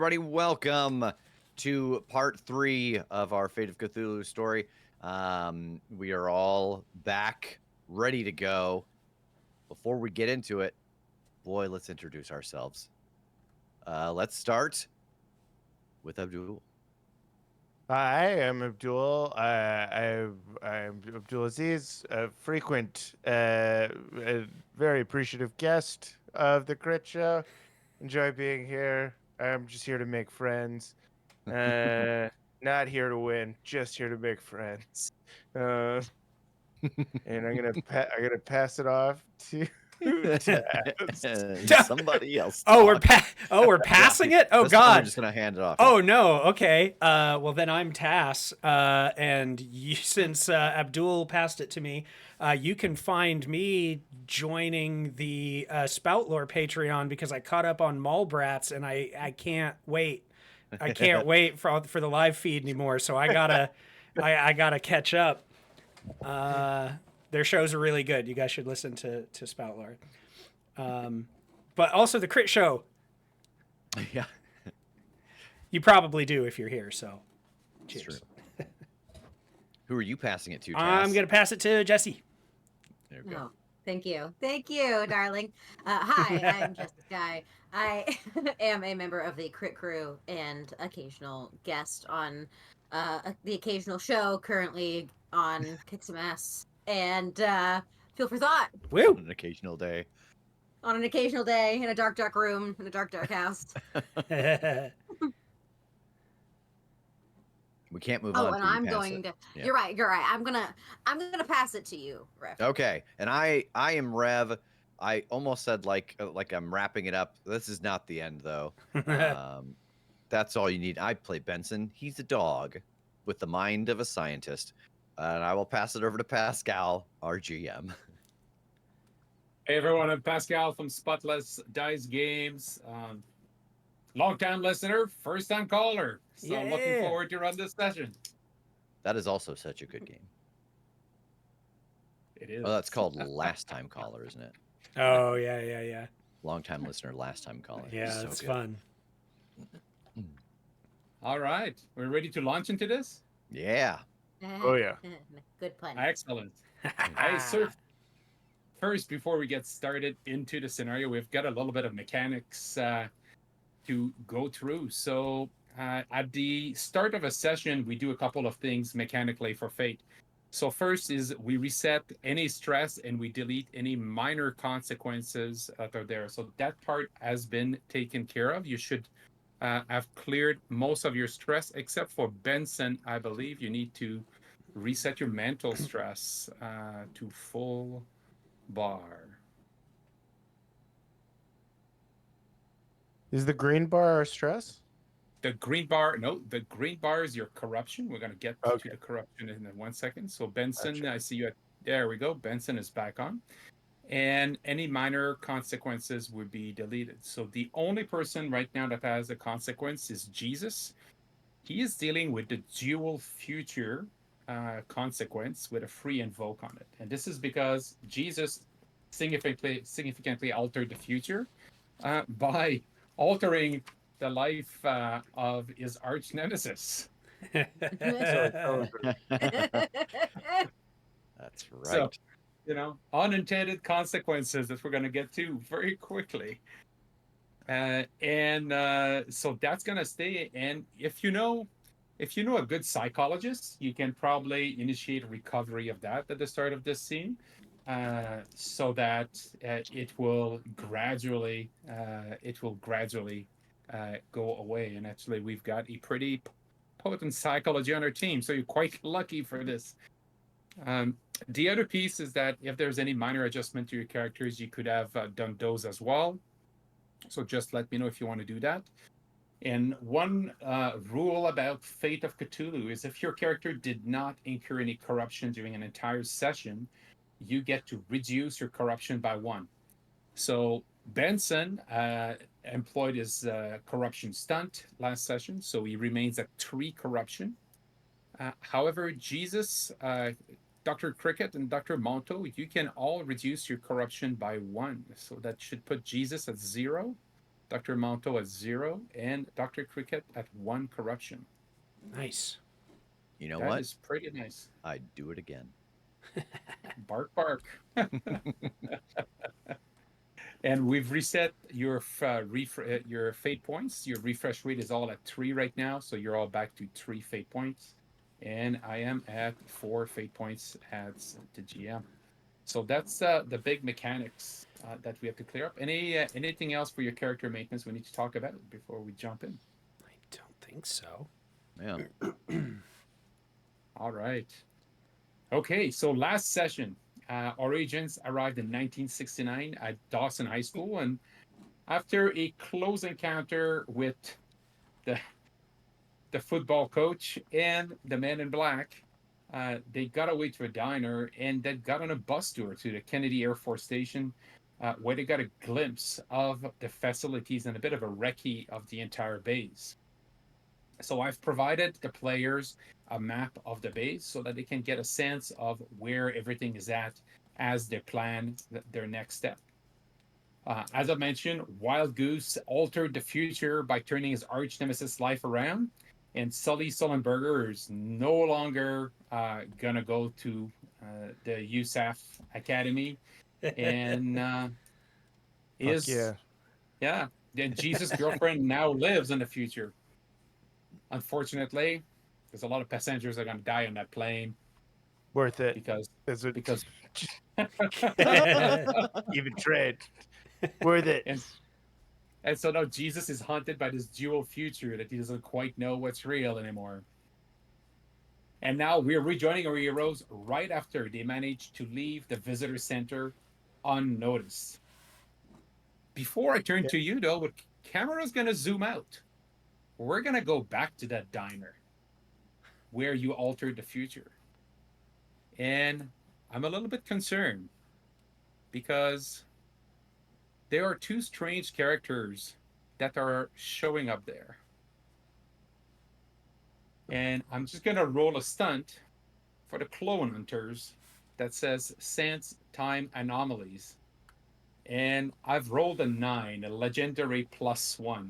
everybody. Welcome to part 3 of our Fate of Cthulhu story. We are all back, ready to go. Before we get into it, boy, let's introduce ourselves. Let's start with Abdul. Hi, I'm Abdul. I'm Abdulaziz, a frequent, a very appreciative guest of the Crit Show. Enjoy being here. I'm just here to make friends. Uh, Not here to win, just here to make friends. Uh, and I'm gonna pass it off to Taz. Somebody else Oh, talk. we're passing it. Oh This time we're God. just gonna hand it off. Oh no. Okay. Well then I'm Tass. And since Abdul passed it to me, you can find me joining the Spoutlore Patreon because I caught up on Mallbrats and I can't wait. I can't wait for the live feed anymore. So I gotta catch up. Their shows are really good. You guys should listen to Spoutlore. But also the Crit Show. Yeah, You probably do if you're here. So, it's cheers. true. Who are you passing it to, Taz? I'm gonna pass it to Jesse. There we go. Oh, thank you, darling. Hi, I'm Jessica. I am a member of the Crit Crew and occasional guest on the occasional show. Currently on Kick Some Ass and Feel for Thought On Woo! an occasional day. on an occasional day in a dark room in a dark house. We can't move Oh, on. and till you I'm pass going it. to. Yeah. You're right. I'm gonna pass it to you, Ref. Okay, and I am Rev. I almost said like I'm wrapping it up. This is not the end though. That's all you need. I play Benson. He's a dog with the mind of a scientist, and I will pass it over to Pascal, our GM. Hey everyone, I'm Pascal from Spotless Dice Games. Long-time listener, first-time caller. So I'm looking Yeah. forward to run this session. That is also such a good game. It is. Oh, that's called Last Time Caller, isn't it? Oh yeah. Long time listener, last time caller. Yeah, So it's good. fun. All right, we're ready to launch into this? Yeah. Oh, yeah. Good pun. Excellent. Hey, so first, before we get started into the scenario, we've got a little bit of mechanics to go through. So at the start of a session, we do a couple of things mechanically for Fate. So first is we reset any stress and we delete any minor consequences that are there. So that part has been taken care of. You should have cleared most of your stress, except for Benson. I believe you need to reset your mental stress to full bar. Is the green bar our stress? The green bar, no, the green bar is your corruption. We're going to get Okay. to the corruption in 1 second. So Benson, Gotcha. I see you there we go. Benson is back on. And any minor consequences would be deleted. So the only person right now that has a consequence is Jesus. He is dealing with the dual future consequence with a free invoke on it. And this is because Jesus significantly altered the future by altering the life of his arch nemesis. That's right. So, unintended consequences that we're going to get to very quickly. So that's going to stay. And if you know a good psychologist, you can probably initiate recovery of that at the start of this scene, so that it will gradually go away. And actually, we've got a pretty potent psychology on our team, so you're quite lucky for this. The other piece is that if there's any minor adjustment to your characters, you could have done those as well. So just let me know if you want to do that. And one rule about Fate of Cthulhu is if your character did not incur any corruption during an entire session, you get to reduce your corruption by 1. So Benson employed his corruption stunt last session, so he remains at 3 corruption. However, Jesus, Dr. Cricket, and Dr. Monto, you can all reduce your corruption by 1. So that should put Jesus at 0. Dr. Monto at 0, and Dr. Cricket at 1 corruption. Nice. You know That what? is pretty nice. I'd do it again. Bark, bark. And we've reset your your fate points. Your refresh rate is all at 3 right now, so you're all back to 3 fate points. And I am at 4 fate points as the GM. So that's the big mechanics that we have to clear up. Anything else for your character maintenance we need to talk about before we jump in? I don't think so. Yeah. All right. Okay, so last session, our agents arrived in 1969 at Dawson High School, and after a close encounter with the football coach and the man in black, they got away to a diner and then got on a bus tour to the Kennedy Air Force Station, where they got a glimpse of the facilities and a bit of a recce of the entire base. So I've provided the players a map of the base so that they can get a sense of where everything is at as they plan their next step. As I mentioned, Wild Goose altered the future by turning his arch nemesis life around, and Sully Sullenberger is no longer gonna go to the USAF Academy, and Fuck yeah. yeah, the Jesus' girlfriend now lives in the future. Unfortunately, there's a lot of passengers that are gonna die on that plane Worth it. because Is it because even trade? Worth it. and so now Jesus is haunted by this dual future that he doesn't quite know what's real anymore. And now we're rejoining our heroes right after they managed to leave the visitor center unnoticed. Before I turn to you, though, the camera's going to zoom out. We're going to go back to that diner where you altered the future. And I'm a little bit concerned because there are 2 strange characters that are showing up there. And I'm just going to roll a stunt for the clone hunters that says sense time anomalies. And I've rolled a 9, a legendary +1.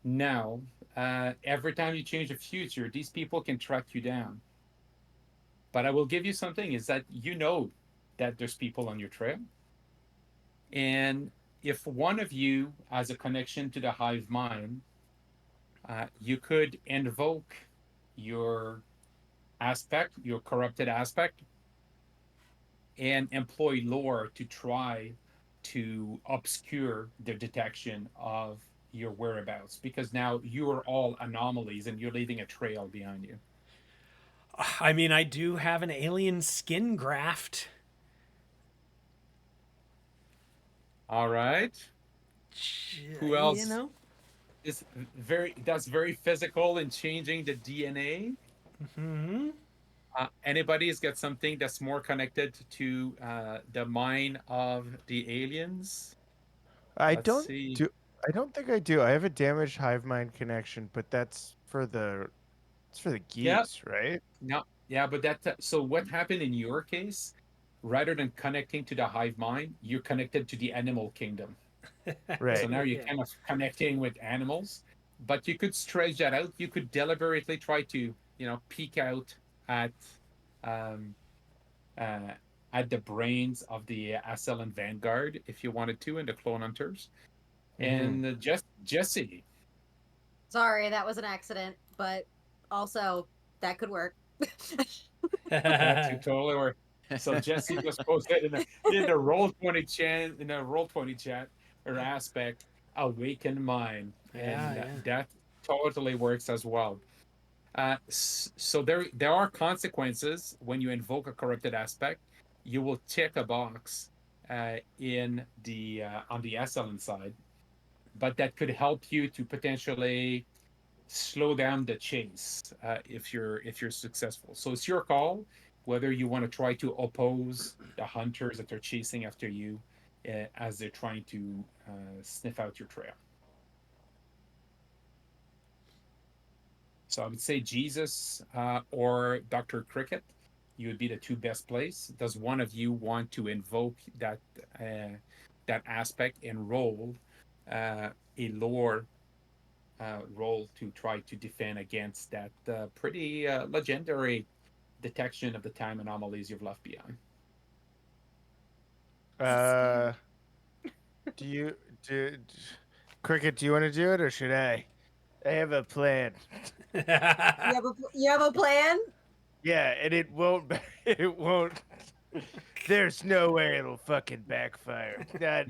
Now, every time you change the future, these people can track you down. But I will give you something, is that you know that there's people on your trail. And if one of you has a connection to the hive mind, you could invoke your aspect, your corrupted aspect, and employ lore to try to obscure the detection of your whereabouts, because now you are all anomalies and you're leaving a trail behind you. I mean, I do have an alien skin graft. All right. Who else You know? is that's very physical in changing the DNA? Hmm. Anybody's got something that's more connected to the mind of the aliens? I Let's don't see. do. I don't think I do. I have a damaged hive mind connection, but that's for the. It's for the Yeah. geese, right? No. Yeah, but so what happened in your case? Rather than connecting to the hive mind, you're connected to the animal kingdom. So Right. now you're Yeah. kind of connecting with animals, but you could stretch that out. You could deliberately try to, peek out at um, uh, the brains of the Ascellan Vanguard if you wanted to, and the Clone Hunters. Mhm. And Jesse. Sorry, that was an accident, but also that could work. That could totally work. So Jesse just posted in the roll 20 chat or aspect, awaken mind, and Yeah. that totally works as well. So there are consequences when you invoke a corrupted aspect. You will check a box in the on the Ascellan side, but that could help you to potentially slow down the chase if you're successful. So it's your call whether you want to try to oppose the hunters that are chasing after you as they're trying to sniff out your trail. So I would say Jesus or Dr. Cricket, you would be the 2 best plays. Does one of you want to invoke that that aspect and roll a lore roll to try to defend against that pretty legendary detection of the time anomalies you've left behind. Do you do Cricket? Do you want to do it or should I? I have a plan. You have a plan? Yeah, and it won't. It won't. There's no way it'll fucking backfire. Not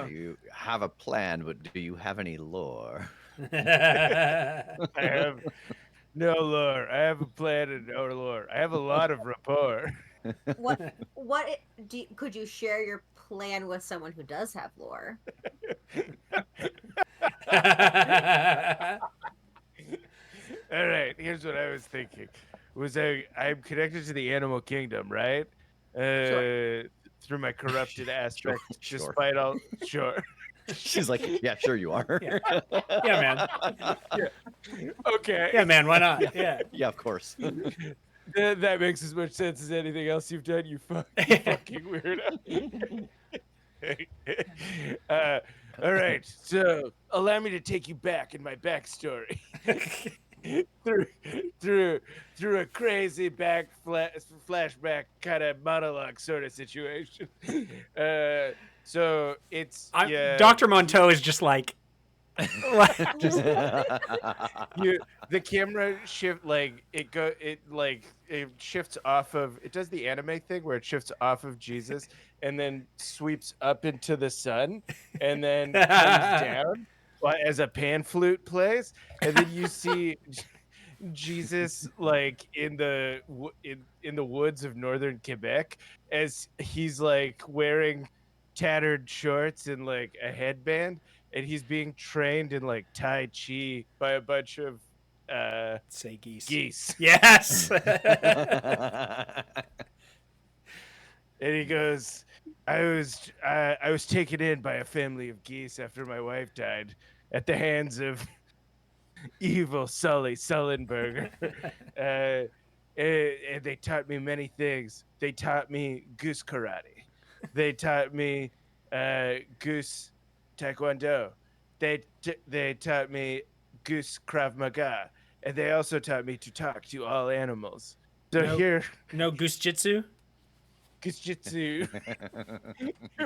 You have a plan, but do you have any lore? I have no lore. I have a plan and no lore. I have a lot of rapport. Could you share your plan with someone who does have lore? All right, here's what I was thinking. I'm connected to the animal kingdom, right? Through my corrupted aspect, sure. despite all sure. She's like, yeah, sure you are. Yeah. Yeah, man. Okay. Yeah, man. Why not? Yeah. Yeah, of course. That makes as much sense as anything else you've done, you fucking weirdo. All right, so allow me to take you back in my backstory. through a crazy flashback kind of monologue sort of situation. So it's Dr. Monteau is just like the camera shift it shifts off of it does the anime thing where it shifts off of Jesus and then sweeps up into the sun and then comes down as a pan flute plays, and then you see Jesus like in the woods of northern Quebec as he's like wearing tattered shorts and like a headband, and he's being trained in like Tai Chi by a bunch of say geese. Yes. And he goes, I was taken in by a family of geese after my wife died at the hands of evil Sully Sullenberger. And they taught me many things. They taught me goose karate. They taught me goose taekwondo. They taught me goose krav maga. And they also taught me to talk to all animals. So no goose jitsu? Goose jitsu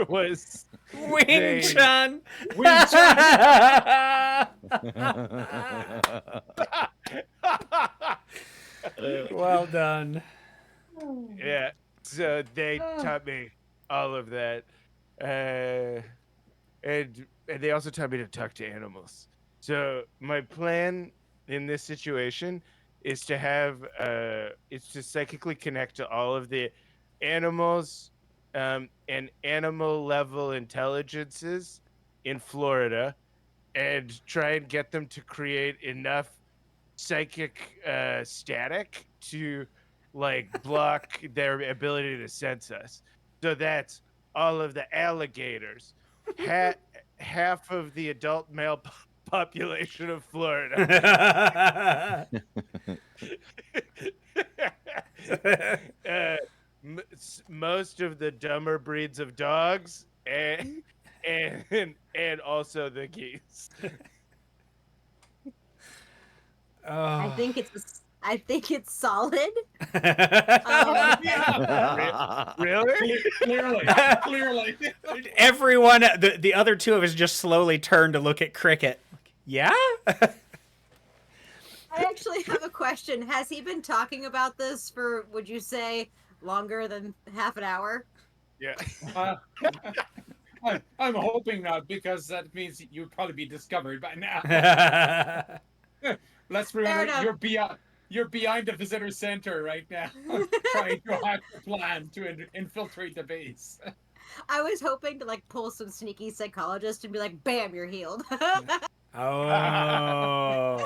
was Wing Chun. Wing Chun. Well done. Yeah, so they taught me all of that, and they also taught me to talk to animals. So my plan in this situation is to have is to psychically connect to all of the animals and animal level intelligences in Florida and try and get them to create enough psychic static to like block their ability to sense us. So that's all of the alligators, half of the adult male population of Florida. Most of the dumber breeds of dogs and also the geese. I think it's solid. Really? Clearly. Everyone, the other two of us just slowly turn to look at Cricket. Yeah? I actually have a question. Has he been talking about this for, would you say, longer than half an hour? Yeah. I'm hoping not, because that means you'll probably be discovered by now. Let's remember, you're behind the visitor center right now, trying to hack the plan to infiltrate the base. I was hoping to like pull some sneaky psychologist and be like, "Bam, you're healed." Oh,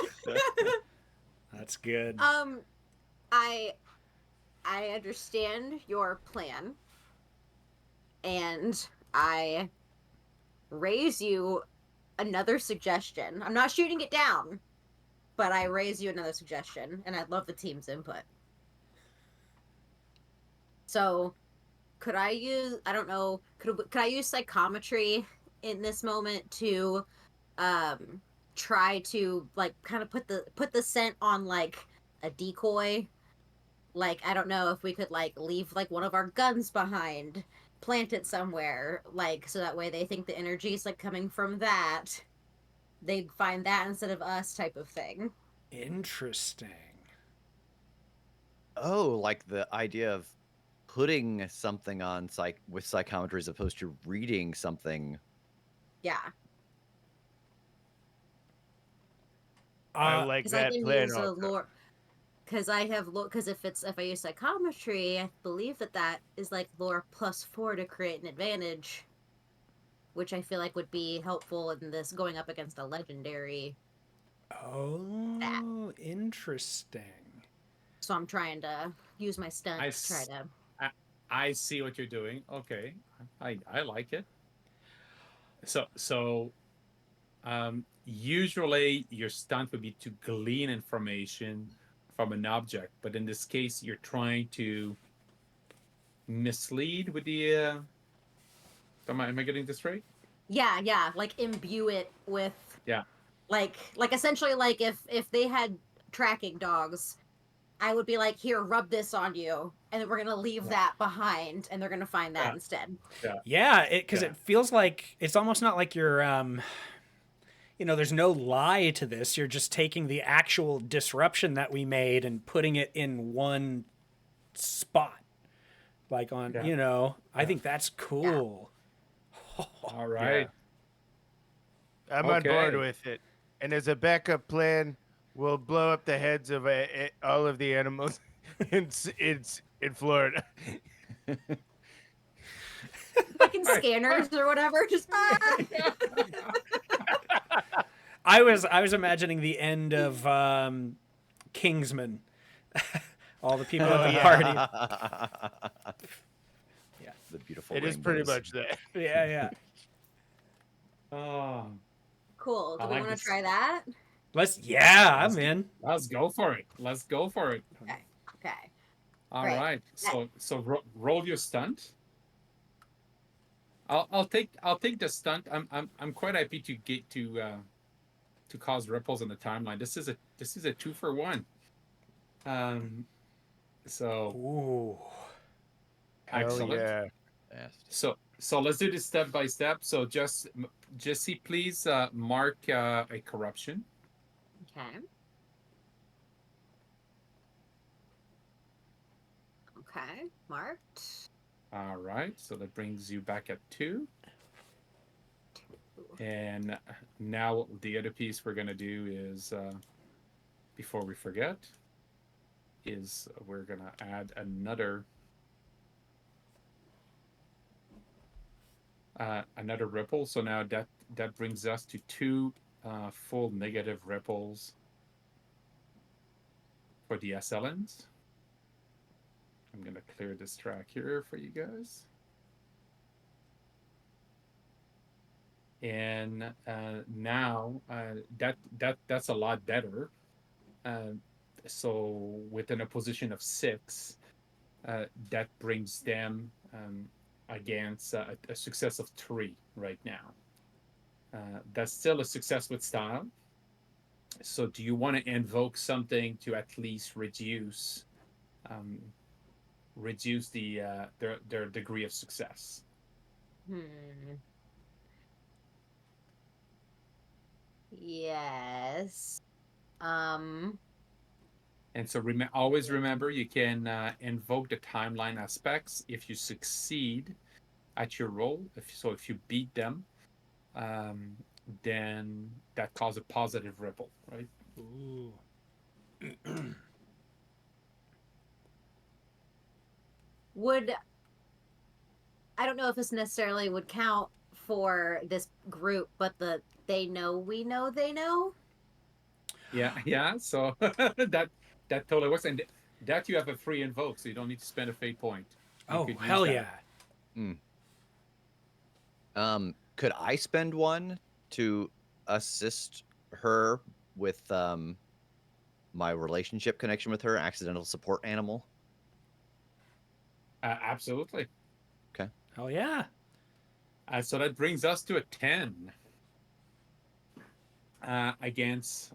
that's good. I understand your plan, and I raise you another suggestion. I'm not shooting it down, but I raise you another suggestion, and I'd love the team's input. So, could I use? I don't know. Could I use psychometry in this moment to um try to like kind of put the scent on like a decoy? Like I don't know if we could like leave like one of our guns behind, plant it somewhere, like so that way they think the energy is like coming from that. They'd find that instead of us, type of thing. Interesting. Oh, like the idea of putting something on with psychometry as opposed to reading something. Yeah, I Uh, like because I that can plan use a also. lore. Because I have because if I use psychometry, I believe that is like lore +4 to create an advantage, which I feel like would be helpful in this going up against a legendary stat. oh, interesting. So I'm trying to use my stunt I, to try s- to. I, I see what you're doing. Okay, I like it. So usually your stunt would be to glean information from an object, but in this case, you're trying to mislead with the. Am I getting this right? Yeah, yeah, like imbue it with Yeah. like essentially like if they had tracking dogs, I would be like, here, rub this on you, and then we're gonna leave Yeah. that behind, and they're gonna find that Yeah. instead. Yeah. Yeah, because Yeah. it feels like it's almost not like you're, there's no lie to this. You're just taking the actual disruption that we made and putting it in one spot. Like on, Yeah. I Yeah. think that's Yeah. cool. All right. I'm on board Okay. with it. And as a backup plan, we'll blow up the heads of all of the animals in Florida. Fucking All right. scanners or whatever, just I was imagining the end of Kingsman. All the people at Oh, the yeah. party. Yeah. The beautiful It is pretty rainbows. much that. Yeah, yeah. Oh, cool. I Do we like want to this. try that? I'm in. Let's go for it. Let's go for it. Okay. Okay. All Great. right. Roll your stunt. I'll take the stunt. I'm quite happy to get to cause ripples in the timeline. This is a 2-for-1. Um. So Ooh. Hell excellent. yeah. Nasty. So let's do this step by step. So Jesse, please mark a corruption. Okay. Okay. Marked. All right. So that brings you back at 2. And now the other piece we're gonna do is, before we forget, is we're gonna add another ripple. So now that brings us to 2 full negative ripples for the Ascellans. I'm gonna clear this track here for you guys. And now that's a lot better. So within a position of 6, that brings them against a success of 3 right now. That's still a success with style. So do you want to invoke something to at least reduce their degree of success? Yes. And so always remember, you can invoke the timeline aspects if you succeed at your roll. If you beat them, then that causes a positive ripple, right? Ooh. I don't know if this necessarily would count for this group, but they know we know they know. Yeah. So that totally works, and that you have a free invoke, so you don't need to spend a fate point. You Oh, could use hell that. yeah. Could I spend one to assist her with my relationship connection with her, accidental support animal? Absolutely. Okay. Oh yeah. So that brings us to a 10 against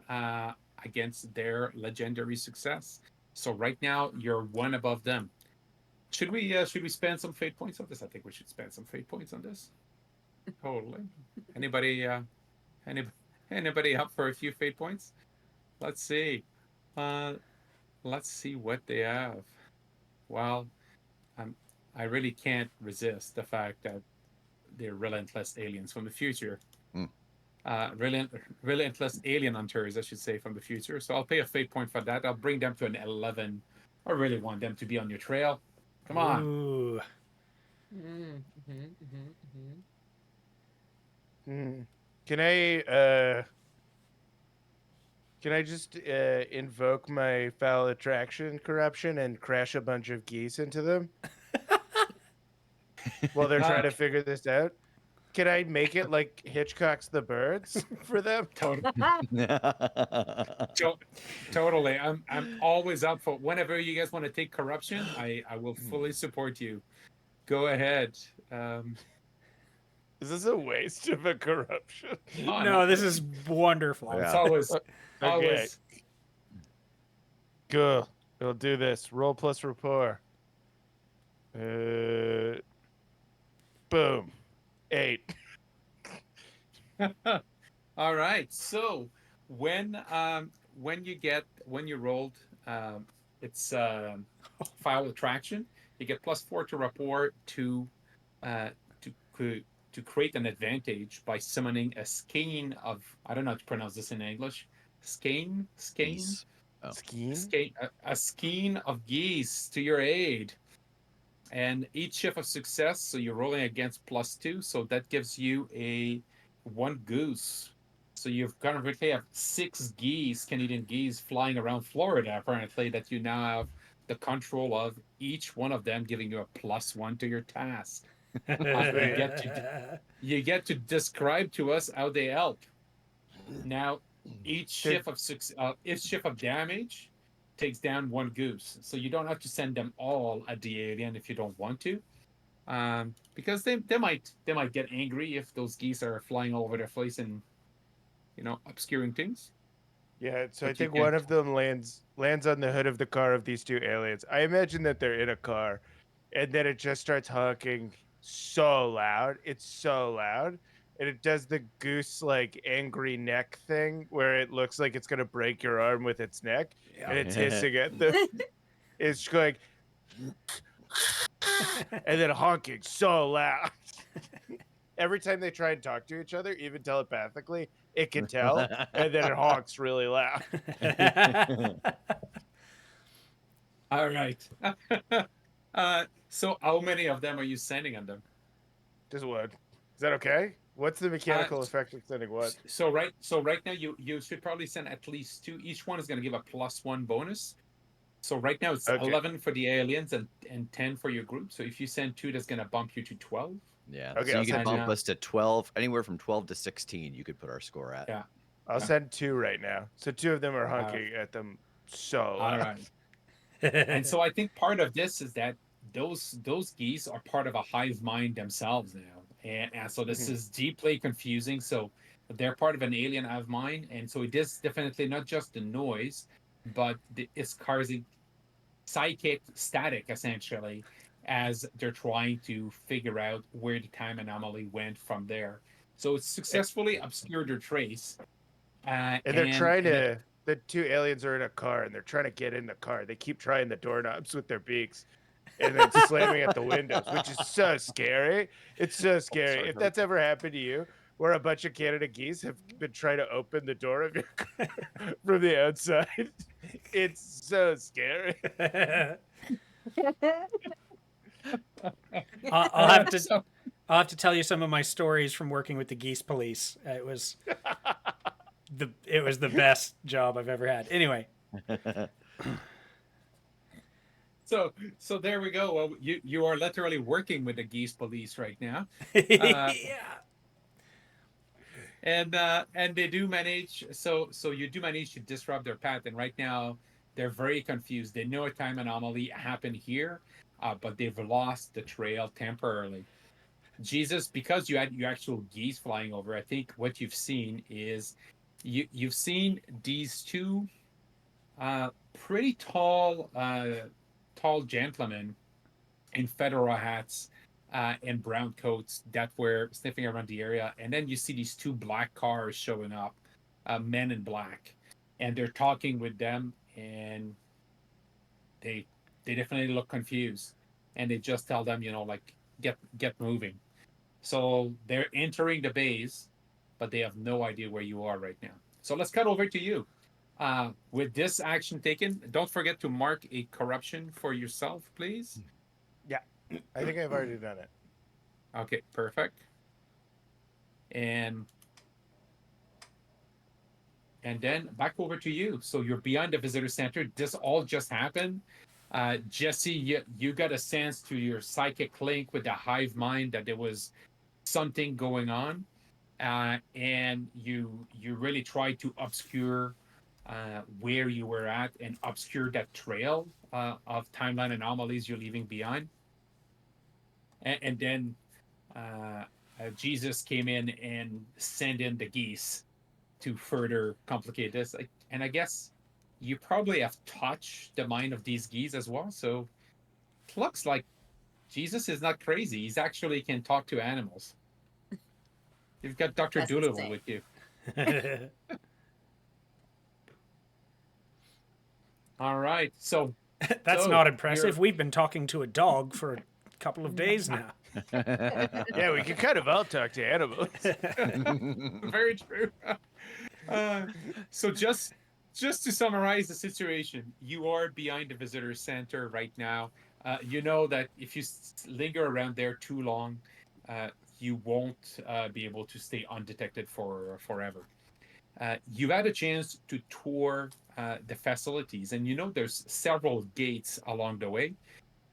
their legendary success. So right now you're one above them. Should we spend some fate points on this? I think we should spend some fate points on this. Totally. Anybody any, anybody up for a few fate points? Let's see. Uh let's see what they have. Well, I'm I really can't resist the fact that they're relentless aliens from the future. Mm. Relentless alien hunters, I should say, from the future. So I'll pay a fate point for that. I'll bring them to an 11. I really want them to be on your trail. Come on. Ooh. Hmm. Can I just invoke my foul attraction corruption and crash a bunch of geese into them while they're trying to figure this out? Can I make it like Hitchcock's The Birds for them? Totally. Totally. I'm always up for whenever you guys want to take corruption. I will fully support you. Go ahead. Is this a waste of a corruption? Oh, No, this is wonderful. It's Yeah. always Okay. always Cool. We'll do this. Roll plus rapport. Boom. 8. all right. So when you rolled it's file attraction, you get +4 to rapport to create an advantage by summoning a skein of, I don't know how to pronounce this in English. Skein? Geese. Oh. Skiing? A skein of geese to your aid. And each shift of success, so you're rolling against +2, so that gives you a 1 goose. So you've currently have 6 geese, Canadian geese, flying around Florida, apparently, that you now have the control of, each one of them giving you a +1 to your task. You get to describe to us how they help. Now, each shift of damage takes down 1 goose, so you don't have to send them all at the alien if you don't want to, because they might get angry if those geese are flying all over their place and obscuring things. Yeah, so I But you think can- one of them lands on the hood of the car of these 2 aliens. I imagine that they're in a car, and then it just starts honking so loud. It's so loud, and it does the goose like angry neck thing where it looks like it's gonna break your arm with its neck, and it's hissing at them. It's going, and then honking so loud. Every time they try and talk to each other, even telepathically, it can tell, and then it honks really loud. All right. So how many of them are you sending on them? Just one. Is that okay? What's the mechanical effect of sending what? So right now you should probably send at least 2. Each one is going to give a +1 bonus. So right now it's Okay. 11 for the aliens and 10 for your group. So if you send 2, that's going to bump you to 12. Yeah. Okay, So I'll you can send bump you. us to 12, anywhere from 12 to 16. You could put our score at. Yeah. I'll send 2 right now. So 2 of them are honking at them so All loud. right. And so I think part of this is that those geese are part of a hive mind themselves now, and so this is deeply confusing. So they're part of an alien hive mind, and so it is definitely not just the noise, but it's causing psychic static essentially, as they're trying to figure out where the time anomaly went from there. So it's successfully obscured their trace, And they're trying to. The 2 aliens are in a car, and they're trying to get in the car. They keep trying the doorknobs with their beaks, and then slamming at the windows, which is so scary. It's so scary. Sorry, If that's ever happened to you, where a bunch of Canada geese have been trying to open the door of your car from the outside, it's so scary. I'll have to I'll have to tell you some of my stories from working with the geese police. It was the best job I've ever had. Anyway. So there we go. Well, you are literally working with the geese police right now. Yeah. And they do manage, so you do manage to disrupt their path, and right now they're very confused. They know a time anomaly happened here. but they've lost the trail temporarily. Jesus, because you had your actual geese flying over, I think what you've seen is you've seen these two pretty tall gentlemen in fedora hats and brown coats that were sniffing around the area, and then you see these two black cars showing up, men in black, and they're talking with them, and they definitely look confused, and they just tell them, like get moving. So they're entering the base, but they have no idea where you are right now. So let's cut over to you. With this action taken, don't forget to mark a corruption for yourself, please. Yeah, I think I've already done it. Okay, perfect. And then back over to you. So you're behind the visitor center. This all just happened. Jesse, you got a sense to your psychic link with the hive mind that there was something going on, and you really tried to obscure where you were at and obscure that trail of timeline anomalies you're leaving behind. And then Jesus came in and sent in the geese to further complicate this. And I guess you probably have touched the mind of these geese as well. So it looks like Jesus is not crazy. He's actually can talk to animals. You've got Dr. That's Doolittle insane. with you. All right. So That's so not impressive. you're- We've been talking to a dog for a couple of days now. Yeah, we can kind of all talk to animals. Very true. So just to summarize the situation, you are behind the visitor center right now. You know that if you linger around there too long, you won't be able to stay undetected for forever. You've had a chance to tour the facilities, and you know there's several gates along the way.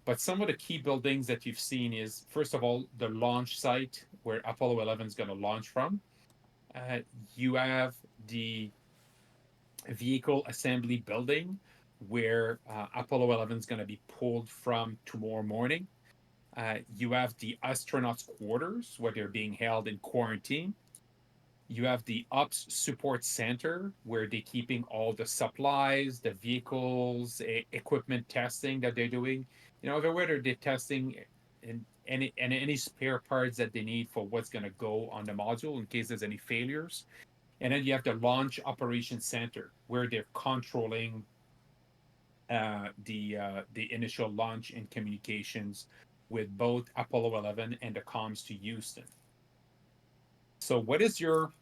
But some of the key buildings that you've seen is, first of all, the launch site where Apollo 11 is going to launch from. You have the vehicle assembly building where Apollo 11 is going to be pulled from tomorrow morning. You have the astronauts' quarters where they're being held in quarantine. You have the Ops Support Center where they're keeping all the supplies, the vehicles, equipment testing that they're doing. Whether they're testing and any spare parts that they need for what's going to go on the module in case there's any failures. And then you have the Launch Operations Center where they're controlling the initial launch and communications with both Apollo 11 and the comms to Houston. So what is your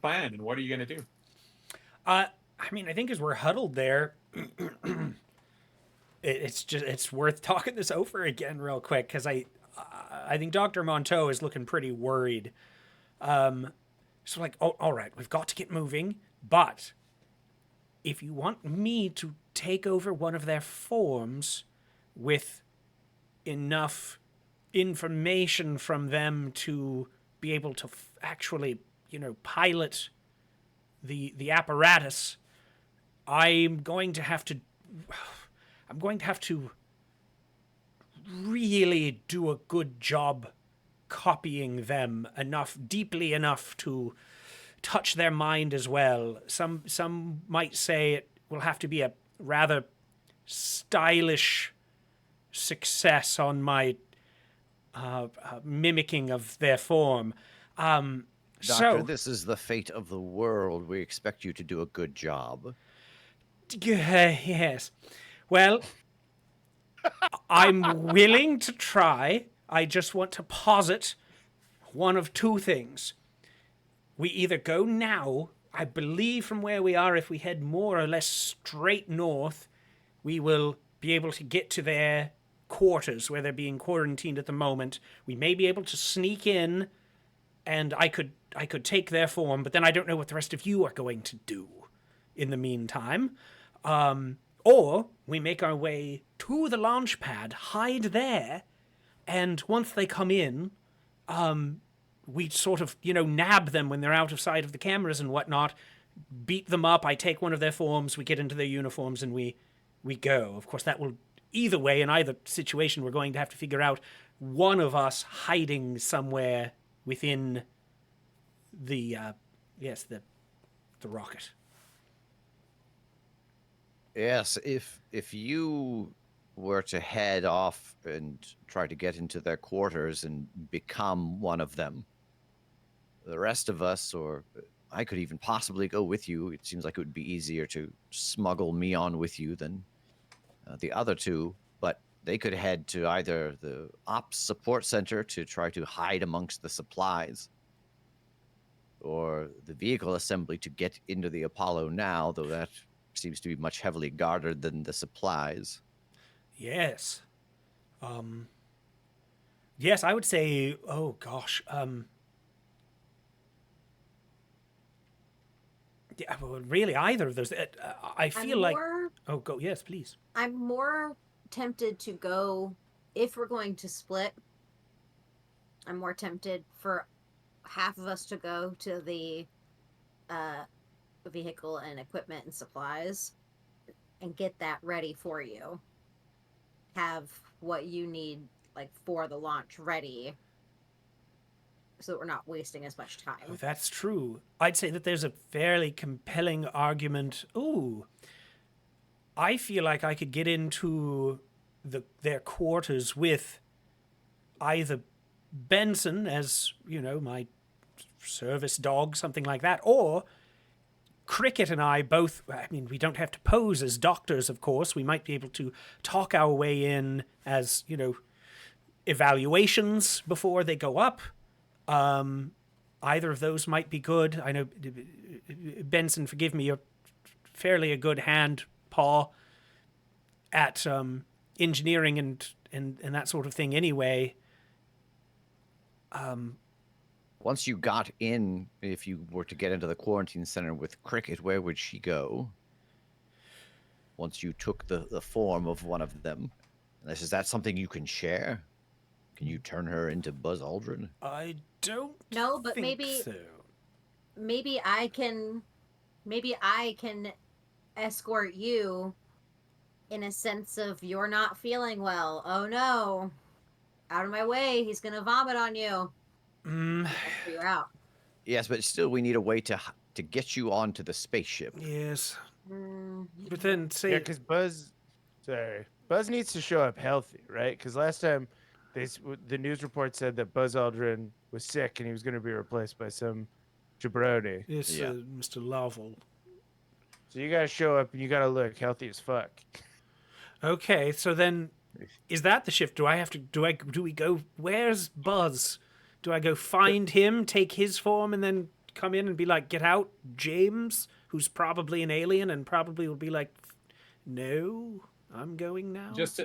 plan, and what are you going to do? I think as we're huddled there, it's worth talking this over again real quick because I think Dr. Monteau is looking pretty worried. So all right, we've got to get moving, but if you want me to take over one of their forms with enough information from them to be able to actually, pilot the apparatus, I'm going to have to really do a good job copying them deeply enough to touch their mind as well. Some might say it will have to be a rather stylish success on my mimicking of their form. Doctor, this is the fate of the world. We expect you to do a good job. Yes. Well, I'm willing to try. I just want to posit one of two things. We either go now, I believe from where we are, if we head more or less straight north, we will be able to get to their quarters where they're being quarantined at the moment. We may be able to sneak in, and I could take their form, but then I don't know what the rest of you are going to do in the meantime. Or we make our way to the launch pad, hide there, and once they come in, we sort of, nab them when they're out of sight of the cameras and whatnot, beat them up, I take one of their forms, we get into their uniforms, and we go. Of course, that will either way, in either situation, we're going to have to figure out one of us hiding somewhere within the the rocket. Yes, if you were to head off and try to get into their quarters and become one of them, the rest of us, or I could even possibly go with you. It seems like it would be easier to smuggle me on with you than the other two, but they could head to either the ops support center to try to hide amongst the supplies, or the vehicle assembly to get into the Apollo now, though that seems to be much heavily guarded than the supplies. Yes. Yes, I would say, oh gosh. Yeah, well, really, either of those. I feel like. Oh, go. Yes, please. I'm more tempted to go, if we're going to split, I'm more tempted for half of us to go to the vehicle and equipment and supplies and get that ready for you. Have what you need, like, for the launch ready, so that we're not wasting as much time. Oh, that's true. I'd say that there's a fairly compelling argument. Ooh, I feel like I could get into their quarters with either Benson as, my service dog, something like that, or Cricket and I both, I mean, we don't have to pose as doctors, of course. We might be able to talk our way in as, evaluations before they go up. Either of those might be good. I know, Benson, forgive me, you're fairly a good hand, paw, at engineering and that sort of thing anyway. Once you got in, if you were to get into the quarantine center with Cricket, where would she go? Once you took the form of one of them. Is that something you can share? Can you turn her into Buzz Aldrin? I don't but think maybe so. maybe I can escort you in a sense of you're not feeling well. Oh no. Out of my way, he's gonna vomit on you. You're out. Yes, but still we need a way to get you onto the spaceship. Yes. Mm. But then say... Yeah, because Buzz needs to show up healthy, right? Because last time the news report said that Buzz Aldrin was sick and he was going to be replaced by some jabroni. Yes, Yeah. Mr. Lovell. So you got to show up and you got to look healthy as fuck. Okay, so then, is that the shift? Do we go, where's Buzz? Do I go find him, take his form, and then come in and be like, get out, James, who's probably an alien and probably will be like, no, I'm going now? Just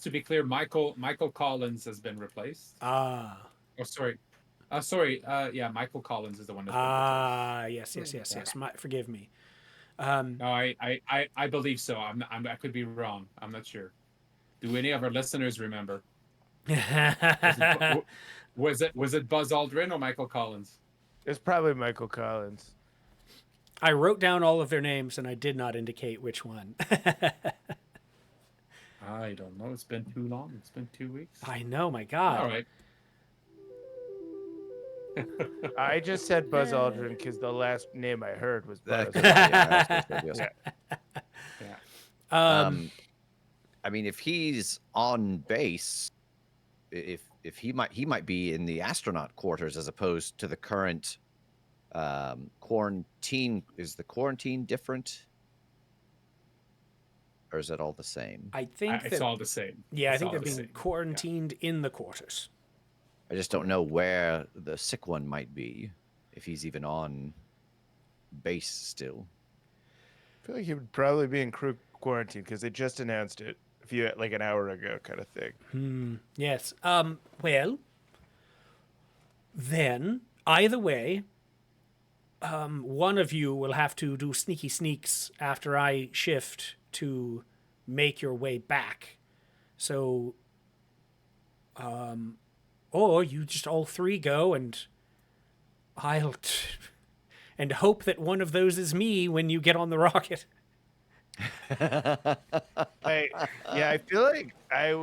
to be clear, Michael Collins has been replaced. Ah. Oh, sorry. Yeah, Michael Collins is the one that's been replaced. Yes. Forgive me. No, I believe so. I could be wrong. I'm not sure. Do any of our listeners remember? Was it Buzz Aldrin or Michael Collins? It's probably Michael Collins. I wrote down all of their names and I did not indicate which one. I don't know. It's been too long. It's been 2 weeks. I know, my God. All right. I just said Buzz Aldrin because the last name I heard was Buzz. Yeah. Yeah. I mean, if he's on base, if he might be in the astronaut quarters as opposed to the current quarantine. Is the quarantine different, or is it all the same? I think it's all the same. Yeah, I It's think all they're the being same. quarantined in the quarters. I just don't know where the sick one might be, if he's even on base still. I feel like he would probably be in crew quarantine because they just announced it an hour ago, kind of thing. Yes. Well, then either way, one of you will have to do sneaky sneaks after I shift to make your way back. So, or you just all three go and and hope that one of those is me when you get on the rocket. I feel like I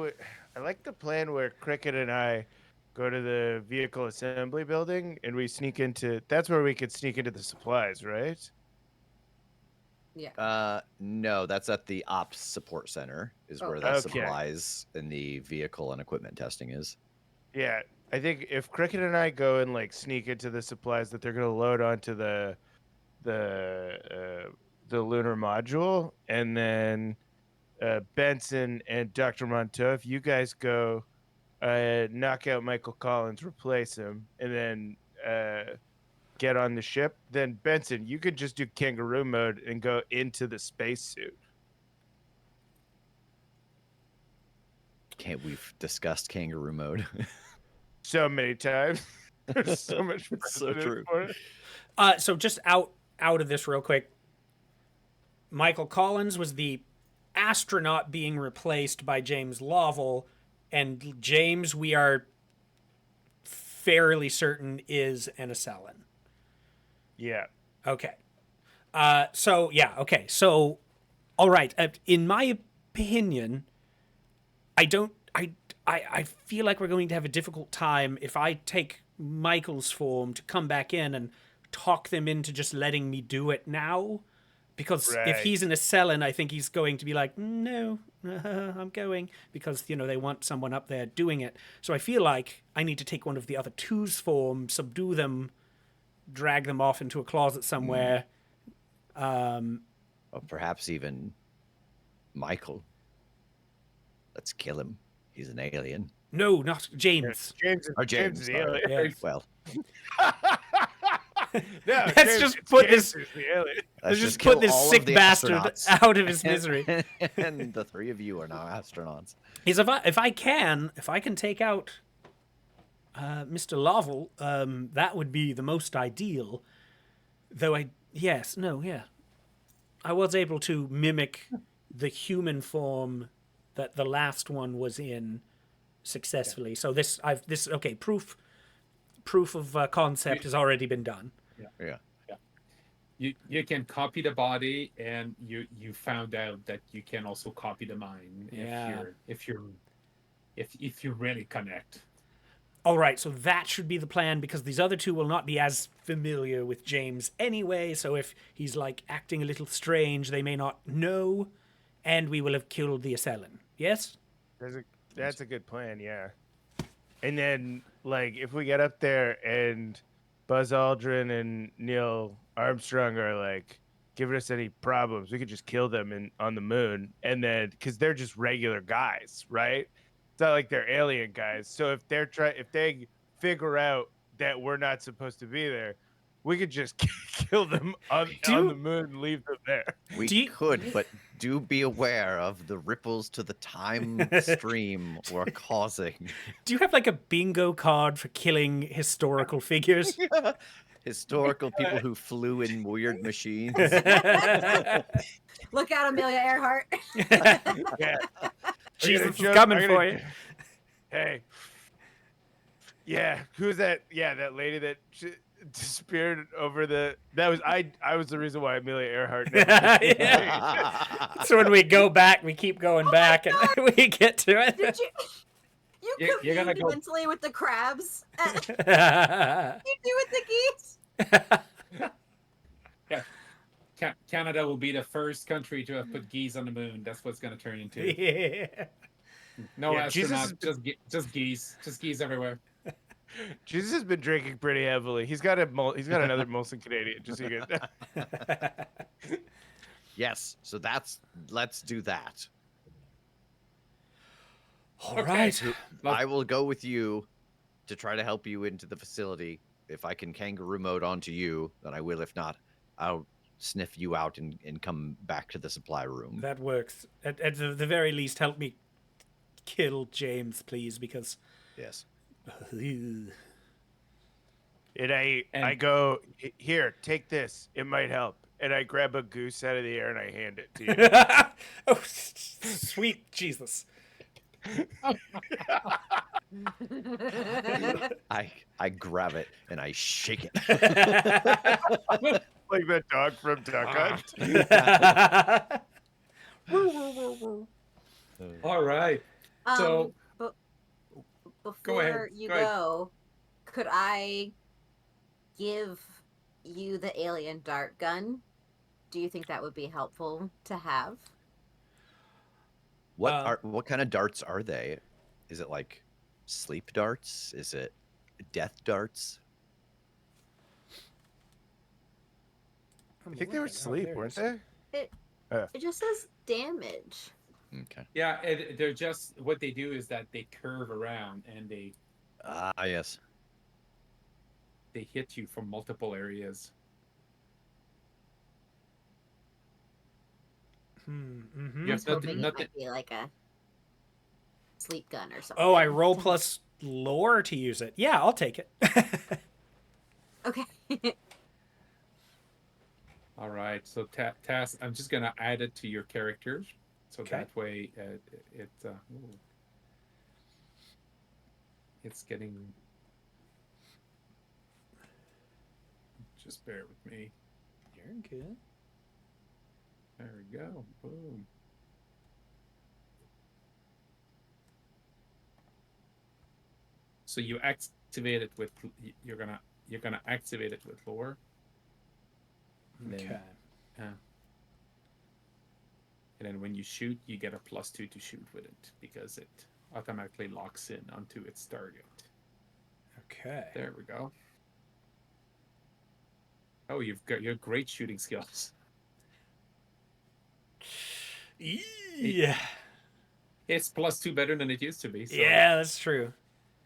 like the plan where Cricket and I go to the vehicle assembly building and we sneak into. That's where we could sneak into the supplies, right? Yeah. No, that's at the ops support center is Oh, where the okay. supplies and the vehicle and equipment testing is. Yeah, I think if Cricket and I go and like sneak into the supplies that they're gonna load onto the lunar module, and then Benson and Dr. Monteau, if you guys go knock out Michael Collins, replace him, and then get on the ship, then Benson, you could just do kangaroo mode and go into the spacesuit. We've discussed kangaroo mode. So many times. There's so much It's so precedent true. for it. So just out of this real quick. Michael Collins was the astronaut being replaced by James Lovell, and James, we are fairly certain, is an Ascellan. Yeah. Okay. Okay. So, all right. In my opinion, I feel like we're going to have a difficult time if I take Michael's form to come back in and talk them into just letting me do it now. Because if Right. he's an Ascellan, I think he's going to be like, no, I'm going. Because, they want someone up there doing it. So I feel like I need to take one of the other two's form, subdue them, drag them off into a closet somewhere. Or perhaps even Michael. Let's kill him. He's an alien. No, not James. James is, Or James is the sorry. alien. Yeah. Well, No, Let's James- just put James this- is the alien. Let's just kill put this all of sick the bastard astronauts. out of his misery. And the three of you are now astronauts. Is if I can take out Mr. Lovell, that would be the most ideal. Though I was able to mimic the human form that the last one was in successfully. So proof of concept has already been done. Yeah. You can copy the body, and you found out that you can also copy the mind if you really connect. All right, so that should be the plan because these other two will not be as familiar with James anyway. So if he's like acting a little strange, they may not know, and we will have killed the Ascellan. Yes. That's a good plan, yeah. And then, like, if we get up there and Buzz Aldrin and Neil Armstrong are like giving us any problems, we could just kill them on the moon, and then because they're just regular guys, right? It's not like they're alien guys. So if they figure out that we're not supposed to be there, we could just kill them on the moon and leave them there. We could, but do be aware of the ripples to the time stream we're causing. Do you have like a bingo card for killing historical figures? Historical people who flew in weird machines. Look out, Amelia Earhart. Yeah. Jesus is coming for you. Hey. Yeah, who's that? Yeah, that lady that disappeared over the. That was I was the reason why Amelia Earhart. Never So when we go back, we keep going back, and we get to it. Did you? You're gonna confused go- mentally with the crabs. You do with the geese. Canada will be the first country to have put geese on the moon. That's what it's going to turn into. Yeah. No Yeah, Jesus astronauts, just geese everywhere. Jesus has been drinking pretty heavily. He's got another Molson Canadian. Just so you get. Yes, so let's do that. All right. I will go with you to try to help you into the facility. If I can kangaroo mode onto you, then I will. If not, I'll sniff you out and come back to the supply room. That works. At the very least, help me kill James, please, because. Yes. And I go, here, take this. It might help. And I grab a goose out of the air and I hand it to you. Oh, sweet Jesus. I grab it and I shake it. Like that dog from Duck Hunt. All right. So But go ahead. before you Go ahead. go, could I give you the alien dart gun? Do you think that would be helpful to have? What kind of darts are they? Is it like sleep darts? Is it death darts? I think they were asleep, weren't they? It Uh. it just says damage. Okay. Yeah, they're just what they do is that they curve around and they Ah, yes. hit you from multiple areas. Mm-hmm. You I have was hoping it nothing. might be like a sleep gun or something. Oh, I roll plus lore to use it. Yeah, I'll take it. Okay. All right. So task. I'm just gonna add it to your characters, so Okay. that way it's getting. Just bear with me. You're good. There we go. Boom. So you activate it with you're gonna activate it with lore. Okay. And then when you shoot, you get a +2 to shoot with it because it automatically locks in onto its target. Okay. There we go. Oh, you've got your great shooting skills. Yeah. It's +2 better than it used to be. So Yeah, that's true.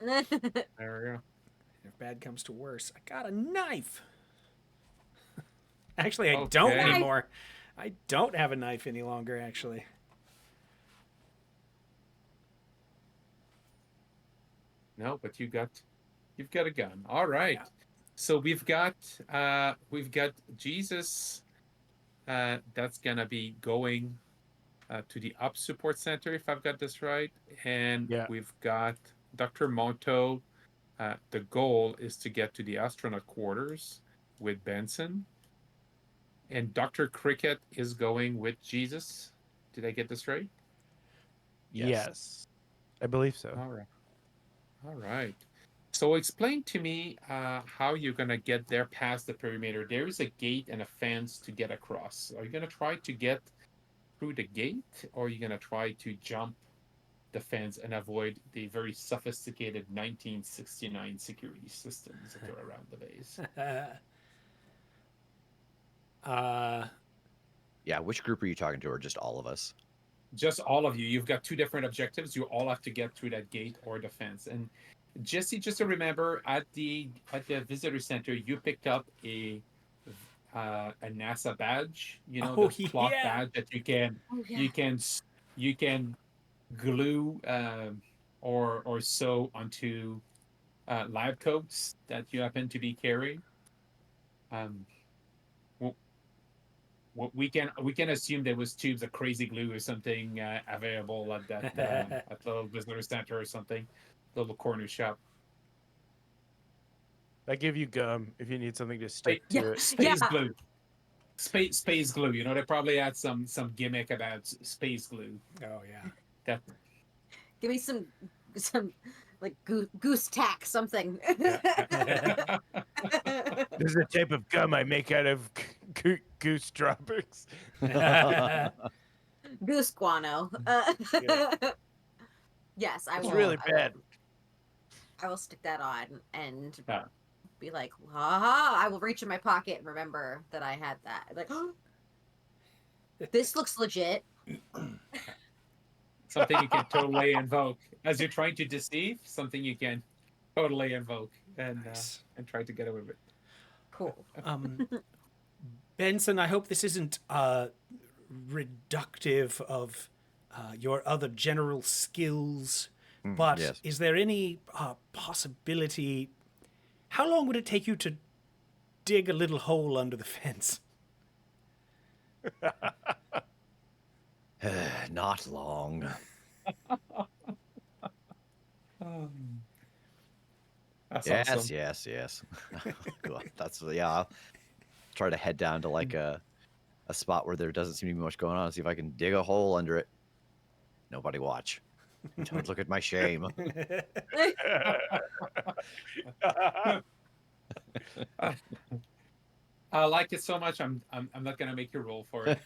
there we go. If bad comes to worse, I got a knife. Actually, I don't Okay. anymore. I don't have a knife any longer, actually. No, but you've got a gun. All right. Yeah. So we've got Jesus. That's gonna be going to the Up Support Center, if I've got this right. And Yeah. we've got Dr. Monto. The goal is to get to the astronaut quarters with Benson. And Dr. Cricket is going with Jesus. Did I get this right? Yes. I believe so. All right. All right. So explain to me how you're going to get there past the perimeter. There is a gate and a fence to get across. Are you going to try to get through the gate, or are you going to try to jump the fence and avoid the very sophisticated 1969 security systems that are around the base? Yeah, which group are you talking to, or just all of us? Just all of you. You've got two different objectives. You all have to get through that gate or the fence. And Jesse, just to remember, at the visitor center, you picked up a NASA badge. You know, Oh, the cloth yeah. badge that you can Oh, yeah. you can glue or sew onto lab coats that you happen to be carrying. Well, we can assume there was tubes of crazy glue or something available at that at the visitor center or something, little corner shop. I give you gum if you need something to stick to Yeah. it. Space glue. Space glue. You know, they probably had some gimmick about space glue. Oh, yeah. That Give me some like goose tack something. This is a type of gum I make out of goose droppings. Goose guano. Yes, I It's will. really bad. I will stick that on and Yeah. be like, ha! I will reach in my pocket and remember that I had that. Like, this looks legit. something you can totally invoke as you're trying to deceive. Something you can totally invoke and Nice. and try to get away with. Cool. Benson, I hope this isn't reductive of your other general skills, but yes. is there any possibility? How long would it take you to dig a little hole under the fence? Not long. That's Yes, awesome. yes. Cool. That's I'll try to head down to like a a spot where there doesn't seem to be much going on. See if I can dig a hole under it. Nobody watch. Don't look at my shame. I like it so much. I'm not gonna make you roll for it.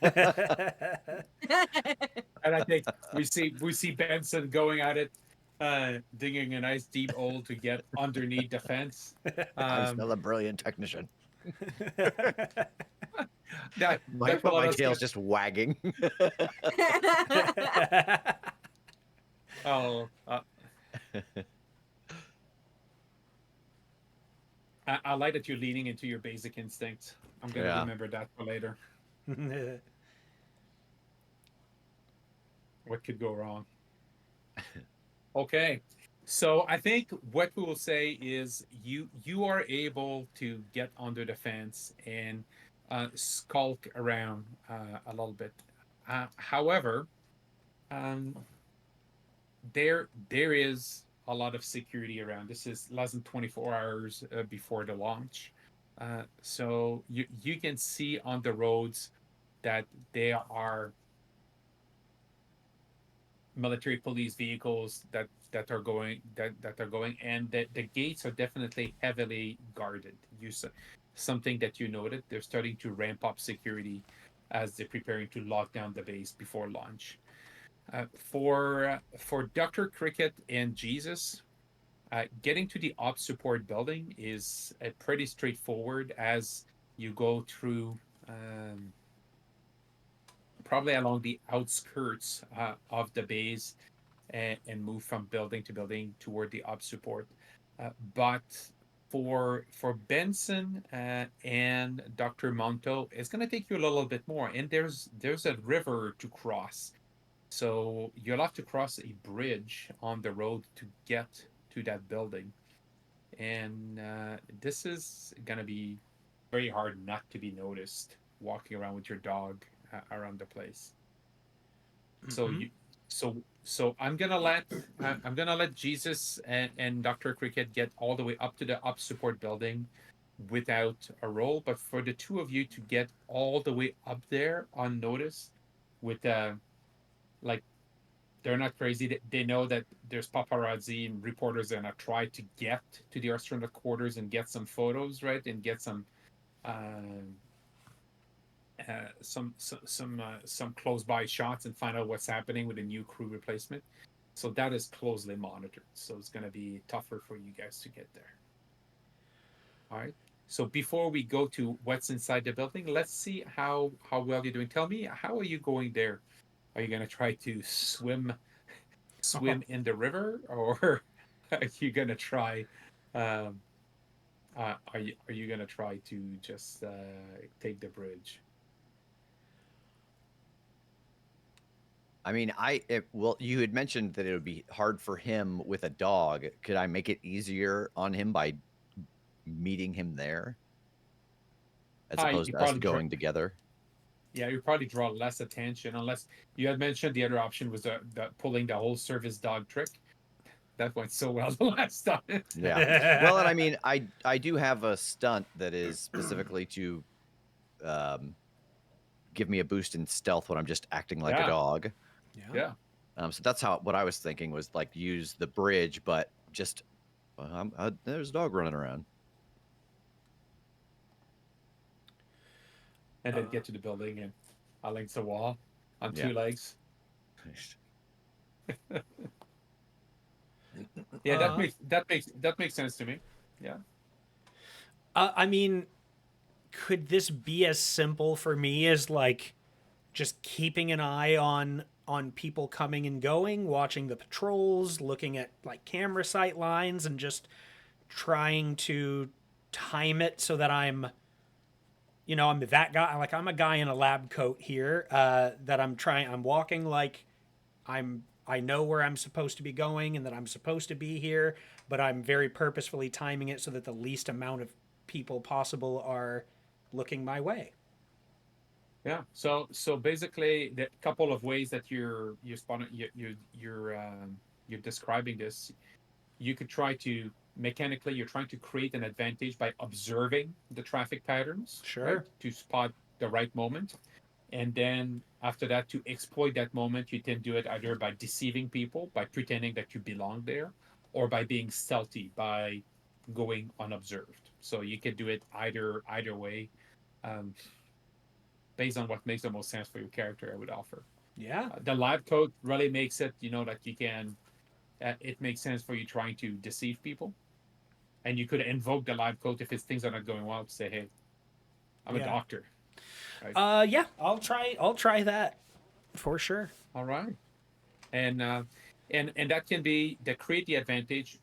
And I think we see Benson going at it, digging a nice deep hole to get underneath the fence. I'm still a brilliant technician. That My Piloto's tail's just wagging. oh, I like that you're leaning into your basic instincts. I'm gonna Yeah. remember that for later. What could go wrong? Okay, so I think what we will say is you are able to get under the fence and skulk around a little bit. However, um, there is a lot of security around. This is less than 24 hours before the launch, so you can see on the roads that there are military police vehicles that are going, and the gates are definitely heavily guarded. Something that you noted, they're starting to ramp up security as they're preparing to lock down the base before launch. For Dr. Cricket and Jesus, getting to the ops support building is pretty straightforward as you go through probably along the outskirts of the base and move from building to building toward the ops support. But for Benson and Dr. Monto, it's going to take you a little bit more. And there's a river to cross. So you'll have to cross a bridge on the road to get to that building. And this is going to be very hard not to be noticed walking around with your dog around the place. So you so I'm gonna let Jesus and Dr. Cricket get all the way up to the up support building without a roll, but for the two of you to get all the way up there unnoticed with like they're not crazy. They know that there's paparazzi and reporters that are try to get to the astronaut quarters and get some photos, right, and get uh, some close by shots and find out what's happening with a new crew replacement. So that is closely monitored. So it's going to be tougher for you guys to get there. All right. So before we go to what's inside the building, let's see how well you're doing. Tell me, how are you going there? Are you going to try to swim in the river, or are you going to try? Um, are you going to try to just take the bridge? I mean, you had mentioned that it would be hard for him with a dog. Could I make it easier on him by meeting him there, as opposed to us going together? Yeah, you probably draw less attention unless you had mentioned the other option was the pulling the whole service dog trick. That went so well the last time. Yeah. Well, and I mean, I do have a stunt that is specifically to give me a boost in stealth when I'm just acting like a dog. Yeah. So that's what I was thinking was like use the bridge, but just there's a dog running around. And then get to the building and against the wall on two legs. Yeah, that makes sense to me. Yeah. I mean, could this be as simple for me as like just keeping an eye on people coming and going, watching the patrols, looking at like camera sight lines, and just trying to time it so that I'm that guy. Like I'm a guy in a lab coat here that I'm walking like I know where I'm supposed to be going and that I'm supposed to be here, but I'm very purposefully timing it so that the least amount of people possible are looking my way. Yeah. So basically, the couple of ways that you're describing this, you could try to mechanically, you're trying to create an advantage by observing the traffic patterns, Sure. right, to spot the right moment. And then after that, to exploit that moment, you can do it either by deceiving people, by pretending that you belong there, or by being stealthy, by going unobserved. So you can do it either way, um, based on what makes the most sense for your character. I would offer. Yeah. The live code really makes it, that you can. It makes sense for you trying to deceive people, and you could invoke the live code if things are not going well to say, "Hey, I'm a Yeah. doctor." Right. Yeah, I'll try that for sure. All right. And that can be that create the advantage.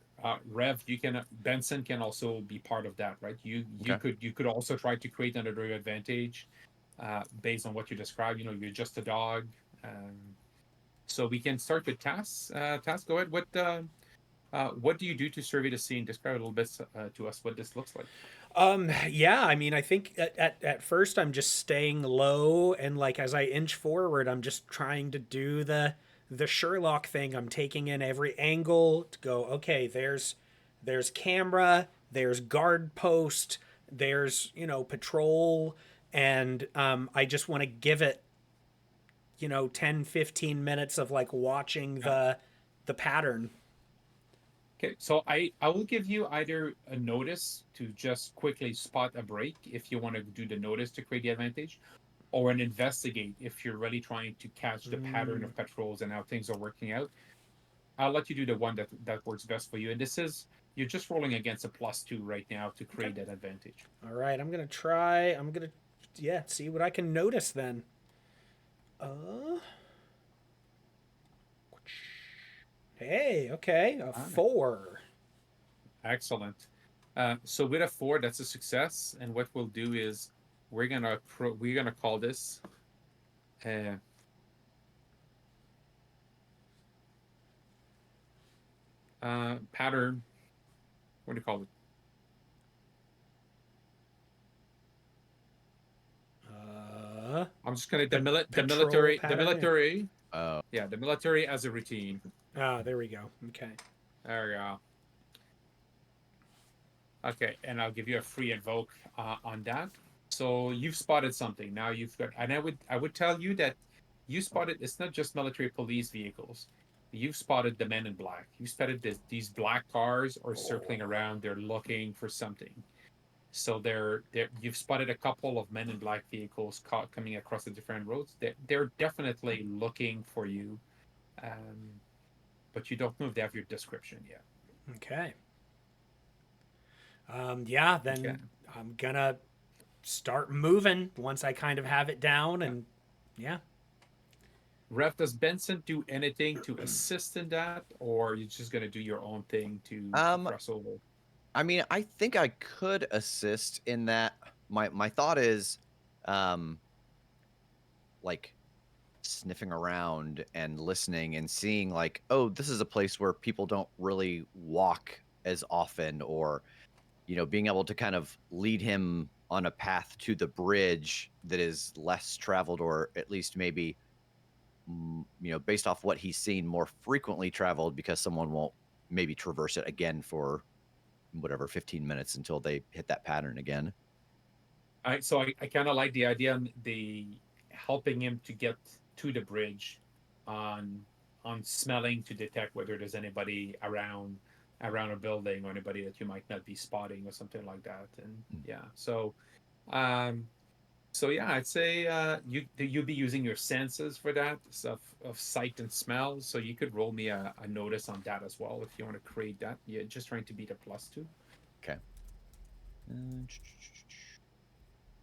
Rev, you can Benson can also be part of that, right? Okay. You could also try to create another advantage, based on what you described. You're just a dog. So we can start with tasks. Task, go ahead. What do you do to survey the scene? Describe a little bit to us what this looks like. Yeah, I mean, I think at first I'm just staying low, and like as I inch forward, I'm just trying to do the Sherlock thing. I'm taking in every angle to go, okay, there's camera, there's guard post, there's, patrol, and I just want to give it, 10, 15 minutes of like watching Yeah. the pattern. Okay, so I will give you either a notice to just quickly spot a break if you want to do the notice to create the advantage, or an investigate if you're really trying to catch the pattern of patrols and how things are working out. I'll let you do the one that works best for you. And this is you're just rolling against a +2 right now to create that advantage. All right, I'm gonna, yeah, see what I can notice then. Hey, okay, a All right. 4. Excellent. So with a 4, that's a success. And what we'll do is we're gonna call this uh, pattern. What do you call it? I'm just gonna the military pattern, the military. Oh, Yeah, the military as a routine. Ah, there we go. Okay. There we go. Okay, and I'll give you a free invoke on that. So you've spotted something. Now you've got, and I would tell you that you spotted. It's not just military police vehicles. You've spotted the men in black. You spotted these black cars are circling around. They're looking for something. So you've spotted a couple of men in black vehicles coming across the different roads. They're definitely looking for you, but you don't know if they have your description yet. Okay. Yeah, then Okay. I'm gonna start moving once I kind of have it down, and yeah. Ref, does Benson do anything to assist in that, or are you just gonna do your own thing to cross over? I mean, I think I could assist in that. My thought is, like sniffing around and listening and seeing like, oh, this is a place where people don't really walk as often, or being able to kind of lead him on a path to the bridge that is less traveled, or at least maybe based off what he's seen, more frequently traveled, because someone won't maybe traverse it again for whatever 15 minutes until they hit that pattern again. So I kind of like the idea, the helping him to get to the bridge, on smelling to detect whether there's anybody around a building, or anybody that you might not be spotting or something like that. And yeah, so yeah, I'd say you'd be using your senses for that stuff of sight and smell. So you could roll me a notice on that as well if you want to create that. Yeah, just trying to beat a +2. Okay.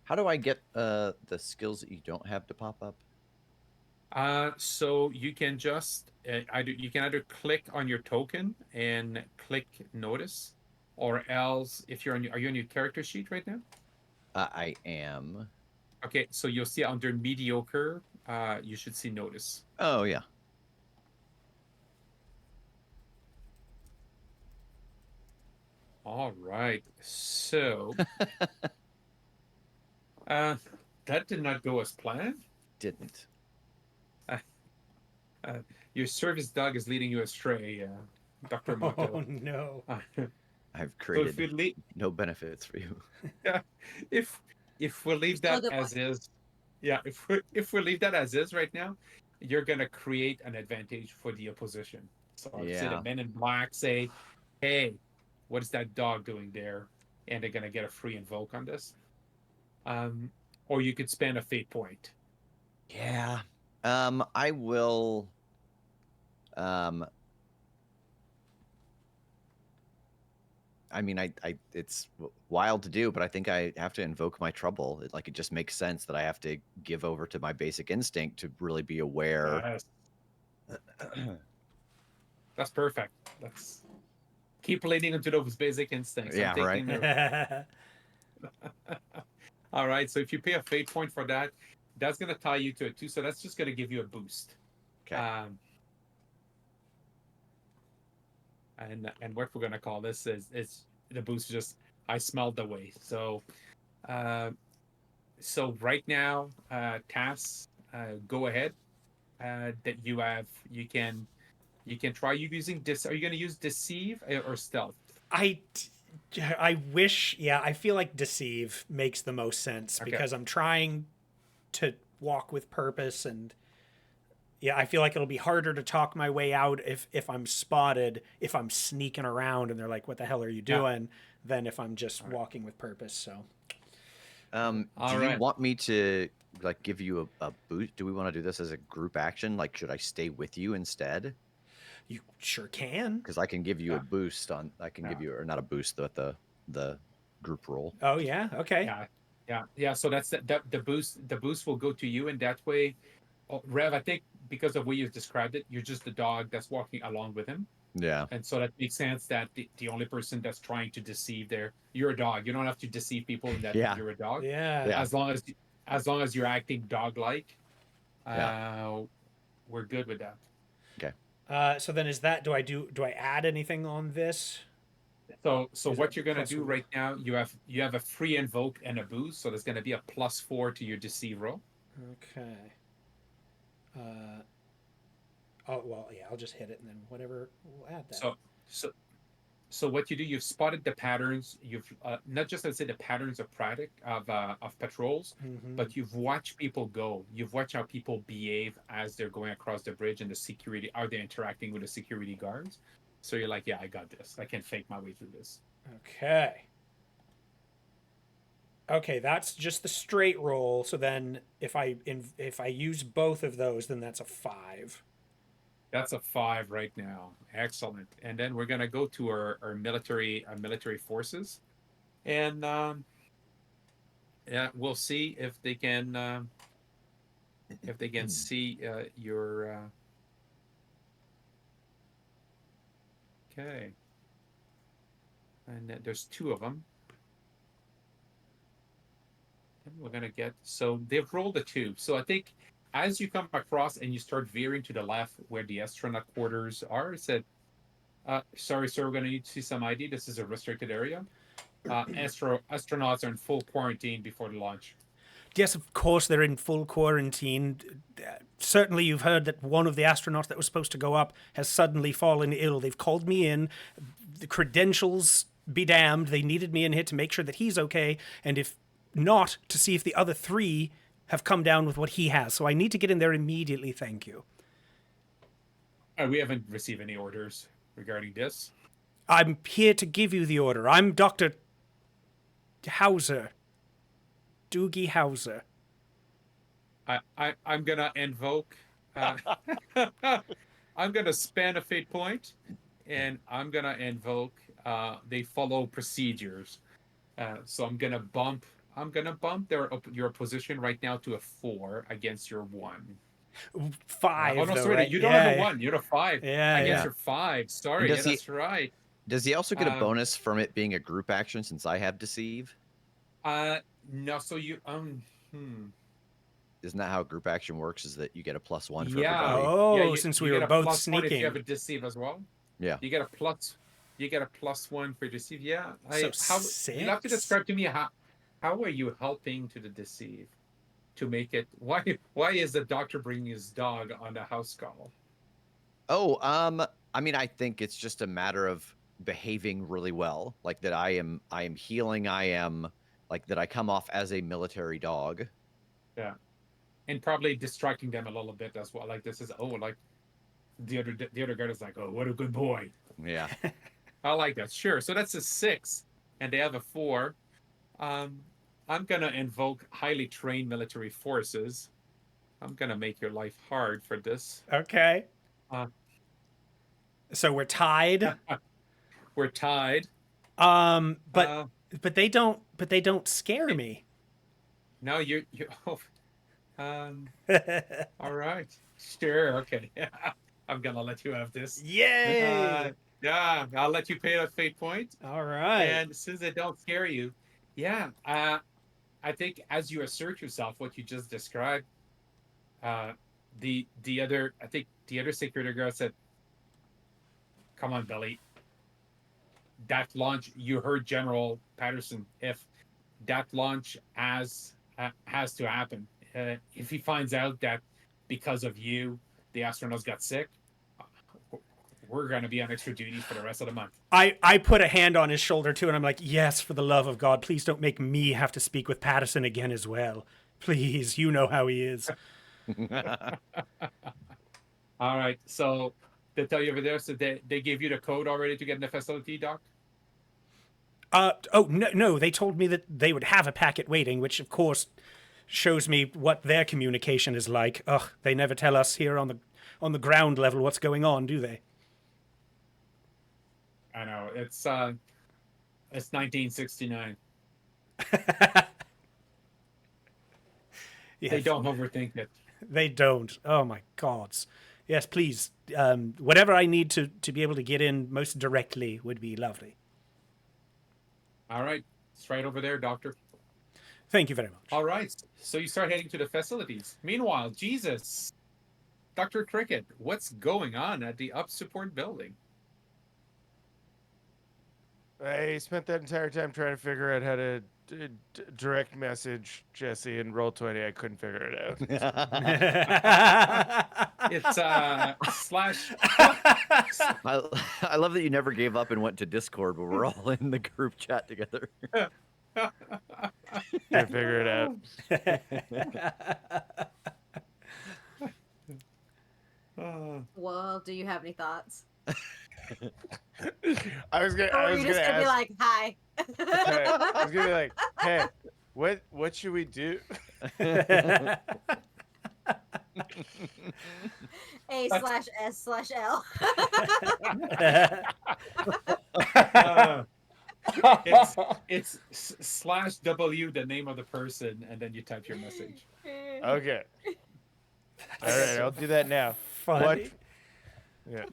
How do I get the skills that you don't have to pop up? So you can just either click on your token and click notice, or else if are you on your character sheet right now? I am. Okay, so you'll see under mediocre, you should see notice. Oh yeah. All right, so that did not go as planned. Didn't. Your service dog is leading you astray, Dr. Motto. Oh no. I've So created no benefits for you. yeah, if we leave Still a that good as point. is, Yeah, if we leave that as is right now, you're gonna create an advantage for the opposition. So if say the Yeah. men in black say, "Hey, what is that dog doing there?" and they're gonna get a free invoke on this. Or you could spend a fate point. Yeah. I will. Um, I mean, it's wild to do, but I think I have to invoke my trouble. It just makes sense that I have to give over to my basic instinct to really be aware. Yes, that's perfect. Let's keep leaning into those basic instincts. I'm Yeah, right. taking note. All right. So if you pay a fate point for that, that's gonna tie you to a 2. So that's just gonna give you a boost. Okay. And what we're gonna call this is the boost. Just I smelled the way. So uh, so right now, tasks, go ahead. That you can try using this. Are you gonna use deceive or stealth? I wish, yeah, I feel like deceive makes the most sense Okay. because I'm trying to walk with purpose, and yeah, I feel like it'll be harder to talk my way out if I'm spotted, if I'm sneaking around and they're like, "What the hell are you Yeah. doing?" than if I'm just All right. walking with purpose. So Do All you right. want me to like give you a boost? Do we want to do this as a group action? Like, should I stay with you instead? you sure can. Because I can give you Yeah. a boost on. I can give Yeah. you, or not a boost, but the group roll. Oh yeah, okay. Yeah. So that's the boost. The boost will go to you, and that way, Rev. I think because of the way you described it, you're just the dog that's walking along with him. Yeah. And so that makes sense that the only person that's trying to deceive there, you're a dog. You don't have to deceive people in that Yeah. you're a dog. Yeah. Yeah. As long as you're acting dog like, Yeah. we're good with that. Okay. So then is that do I add anything on this? So Is what it you're gonna plus do one? right now, you have a free invoke and a boost. So there's gonna be a +4 to your deceive roll. Okay. Oh well, yeah. I'll just hit it and then whatever. We'll add that. So what you do, you've spotted the patterns. You've not just let's say the patterns of of patrols, Mhm. but you've watched people go. You've watched how people behave as they're going across the bridge, and the security are they interacting with the security guards. So you're like, yeah, I got this. I can fake my way through this. Okay. Okay, that's just the straight roll. So then, if I use both of those, then that's a 5. That's a 5 right now. Excellent. And then we're gonna go to our military forces, and yeah, we'll see if they can see your. Okay. And there's 2 of them. And we're gonna get so they've rolled a 2. So I think as you come across and you start veering to the left where the astronaut quarters are, it said, "Sorry, sir, we're gonna need to see some ID. This is a restricted area. Astronauts are in full quarantine before the launch." Yes, of course they're in full quarantine. Certainly, you've heard that one of the astronauts that was supposed to go up has suddenly fallen ill. They've called me in. The credentials be damned. They needed me in here to make sure that he's okay, and if not, to see if the other 3 have come down with what he has. So I need to get in there immediately. Thank you. We haven't received any orders regarding this. I'm here to give you the order. I'm Dr. Hauser. Doogie Hauser. I'm gonna invoke. I'm gonna spend a fate point, and I'm gonna invoke. They follow procedures, so I'm gonna bump. Your position right now to a 4 against your 1. 5, Oh no, though, sorry, right? you don't have a 1. You're a 5 Yeah, against yeah. your 5. And Sorry, yeah, that's right. does he also get a Um, bonus from it being a group action since I have deceive? No, so you hmm. Isn't that how group action works? Is that you get a +1 for Yeah. everybody? Oh, Yeah, since you we get were a both +1 if sneaking. you have a deceive as well. Yeah. You get a +1 for deceive. Yeah. So You'll have to 6? describe to me how are you helping to the deceive to make it why is the doctor bringing his dog on the house call? Oh, I mean, I think it's just a matter of behaving really well. Like that I am healing, I am like that I come off as a military dog. Yeah. and probably distracting them a little bit as well. Like this is like the other guard is like, oh, what a good boy. Yeah. I like that. Sure. So that's a 6, and they have a 4. Um, I'm gonna invoke highly trained military forces. I'm gonna make your life hard for this. Okay. Uh, So we're tied. we're tied. But Uh, they don't scare me. no, you. Oh, um. All right. Sure. Okay. I'm gonna let you have this. Yay! Yeah, I'll let you pay that fate point. All right. And since they don't scare you, yeah, I think as you assert yourself, what you just described, the other, I think the other security guard said, "Come on, Billy. That launch, you heard General Patterson. If that launch has to happen, if he finds out that because of you, the astronauts got sick, we're going to be on extra duty for the rest of the month." I put a hand on his shoulder too, and I'm like, yes, for the love of God, please don't make me have to speak with Patterson again as well. Please, you know how he is. All right. So they tell you over there, so they gave you the code already to get in the facility, Doc? Oh, no, they told me that they would have a packet waiting, which of course shows me what their communication is like. Ugh, they never tell us here on the ground level what's going on, do they? I know. It's 1969. Yes, They don't overthink it. They don't. Oh my gods. Yes, please. Whatever I need to be able to get in most directly would be lovely. All right. It's right over there, Doctor. Thank you very much. All right. So you start heading to the facilities. Meanwhile, Jesus, Dr. Cricket, what's going on at the up support building? I spent that entire time trying to figure out how to direct message Jesse and Roll20. I couldn't figure it out. It's slash. I love that you never gave up and went to Discord, but we're all in the group chat together. Can't figure it out. Well, do you have any thoughts? I was gonna Or were you just gonna ask, be like, hi? I was gonna be like, hey, what should we do? A/S/L. It's slash W, the name of the person, and then you type your message. Okay. All right, I'll do that now. Funny. Yeah.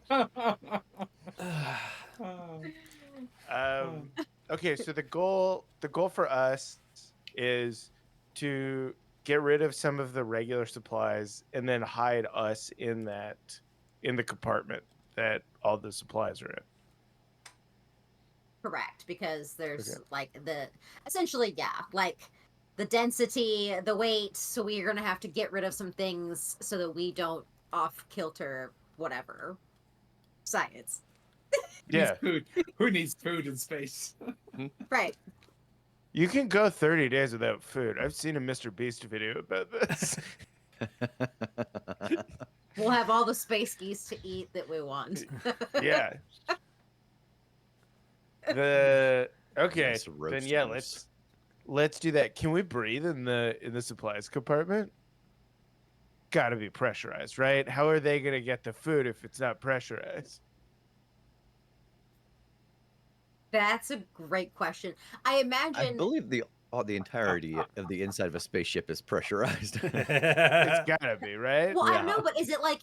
Okay, so the goal for us is to get rid of some of the regular supplies and then hide us in the compartment that all the supplies are in. Correct, because there's Okay. like essentially, like the density, the weight. So we are going to have to get rid of some things so that we don't off kilter whatever. Science. Yeah. Food. Who needs food in space? Right. You can go 30 days without food. I've seen a Mr. Beast video about this. We'll have all the space geese to eat that we want. Yeah. Okay. Yes, Then yeah, roasters. let's do that. Can we breathe in the supplies compartment? Got to be pressurized, right? How are they going to get the food if it's not pressurized? That's a great question. I I imagine believe the entirety of the inside of a spaceship is pressurized. It's got to be, right? Well, I don't Yeah. know, but is it like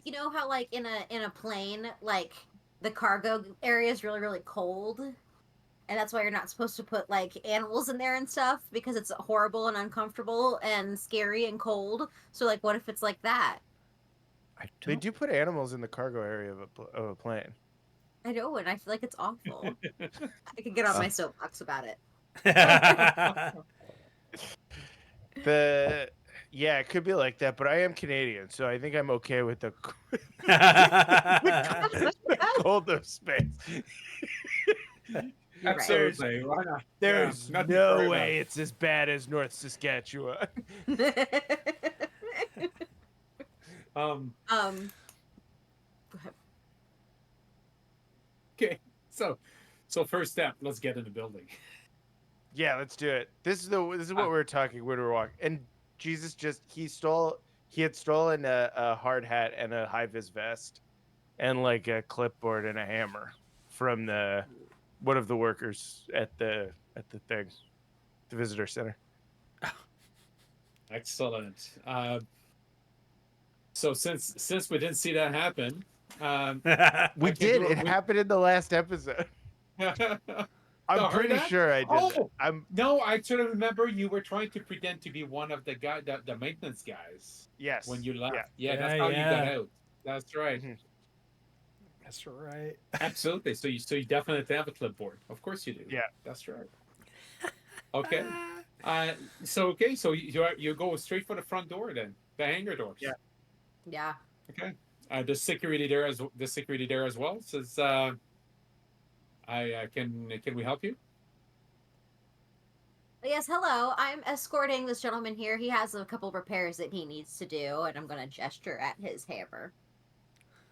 you know how like in a plane, like the cargo area is really, really cold? And that's why you're not supposed to put like animals in there and stuff, because it's horrible and uncomfortable and scary and cold. So like what if it's like that? They do put animals in the cargo area of a plane. I know, and I feel like it's awful. I could get on my soapbox about it. Yeah, it could be like that, but I am Canadian, so I think I'm okay with the cold of space. You're right. Absolutely. Why not? There's Yeah, nothing no for way it's as bad as North Saskatchewan. Um. Go ahead. Okay. So first step, let's get in the building. Yeah, let's do it. This is what we were talking when we were walking. And Jesus he had stolen a hard hat and a high vis vest and like a clipboard and a hammer from one of the workers at the thing, the visitor center. Excellent. So since we didn't see that happen, We I can did. do It happened in the last episode. I'm No, heard pretty that? sure I did. Oh, I'm no, I sort of remember you were trying to pretend to be one of the maintenance guys yes. when you left. Yeah. Yeah, that's Yeah, how you got yeah. out. That's right. Mhm. That's right. Absolutely. So you definitely have a clipboard. Of course you do. Yeah. That's right. Okay. So you go straight for the front door then, the hangar doors. Yeah. Yeah. Okay. The security there as well says, can we help you? Yes, hello. I'm escorting this gentleman here. He has a couple repairs that he needs to do, and I'm going to gesture at his hammer.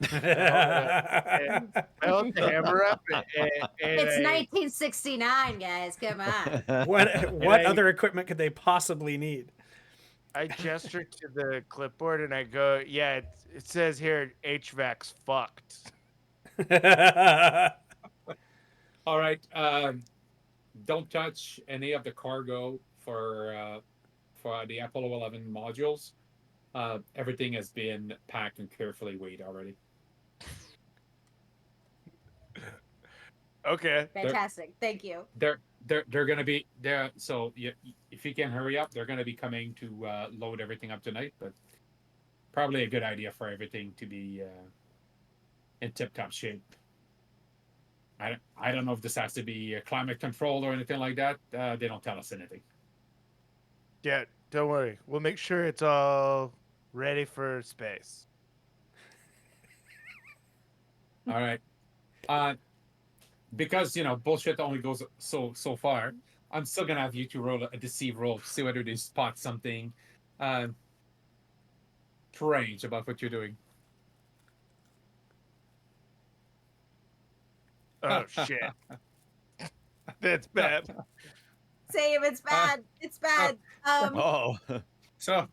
I held the hammer up It's 1969, guys. Come on. What I- other equipment could they possibly need? I gestured to the clipboard and I go, yeah, it says here HVAC's fucked. All right. Don't touch any of the cargo for the Apollo 11 modules. Everything has been packed and carefully weighed already. Okay. Fantastic. Thank you. They're gonna be there. So if you can hurry up, they're gonna be coming to load everything up tonight. But probably a good idea for everything to be in tip-top shape. I don't know if this has to be climate controlled or anything like that. They don't tell us anything. Yeah, don't worry. We'll make sure it's all ready for space. All right. Because bullshit only goes so far. I'm still gonna have you two roll a deceive roll to see whether they spot something strange about what you're doing. Oh shit. That's bad. Save. It's bad. It's bad. Oh. So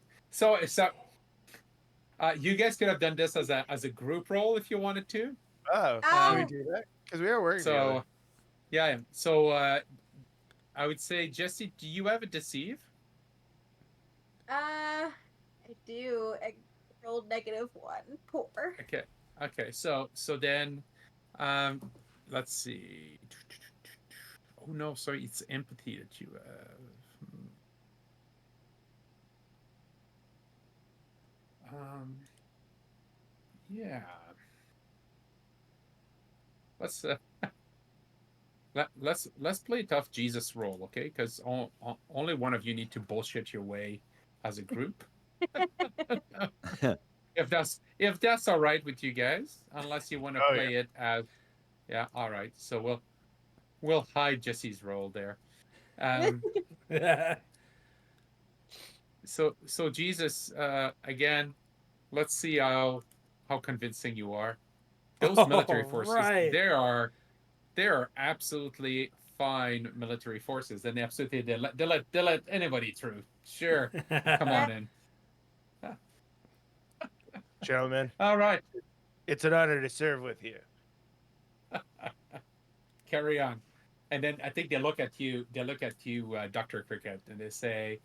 you guys could have done this as a group roll if you wanted to. Oh, Oh. can we do that? Because we are working together. So yeah. So I would say, Jesse, do you have a deceive? I do. I rolled -1. Poor. Okay. So then, let's see. Oh no, sorry, it's empathy that you have. Yeah. Let's play tough Jesus roll, okay? Because only one of you need to bullshit your way as a group. if that's all right with you guys, unless you want to play it as, yeah, all right. So we'll hide Jesse's roll there. So Jesus, again, let's see how convincing you are. Those military forces, right. they are absolutely fine military forces, and absolutely they'll let anybody through. Sure, come on in. Gentlemen, All right, it's an honor to serve with you. carry on. And then I think they look at you, Dr. Cricket, and they say,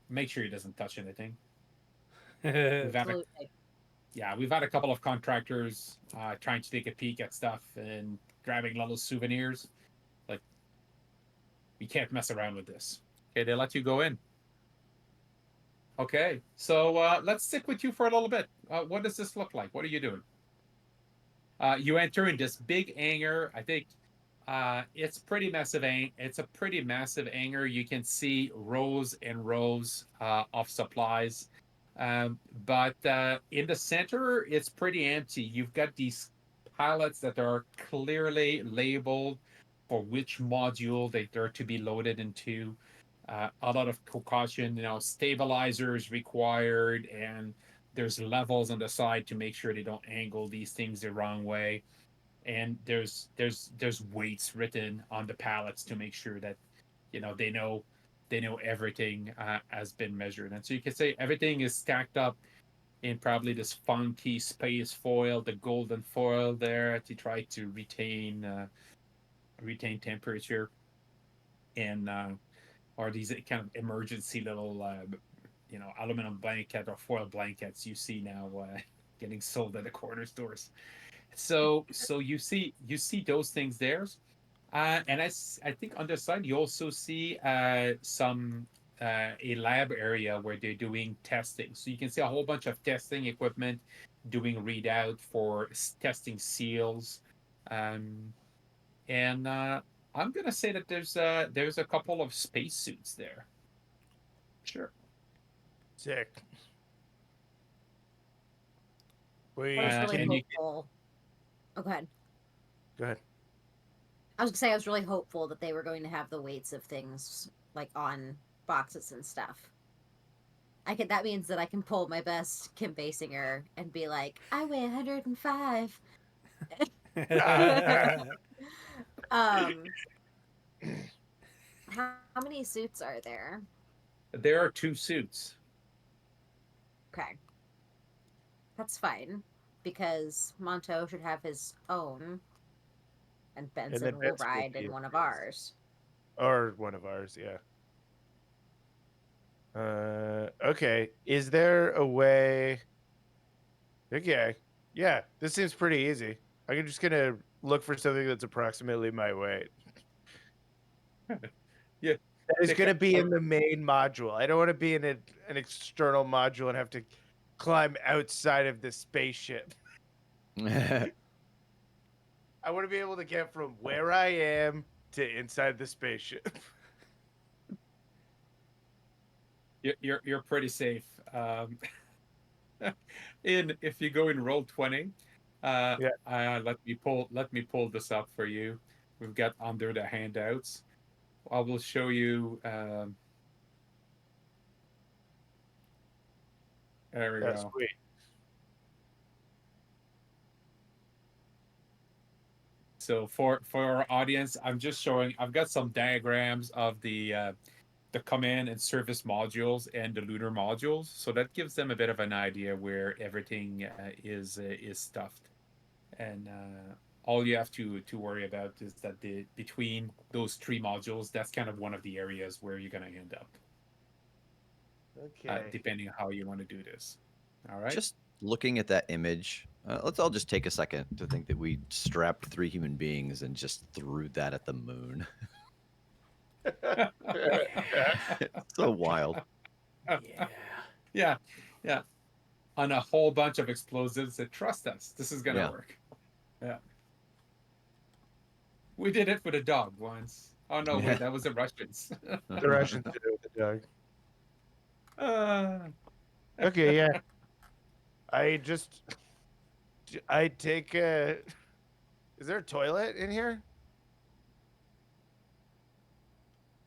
make sure he doesn't touch anything. Absolutely. We've had a couple of contractors trying to take a peek at stuff and grabbing little souvenirs. Like, we can't mess around with this. Okay, they let you go in. Okay, so let's stick with you for a little bit. What does this look like? What are you doing? You enter in this big hangar. I think it's pretty massive. It's a pretty massive hangar. You can see rows and rows of supplies. But in the center, it's pretty empty. You've got these pallets that are clearly labeled for which module they're to be loaded into. A lot of precaution, stabilizers required, and there's levels on the side to make sure they don't angle these things the wrong way, and there's weights written on the pallets to make sure that they know everything has been measured. And so you can say everything is stacked up in probably this funky space foil, the golden foil there, to try to retain temperature, and or these kind of emergency little aluminum blanket or foil blankets you see now getting sold at the corner stores. So you see those things there. And I think on the side you also see some a lab area where they're doing testing. So you can see a whole bunch of testing equipment doing readout for testing seals, um, and I'm gonna say that there's a couple of spacesuits there. Sure. Sick. I was really And you hopeful. Oh, go ahead. Go ahead. I was gonna say I was really hopeful that they were going to have the weights of things like on boxes and stuff. That means that I can pull my best Kim Basinger and be like, I weigh 105. um, how many suits are there? there are two suits. Okay, that's fine because Monto should have his own, and Benson then will Benson will ride be in in one of his. ours. Or one of ours, yeah. Okay. Is there a way? Okay. Yeah, this seems pretty easy. I'm just gonna look for something that's approximately my weight. Yeah. That is the gonna ca- be in the main module. I don't want to be in an external module and have to climb outside of the spaceship. I want to be able to get from where I am to inside the spaceship. you're pretty safe. In if you go in roll 20, Yeah, let me pull this up for you. We've got under the handouts. I will show you. There we that's go. sweet. So for our audience, I'm just showing. I've got some diagrams of the command and service modules and the lunar modules, so that gives them a bit of an idea where everything is stuffed. And all you have to worry about is that between those three modules, that's kind of one of the areas where you're going to end up, Okay. depending on how you want to do this. All right. Just looking at that image, let's all just take a second to think that we strapped 3 human beings and just threw that at the moon. So wild. Yeah. Yeah, yeah. On a whole bunch of explosives that trust us, this is gonna Yeah. work. Yeah. We did it for the dog once. Oh no, wait, that was the Russians. The Russians did it with the dog. uh, Okay, yeah. I take a. Is there a toilet in here?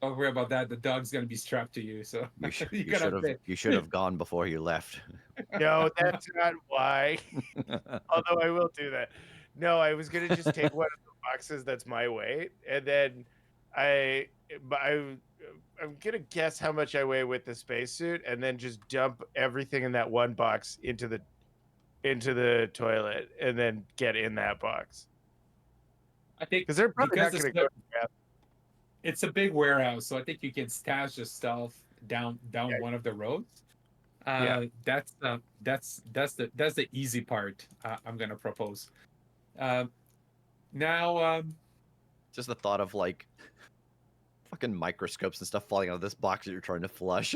don't worry about that. The dog's gonna be strapped to you, so You, sh- you you gotta should have pay. you should have gone before you left. No, that's not why. Although I will do that. No, I was gonna just take one of the boxes that's my weight, and then I, but I'm gonna guess how much I weigh with the spacesuit, and then just dump everything in that one box into the toilet, and then get in that box I think because they're probably because not it's gonna go. it's a big warehouse, so I think you can stash the stuff down one of the roads. Yeah. That's the easy part. I'm gonna propose. Um, now, Just the thought of like fucking microscopes and stuff falling out of this box that you're trying to flush.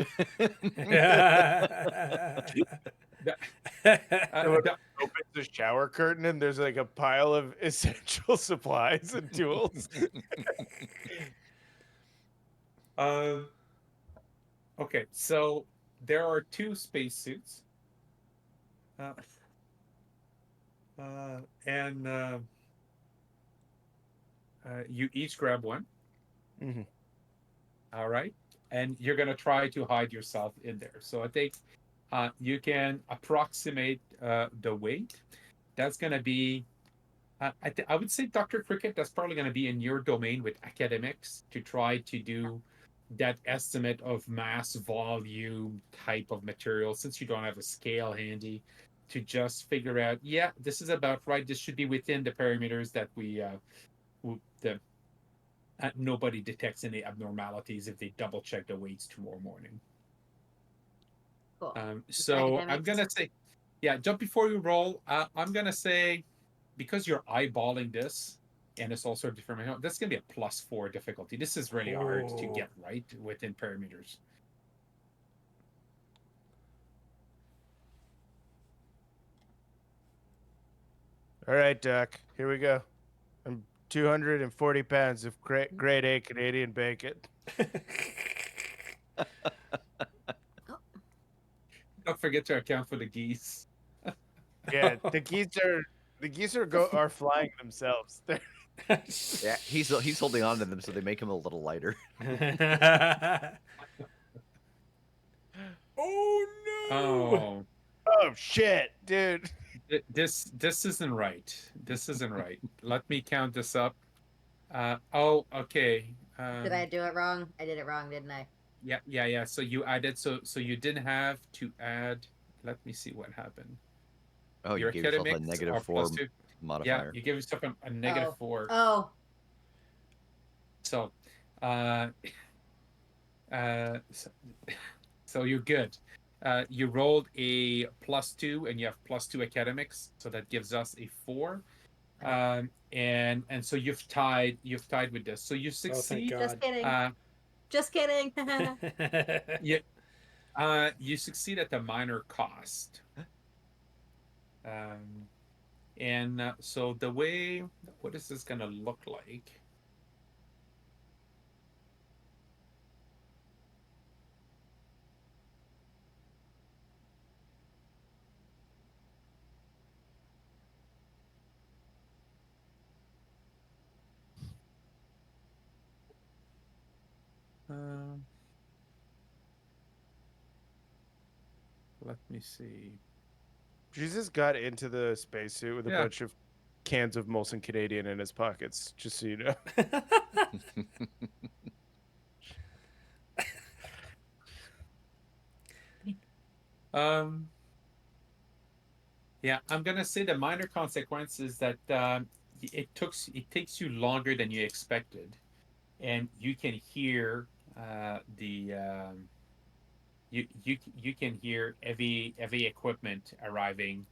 Someone opens the shower curtain, and there's like a pile of essential supplies and tools. um, okay, so there are two spacesuits, uh, and you each grab one. Mhm. All right, and you're gonna try to hide yourself in there. So I think You can approximate the weight. That's going to be, I would say, Dr. Cricket, that's probably going to be in your domain with academics to try to do that estimate of mass volume type of material, since you don't have a scale handy, to just figure out, yeah, this is about right. This should be within the parameters that the nobody detects any abnormalities if they double check the weights tomorrow morning. Cool. So I'm Academics. gonna say, yeah, just before you roll, I'm gonna say, because you're eyeballing this and it's also different, that's gonna be a +4 difficulty. This is really hard to get right within parameters. All right, Doc. Here we go. I'm 240 pounds of grade A Canadian bacon. Don't forget to account for the geese. Yeah, the geese are flying themselves. Yeah, he's holding on to them so they make him a little lighter. Oh no! Oh, Oh shit, dude. this isn't right. This isn't right. Let me count this up. Oh, okay. Did I do it wrong? I did it wrong, didn't I? Yeah. So you added, so you didn't have to add. Let me see what happened. Oh, you Your gave yourself a academics are -4 +2. Yeah, modifier. you give yourself a -4. Oh. So, uh, uh, so, so you're good. You rolled a +2, and you have +2 academics, so that gives us a 4. And so you've tied with this. So you Oh, thank succeed. God. Just kidding. Uh, Just kidding. yeah, you succeed at the minor cost. And so the way, what is this going to look like? Let me see. Jesus got into the spacesuit with a Yeah. bunch of cans of Molson Canadian in his pockets, just so you know. Yeah, I'm gonna say the minor consequence is that it takes you longer than you expected, and you can hear the you can hear heavy equipment arriving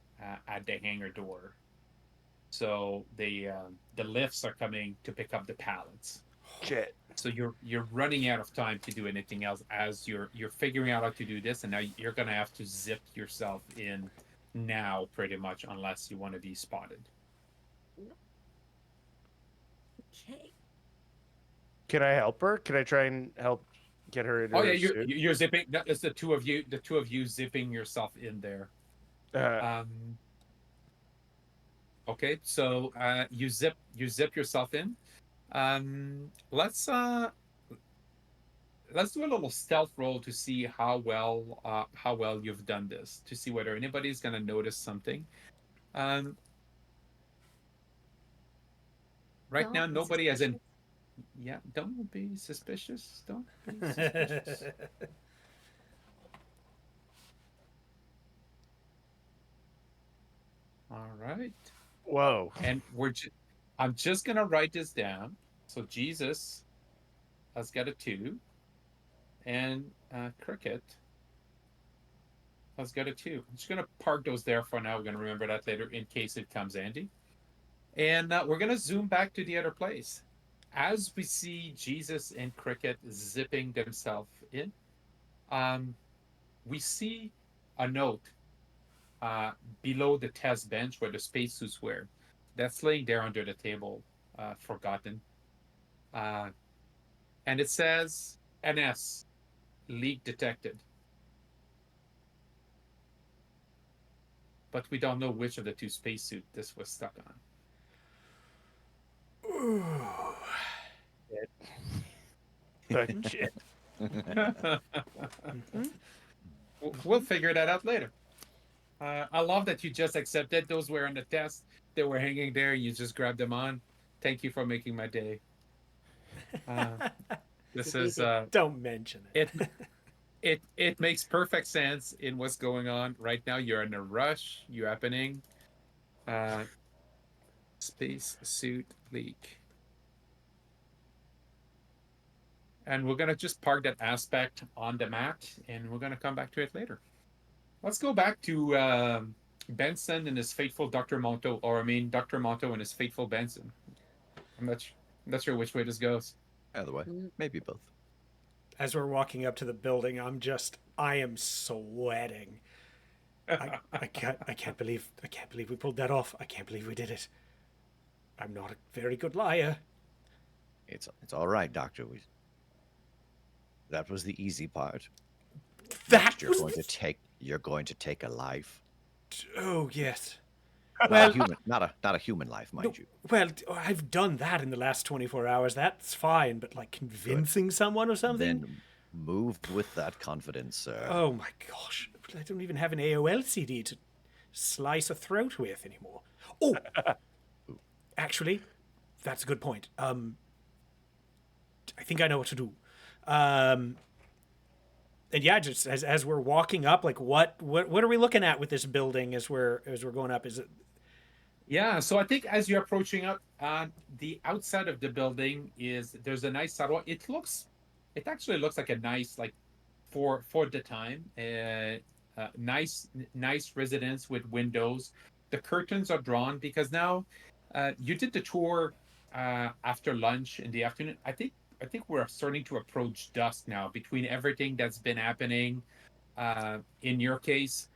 at the hangar door. So the lifts are coming to pick up the pallets. Shit. So you're running out of time to do anything else as you're figuring out how to do this, and now you're gonna have to zip yourself in now, pretty much, unless you want to be spotted. Okay. Can I help her? Can I try and help get her into Oh yeah, her suit? you're zipping. That is the two of you zipping yourself in there. Okay, so you zip yourself in. Let's do a little stealth roll to see how well you've done this, to see whether anybody's gonna notice something. Right now, nobody has in. Yeah, don't be suspicious. Don't be suspicious. All right. Whoa. And I'm just gonna write this down. So Jesus has got a 2, and Cricket has got a 2. I'm just gonna park those there for now. We're gonna remember that later in case it comes handy. And we're gonna zoom back to the other place. As we see Jesus and Cricket zipping themselves in, we see a note below the test bench where the spacesuits were. That's laying there under the table, forgotten. And it says NS, leak detected. But we don't know which of the 2 spacesuits this was stuck on. Shit. We'll figure that out later. I love that you just accepted. Those were on the test. They were hanging there. You just grabbed them on. Thank you for making my day. Uh, this is Easy. Don't mention it. it. It makes perfect sense in what's going on right now. You're in a rush. You happening. Uh, Space suit leak. And we're gonna just park that aspect on the map, and we're gonna come back to it later. Let's go back to Benson and his faithful Dr. Monto, or I mean Dr. Monto and his faithful Benson. I'm not sure which way this goes. Either way, Mm. maybe both. As we're walking up to the building, I am sweating. I can't believe we pulled that off. I can't believe we did it. I'm not a very good liar. It's all right, Doctor. That was the easy part. That Next, was you're going to take a life. oh yes. Not Well, a human, not a human life, mind you. well, I've done that in the last 24 hours. That's fine, but like convincing someone or something. Then move with that confidence, sir. Oh my gosh! I don't even have an AOL CD to slice a throat with anymore. Oh, actually, that's a good point. I think I know what to do. And yeah, just as we're walking up, like what are we looking at with this building as we're going up? Is it Yeah, so I think as you're approaching up, the outside of the building there's a nice sidewalk. It actually looks like a nice like for the time, nice residence with windows. The curtains are drawn because now you did the tour after lunch in the afternoon. I think we're starting to approach dusk now between everything that's been happening. In your case,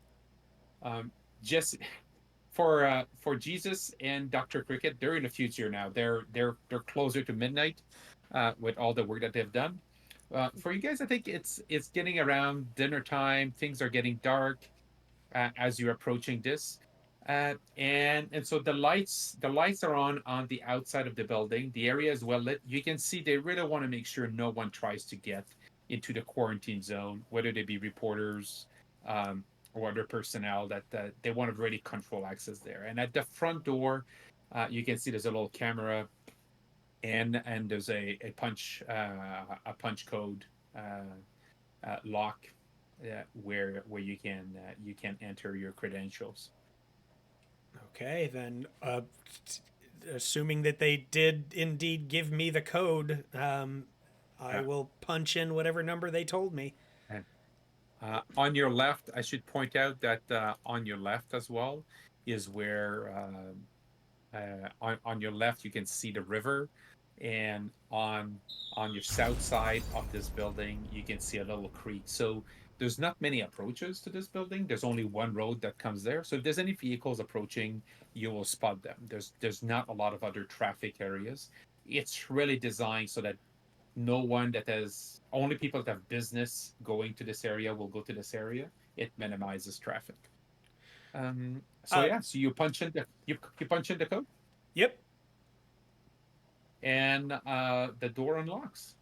just for Jesus and Dr. Cricket, they're in the future now. They're closer to midnight with all the work that they've done. For you guys, I think it's getting around dinner time. Things are getting dark as you're approaching this, and so the lights are on the outside of the building. The area is well lit. You can see they really want to make sure no one tries to get into the quarantine zone, whether they be reporters. Or other personnel that they want to really control access there. And at the front door, you can see there's a little camera, and there's a punch code lock where you can enter your credentials. okay? Then, assuming that they did indeed give me the code, I will punch in whatever number they told me. On your left, I should point out that on your left as well is where on your left you can see the river, and on your south side of this building you can see a little creek. So there's not many approaches to this building. There's only one road that comes there. So if there's any vehicles approaching, you will spot them. There's not a lot of other traffic areas. It's really designed so that no one that has only people that have business going to this area will go to this area. It minimizes traffic. So you punch in the code, Yep. and the door unlocks.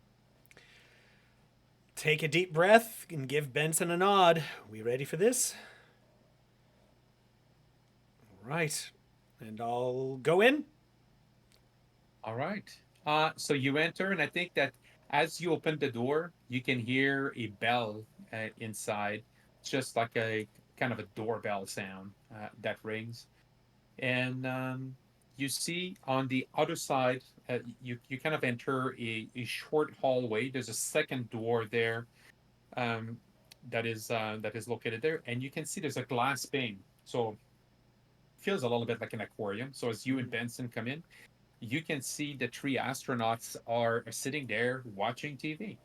Take a deep breath and give Benson a nod. We ready for this? Right. And I'll go in. All right. So you enter, and I think that as you open the door, you can hear a bell inside, just like a kind of a doorbell sound that rings. And you see on the other side, you kind of enter a short hallway. There's a second door there that is located there, and you can see there's a glass pane. So it feels a little bit like an aquarium. So as you and Benson come in, you can see the three astronauts are sitting there watching TV.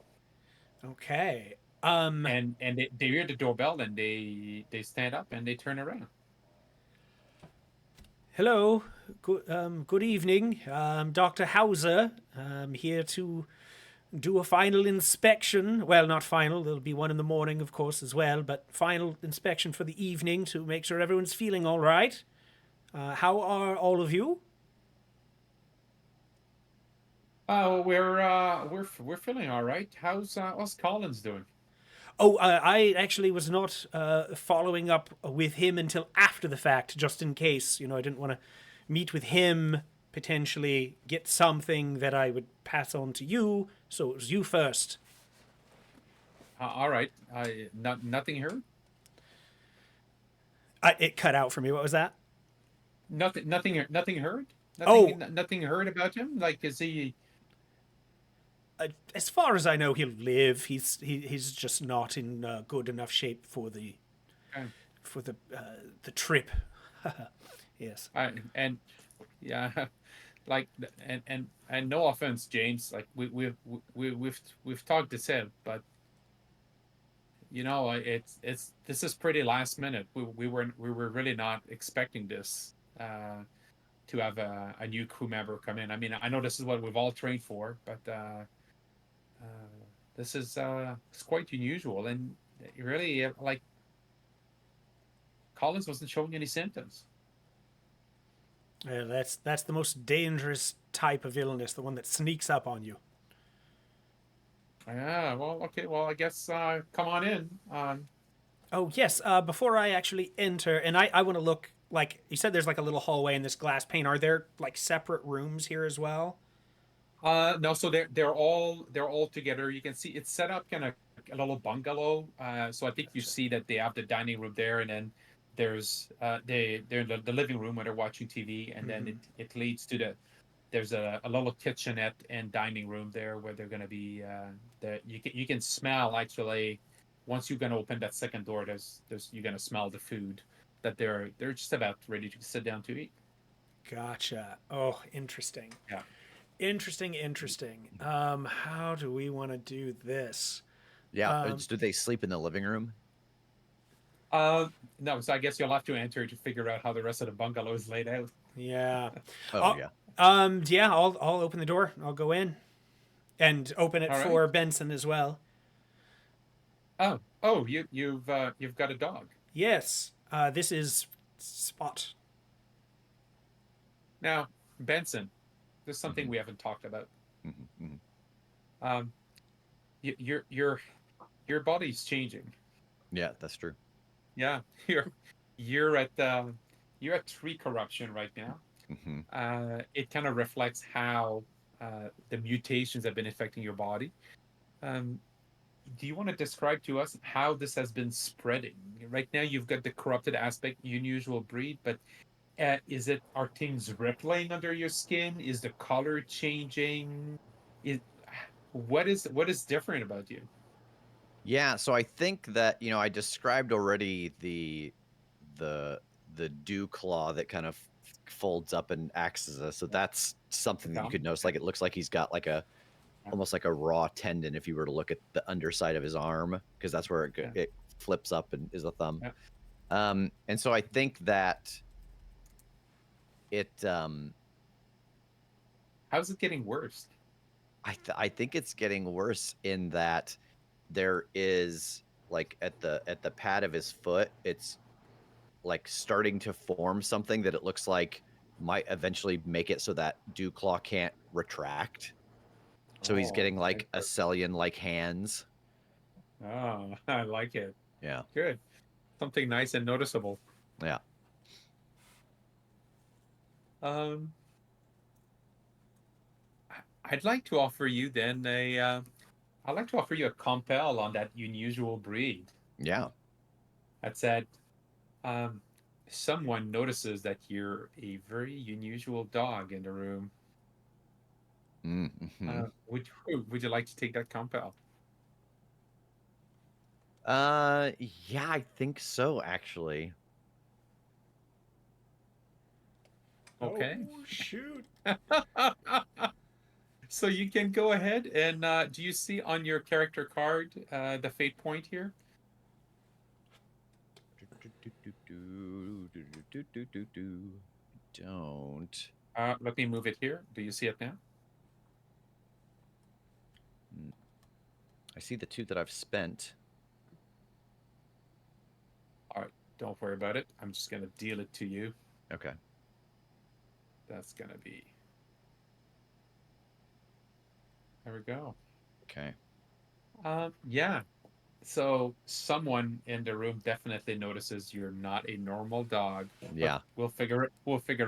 Okay. And they hear the doorbell, and they stand up and they turn around. Hello. Good evening. Dr. Hauser. I'm here to do a final inspection. Well, not final. There'll be one in the morning, of course, as well. But final inspection for the evening to make sure everyone's feeling all right. How are all of you? We're feeling all right. How's Collins doing? Oh, I actually was not following up with him until after the fact, just in case. You know, I didn't want to meet with him, potentially get something that I would pass on to you. So it was you first. All right. Nothing heard. It cut out for me. What was that? Nothing heard. Oh, Nothing heard about him. Like, is he? as far as I know, he'll live. He's just not in good enough shape Okay. for the trip. Yes. And yeah, like, and no offense, James. Like, we've talked this out, but you know, it's this is pretty last minute. We were really not expecting this. To have a new crew member come in. I mean, I know this is what we've all trained for, but uh, this is it's quite unusual, and really, like, Collins wasn't showing any symptoms. That's the most dangerous type of illness, the one that sneaks up on you. Yeah, well, okay, well, I guess come on in. Oh yes. Before I actually enter, and I want to look like you said. There's like a little hallway in this glass pane. Are there like separate rooms here as well? No, so they're all together. You can see it's set up kind of a little bungalow. So I think you see that they have the dining room there, and then there's they're in the living room where they're watching TV, and then it leads to there's a little kitchenette and dining room there where they're gonna be. You can smell actually once you're gonna open that second door. There's you're gonna smell the food that they're just about ready to sit down to eat. Gotcha. Oh, interesting. Yeah. Interesting. How do we want to do this? Yeah. Do they sleep in the living room? No, so I guess you'll have to enter to figure out how the rest of the bungalow is laid out. Yeah. Oh, yeah. Yeah. I'll open the door. I'll go in, and open it All right. for Benson as well. Oh, you've got a dog. Yes. This is Spot. Now, Benson, there's something we haven't talked about. Mm-hmm, mm-hmm. Your body's changing. Yeah, that's true. Yeah, you're at you're at 3 corruption right now. Mm-hmm. It kind of reflects how the mutations have been affecting your body. Do you want to describe to us how this has been spreading? Right now, you've got the corrupted aspect, unusual breed, but are things rippling under your skin? Is the color changing? Is what is different about you? Yeah, so I think that, I described already the dew claw that kind of folds up and acts as so that's something that you could notice. Like, it looks like he's got like almost like a raw tendon if you were to look at the underside of his arm, because that's where it flips up and is a thumb. Yeah. And so I think that it How's it getting worse? I think it's getting worse in that there is, like, at the pad of his foot, it's like starting to form something that it looks like might eventually make it so that Dewclaw can't retract. So he's getting like Ascellan like hands. Oh, I like it. Yeah. Good. Something nice and noticeable. Yeah. I'd like to offer you then I'd like to offer you a compel on that unusual breed. Yeah. That said, someone notices that you're a very unusual dog in the room. Mm-hmm. Would you like to take that compel? Yeah, I think so, actually. Okay. Oh, shoot. So you can go ahead and do you see on your character card the fate point here? Don't. Let me move it here. Do you see it now? I see the 2 that I've spent. All right, don't worry about it. I'm just gonna deal it to you. Okay. That's gonna be. There we go. Okay. Yeah. So someone in the room definitely notices you're not a normal dog. But Yeah. we'll figure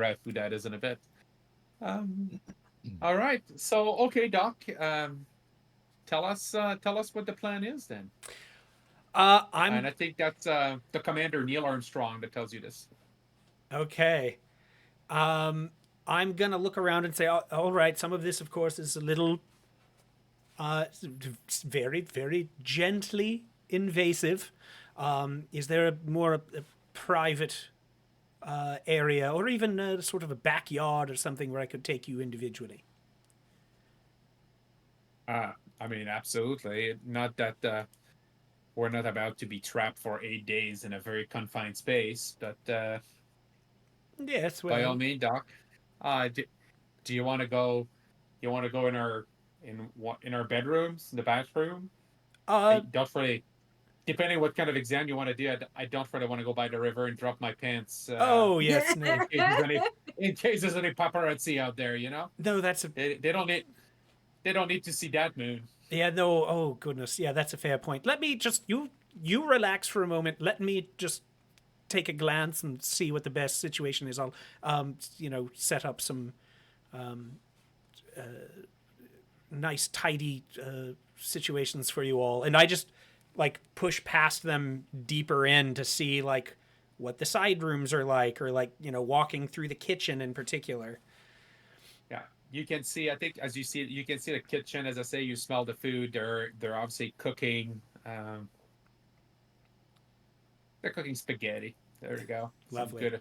out who that is in a bit. Um, all right. So okay, Doc. Tell us what the plan is then. And I'm I think that's the commander Neil Armstrong that tells you this. okay. Um, I'm gonna look around and say, all right. Some of this, of course, is a little, very, very gently invasive. Is there a private area, or even sort of a backyard or something where I could take you individually? I mean, absolutely. Not that we're not about to be trapped for 8 days in a very confined space, but Yes, by all well, means, Doc. Do, do you want to go? You want to go in our bedrooms, in the bathroom? uh, I don't really. Depending what kind of exam you want to do, I don't really want to go by the river and drop my pants oh yes, no, in case there's any paparazzi out there. no, that's a They don't need to see that moon. yeah, no, oh goodness, yeah, that's a fair point. Let me just you relax for a moment. Let me just take a glance and see what the best situation is. I'll set up some nice tidy situations for you all, and I just like push past them deeper in to see like what the side rooms are like, or like walking through the kitchen in particular. Yeah, you can see. I think as you can see the kitchen. As I say, you smell the food. They're obviously cooking. They're cooking spaghetti. There we go. Lovely.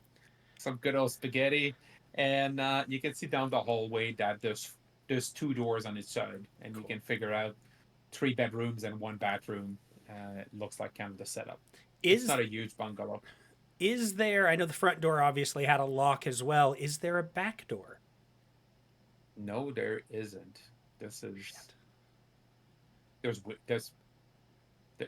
Some good old spaghetti. And you can see down the hallway that there's two doors on each side, and you can figure out 3 bedrooms and 1 bathroom. It looks like kind of the setup. It's Is not a huge bungalow. is there? I know the front door obviously had a lock as well. Is there a back door? No, there isn't. This is Shit. there's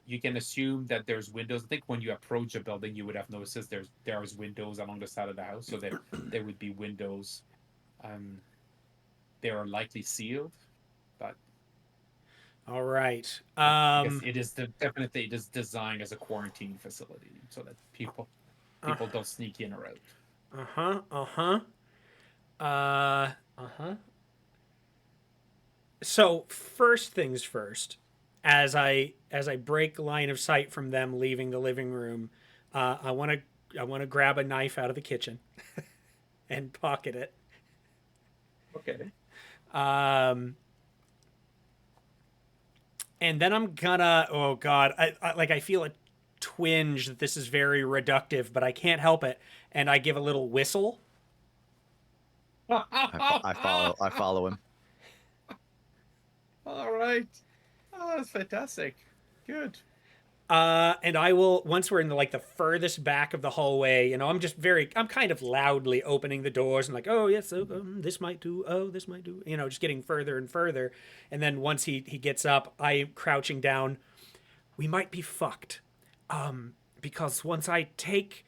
you can assume that there's windows. I think when you approach a building, you would have noticed there's windows along the side of the house, so there would be windows. Um, they are likely sealed, but All right. I guess definitely it is designed as a quarantine facility so that people don't sneak in or out. Uh-huh. Uh-huh. Uh-huh. So, first things first, as I break line of sight from them leaving the living room, I want to grab a knife out of the kitchen and pocket it. Okay. Um and then I'm gonna, oh god, I feel a twinge that this is very reductive, but I can't help it, and I give a little whistle. I follow him. All right. Oh, that's fantastic. Good. And I will, once we're in the furthest back of the hallway, I'm kind of loudly opening the doors and like, oh yes, this might do, oh this might do, just getting further and further. And then once he gets up, I am crouching down. We might be fucked, because once I take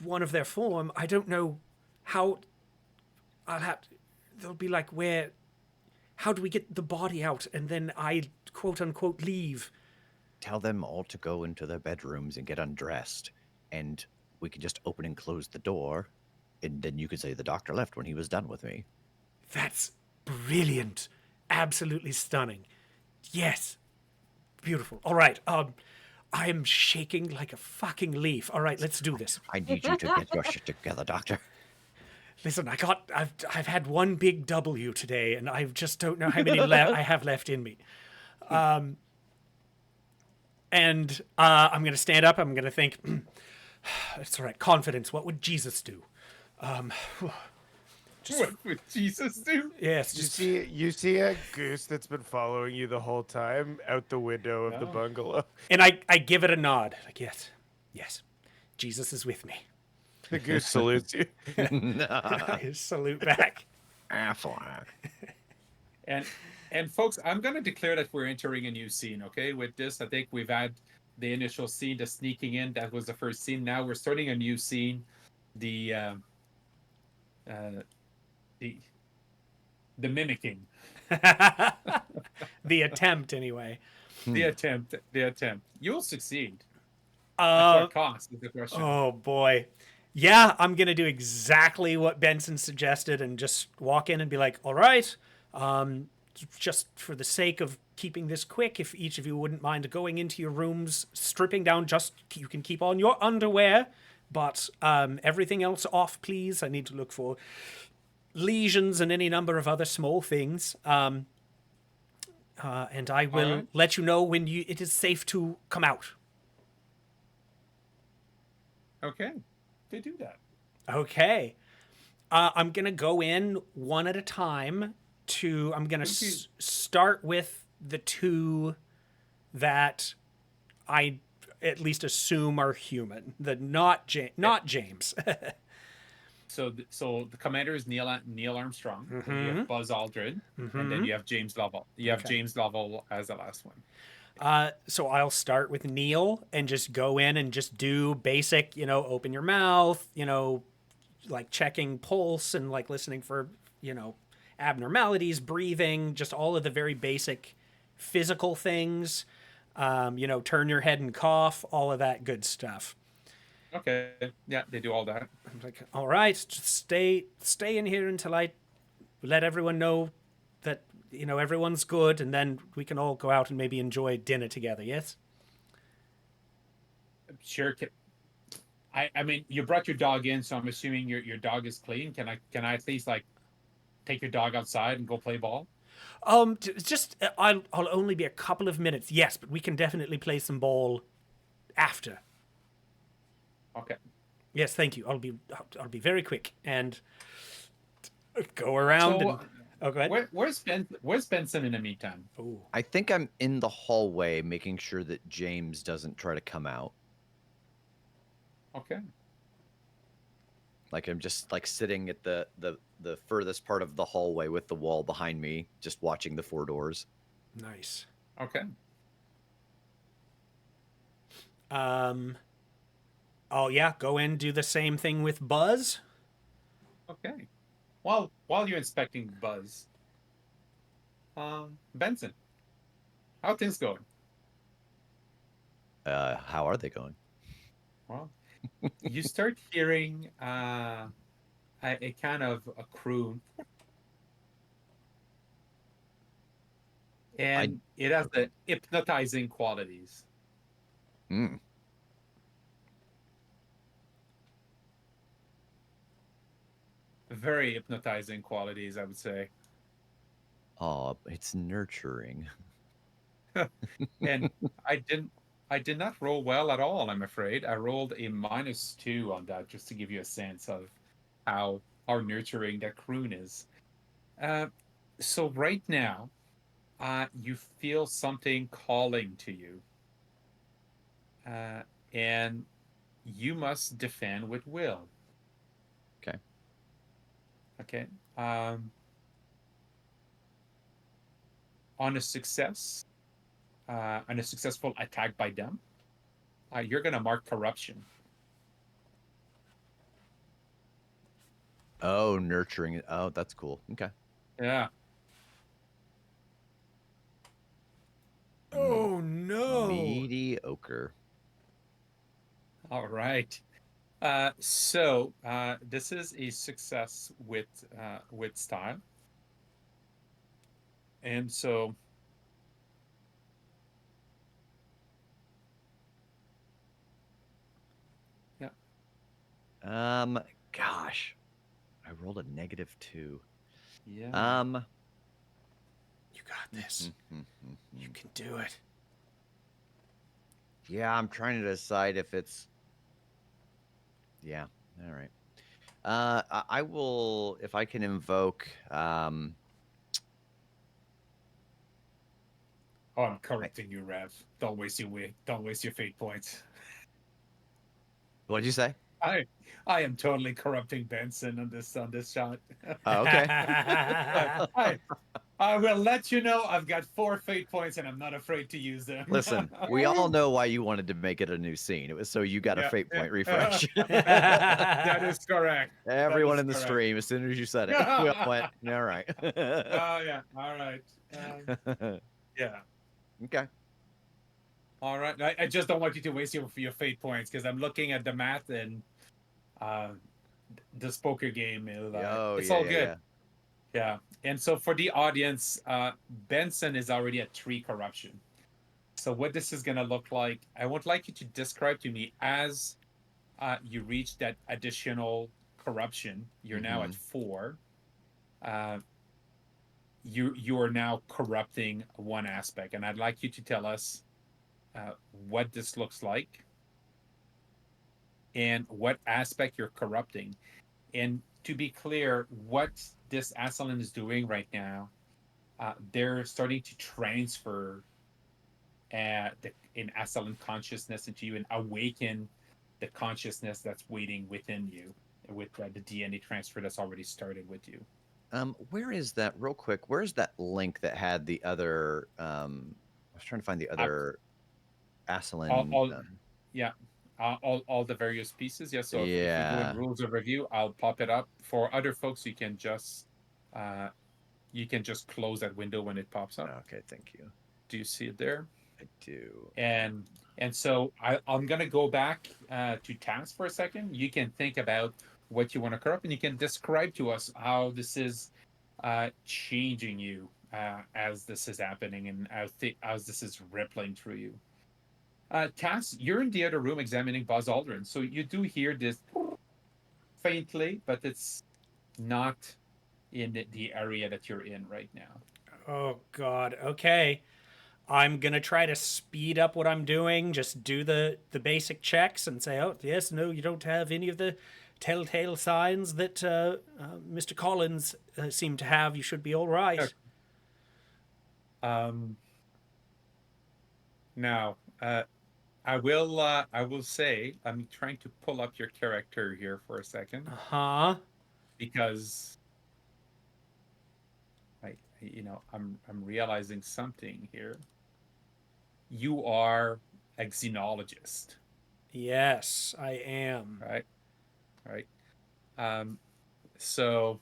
one of their form, I don't know how I'll have. They'll be like, where? How do we get the body out? And then I quote unquote leave. Tell them all to go into their bedrooms and get undressed, and we can just open and close the door, and then you could say the doctor left when he was done with me. That's brilliant. Absolutely stunning. Yes. Beautiful. All right. I am shaking like a fucking leaf. All right, let's do this. I need you to get your shit together, doctor. Listen, I've had one big W today, and I just don't know how many I have left in me. And I'm gonna stand up. I'm gonna think. It's all right. Confidence. What would Jesus do? What would Jesus do? Yes. You see a goose that's been following you the whole time out the window of the Oh. bungalow. And I give it a nod. Like, yes, Jesus is with me. The goose salutes you. I salute back. Affleck. And folks, I'm going to declare that we're entering a new scene. Okay, with this, I think we've had the initial scene, the sneaking in. That was the first scene. Now we're starting a new scene. The mimicking. The attempt, anyway. The attempt. The attempt. You'll succeed. At Uh, what cost is the question. oh boy. Yeah, I'm gonna do exactly what Benson suggested and just walk in and be like, all right, just for the sake of keeping this quick, if each of you wouldn't mind going into your rooms, stripping down, just you can keep on your underwear, but everything else off, please. I need to look for lesions and any number of other small things. And I will right. let you know when it is safe to come out. Okay. They do that. Okay. I'm going to go in one at a time I'm going to start with the two that I at least assume are human. Not James. So the commander is Neil Armstrong. Then you have Buzz Aldrin, and then you have James Lovell. You have James Lovell as the last one. So I'll start with Neil and just go in and just do basic, open your mouth, like checking pulse and like listening for, abnormalities, breathing, just all of the very basic physical things. Turn your head and cough, all of that good stuff. Okay. Yeah, they do all that. I'm like, all right, just stay in here until I let everyone know that, everyone's good, and then we can all go out and maybe enjoy dinner together, yes? Sure. I mean, you brought your dog in, so I'm assuming your dog is clean. Can I at least like take your dog outside and go play ball? Just I'll only be a couple of minutes, yes, but we can definitely play some ball after. Okay. Yes, thank you. I'll be very quick and go around. So, go ahead. Where's Benson in the meantime? Ooh. I think I'm in the hallway making sure that James doesn't try to come out. Okay. Like I'm just like sitting at the furthest part of the hallway with the wall behind me, just watching the four doors. Nice. Okay. Oh yeah, go in, do the same thing with Buzz. Okay. While you're inspecting Buzz, Benson, how are things going? How are they going? Well, you start hearing a kind of a croon, and it has the hypnotizing qualities. Mm. Very hypnotizing qualities, I would say. Oh, it's nurturing. And I did not roll well at all, I'm afraid. I rolled a -2 on that, just to give you a sense of how nurturing that croon is. So right now, you feel something calling to you, and you must defend with will. Okay. Okay. On a successful attack by them, you're going to mark corruption. Oh, nurturing. Oh, that's cool. Okay. Yeah. Oh no. Mediocre. All right. So this is a success with style, and so yeah. Gosh, I rolled a -2. Yeah. You got this. You can do it. Yeah, I'm trying to decide if it's. Yeah. All right. I will if I can invoke. Oh, I'm correcting you, Rev. Don't waste your fate points. What'd you say? I am totally corrupting Benson on this shot. Oh, okay. I will let you know I've got 4 fate points and I'm not afraid to use them. Listen, we all know why you wanted to make it a new scene. It was so you got a fate point refresh. That is correct. Everyone in the stream, as soon as you said it, we all went, all right. Oh, yeah. All right. Yeah. Okay. All right. I just don't want you to waste your fate points because I'm looking at the math and uh, this poker game is Oh it's yeah, all yeah, good. yeah. Yeah. And so for the audience, Benson is already at 3 corruption. So what this is gonna look like, I would like you to describe to me as you reach that additional corruption. You're now at Mhm. 4. Uh, you are now corrupting one aspect, and I'd like you to tell us what this looks like and what aspect you're corrupting. And to be clear, what this Ascellan is doing right now, they're starting to transfer in Ascellan consciousness into you and awaken the consciousness that's waiting within you with the DNA transfer that's already started with you. Where is that real quick? Where's that link that had the other I was trying to find the Uh, other Ascelin all yeah, all the various pieces. Yeah. So if we go in yeah. rules of review, I'll pop it up for other folks. Uh, you can just close that window when it pops up. Okay, thank you. Do you see it there? I do. And so I'm gonna go back to task for a second. You can think about what you want to corrupt, and you can describe to us how this is changing you as this is happening, and as this is rippling through you. Cass, you're in the other room examining Buzz Aldrin, so you do hear this faintly, but it's not in the area that you're in right now. Oh God. Okay. I'm gonna try to speed up what I'm doing. Just do the basic checks and say, oh yes, no, you don't have any of the telltale signs that Mr. Collins seemed to have. You should be all right. Okay. Now, I will say I'm trying to pull up your character here for a second Huh? because I'm realizing something here. You are a xenologist, Yes, I am. right? Right. Um, so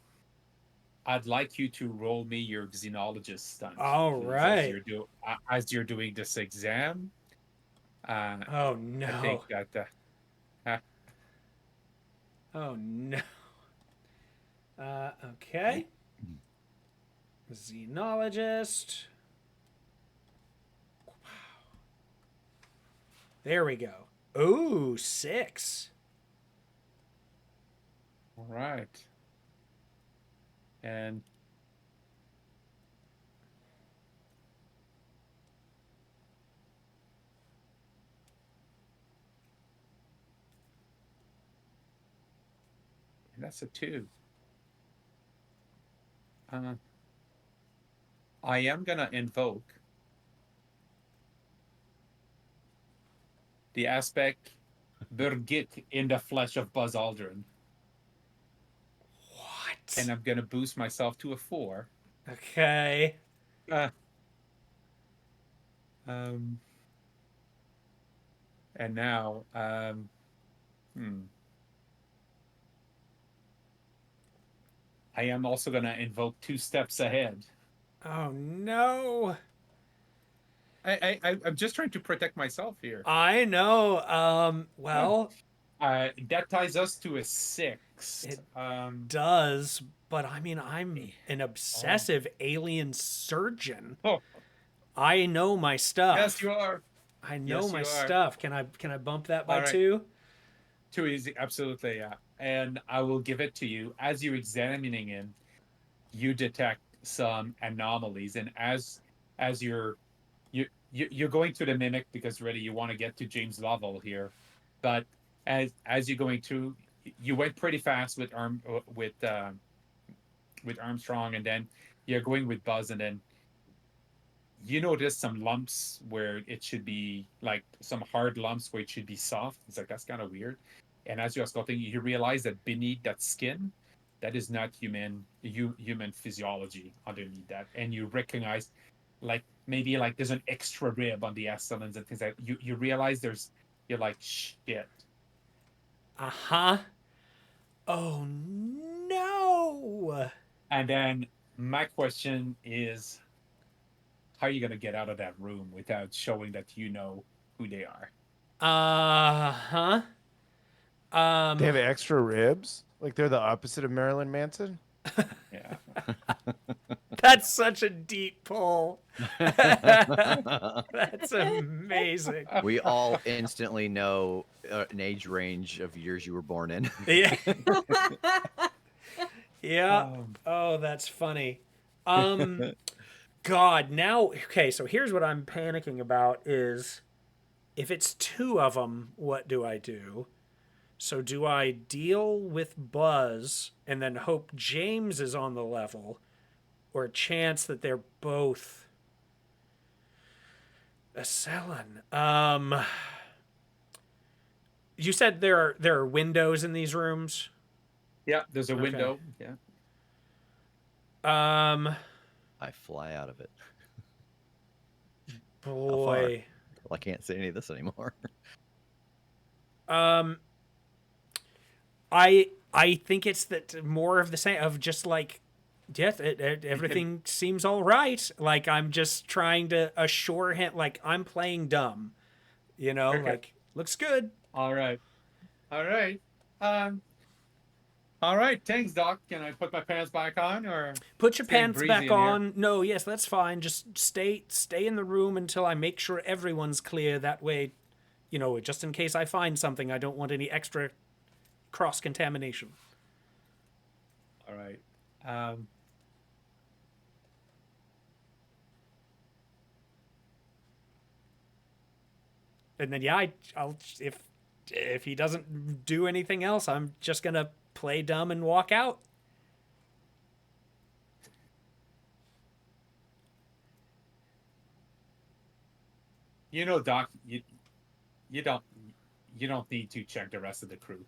I'd like you to roll me your xenologist stunt, All please, right. as you're doing this exam. Oh I think no. that uh, Oh no. Okay. Xenologist. There we go. Ooh, 6. all right, and that's a 2. Uh, I am gonna invoke the aspect Birgit in the flesh of Buzz Aldrin, What? and I'm gonna boost myself to a 4. Okay. Uh, um, and now, I am also gonna invoke 2 steps ahead. Oh no. I'm just trying to protect myself here. I know. Well, That ties us to a 6. it does, but I mean, I'm an Oh, obsessive alien surgeon. oh, I know my yes, stuff. you are. I know Yes, my you are. stuff. Can I bump that by All right. 2? Too easy. Absolutely, yeah. And I will give it to you. As you're examining him, you detect some anomalies, and as you're going to the mimic because really you want to get to James Lovell here, but as you're going through, you went pretty fast with Armstrong, and then you're going with Buzz, and then you notice some lumps where it should be like some hard lumps where it should be soft. It's like that's kind of weird. And as you're sculpting, you realize that beneath that skin, that is not human physiology underneath that, and you recognize like maybe like there's an extra rib on the Ascellans and things like that. You realize you're like shit. Uh-huh. Oh no. And then my question is, how are you gonna get out of that room without showing that you know who they are. Huh. They have extra ribs? Like they're the opposite of Marilyn Manson? Yeah. That's such a deep pull. That's amazing. We all instantly know an age range of years you were born in. Yeah. Yeah. Um, Oh, that's funny. God, now okay, so here's what I'm panicking about is if it's two of them, what do I do? So do I deal with Buzz and then hope James is on the level or a chance that they're both Ascellan? You said there are windows in these rooms? yeah, there's a Okay. window. Yeah. I fly out of it. Boy. Well, I can't say any of this anymore. I think it's that more of the same of just like yes, everything seems all right. Like I'm just trying to assure him like I'm playing dumb. You know, Okay. like looks good. All right. All right. Um. All right. Thanks, Doc. Can I put my pants back on, or Put your it's getting pants breezy back in here? on. No, yes, that's fine. Just stay in the room until I make sure everyone's clear. That way, you know, just in case I find something, I don't want any extra cross contamination. All right. And then yeah, I'll if he doesn't do anything else, I'm just gonna play dumb and walk out. You know, Doc, you don't you don't need to check the rest of the crew.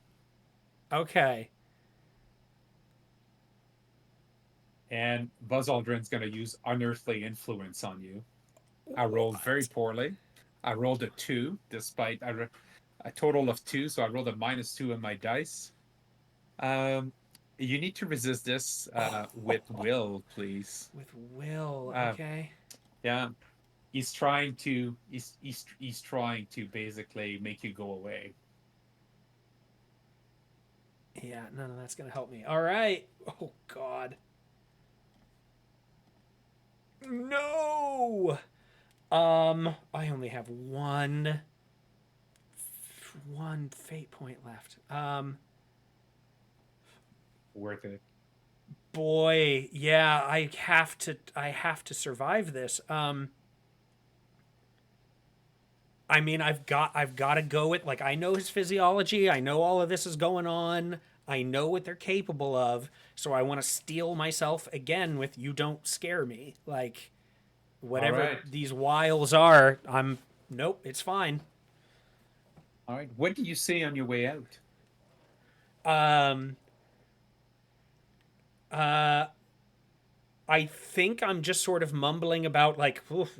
Okay. And Buzz Aldrin's going to use unearthly influence on you. I rolled very poorly. I rolled a 2, despite a total of 2, so I rolled a -2 in my dice. You need to resist this with will, please. With will, okay. Yeah, he's trying to he's trying to basically make you go away. Yeah, none of that's gonna help me. All right. Oh God. No. I only have one fate point left. Worth it. Boy, yeah, I have to survive this. I mean, I've got to go with like I know his physiology. I know all of this is going on. I know what they're capable of. So I want to steel myself again with "You don't scare me." Like whatever right. these wiles are, nope, it's fine. All right. What do you say on your way out? I think I'm just sort of mumbling about like "Oof,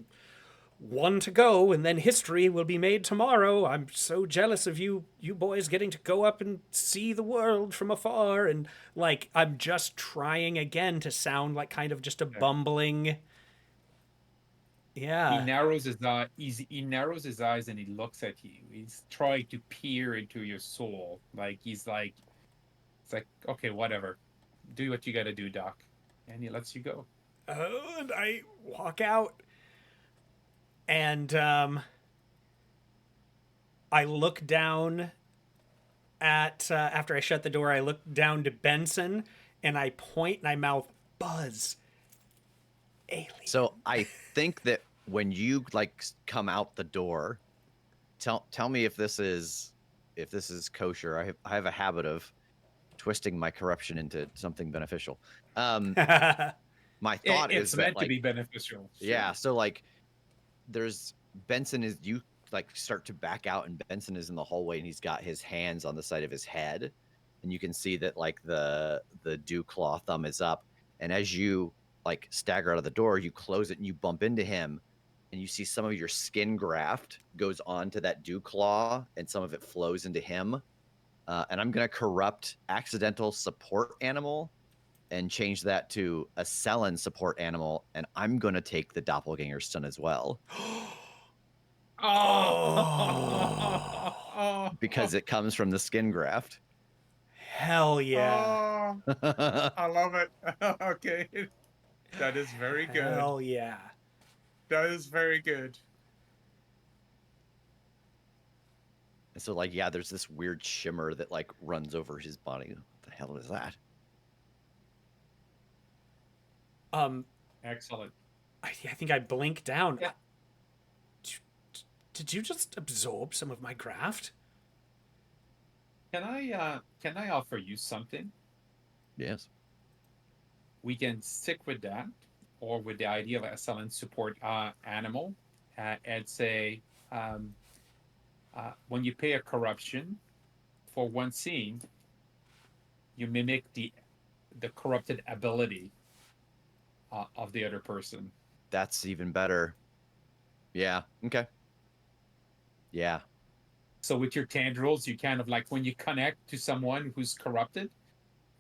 one to go and then history will be made tomorrow. I'm so jealous of you boys getting to go up and see the world from afar, and like I'm just trying again to sound like kind of just a bumbling He yeah. narrows his eye. He narrows his eyes and he looks at you. He's trying to peer into your soul. Like it's like, okay, whatever. Do what you got to do, Doc. And he lets you go. And I walk out and I look down at after I shut the door, I look down to Benson and I point and I mouth Buzz. Alien. So I think that when you like come out the door, tell me if this is kosher. I have a habit of twisting my corruption into something beneficial. My thought It's is meant that like to be beneficial. Sure. yeah, so like there's Benson is you like start to back out and Benson is in the hallway and he's got his hands on the side of his head and you can see that like the dew claw thumb is up, and as you like stagger out of the door, you close it and you bump into him and you see some of your skin graft goes onto that dew claw and some of it flows into him. And I'm gonna corrupt accidental support animal and change that to a Ascellan support animal, and I'm gonna take the doppelganger stun as well. Oh. because it comes from the skin graft. Hell yeah. Oh, I love it. Okay. That is very good. Hell yeah. That is very good. And so, like, yeah, there's this weird shimmer that like runs over his body. What the hell is that? Excellent. I think I blinked down. Yeah. Did you just absorb some of my graft? Can I offer you something? Yes. We can stick with that, or with the idea of Ascellan support animal, and say, when you pay a corruption for one scene, you mimic the corrupted ability of the other person. That's even better. Yeah. Okay. Yeah. So with your tendrils, you kind of like when you connect to someone who's corrupted,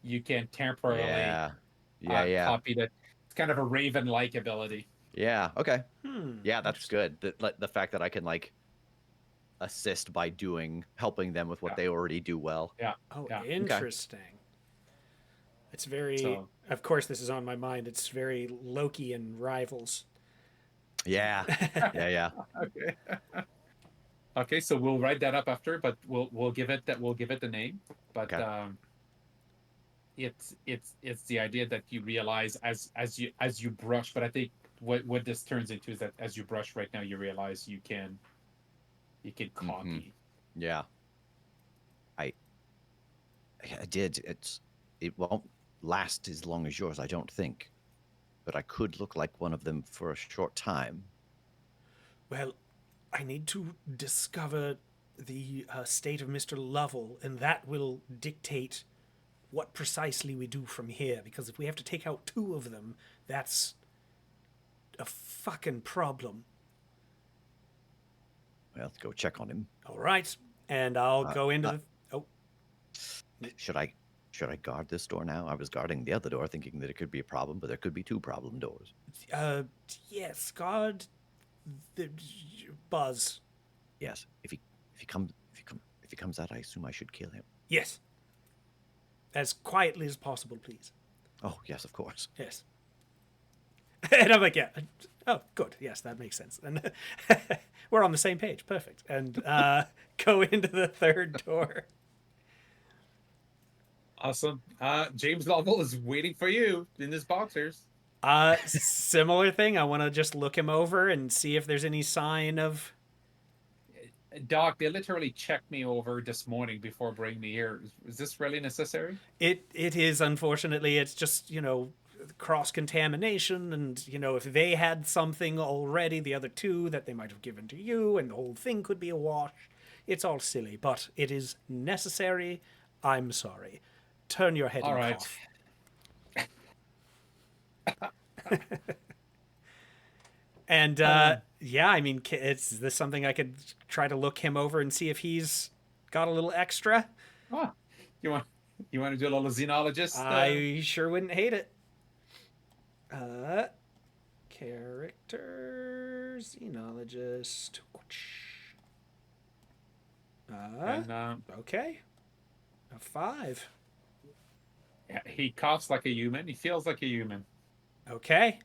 you can temporarily Yeah. Yeah. copy that. It's kind of a raven-like ability. Yeah. Okay. Yeah, that's Interesting. good. The fact that I can like assist by helping them with what they already do well. Yeah. Oh, Yeah. interesting. It's very. So- Of course, this is on my mind. It's very Loki and Rivals. Yeah. Yeah. Okay. Okay, so we'll write that up after, but we'll give it the name. But Okay. It's the idea that you realize as you brush. But I think what this turns into is that as you brush right now, you realize you can copy. Yeah. I did. It won't last as long as yours, I don't think. But I could look like one of them for a short time. Well, I need to discover the state of Mr. Lovell, and that will dictate what precisely we do from here. Because if we have to take out two of them, that's a fucking problem. Well, let's go check on him. All right, and I'll go into the. Oh, Should I guard this door now? I was guarding the other door, thinking that it could be a problem, but there could be two problem doors. yes, guard the Buzz. Yes. If he comes out, I assume I should kill him. Yes. As quietly as possible, please. Oh, yes, of course. Yes. And I'm like, yeah. Oh, good. Yes, that makes sense. And we're on the same page. Perfect. And go into the third door. Awesome. James Lovell is waiting for you in his boxers. Similar thing. I want to just look him over and see if there's any sign of. Doc, they literally checked me over this morning before bringing me here. Is this really necessary? It is, unfortunately. It's just, cross contamination, and if they had something already, the other two that they might have given to you, and the whole thing could be a wash. It's all silly, but it is necessary. I'm sorry. Turn your head All and right. cough. And yeah, I mean, is this something I could try to look him over and see if he's got a little extra? Oh, you want to do a little xenologist? I sure wouldn't hate it. Character xenologist. Okay. A 5. Yeah, he coughs like a human. He feels like a human. Okay.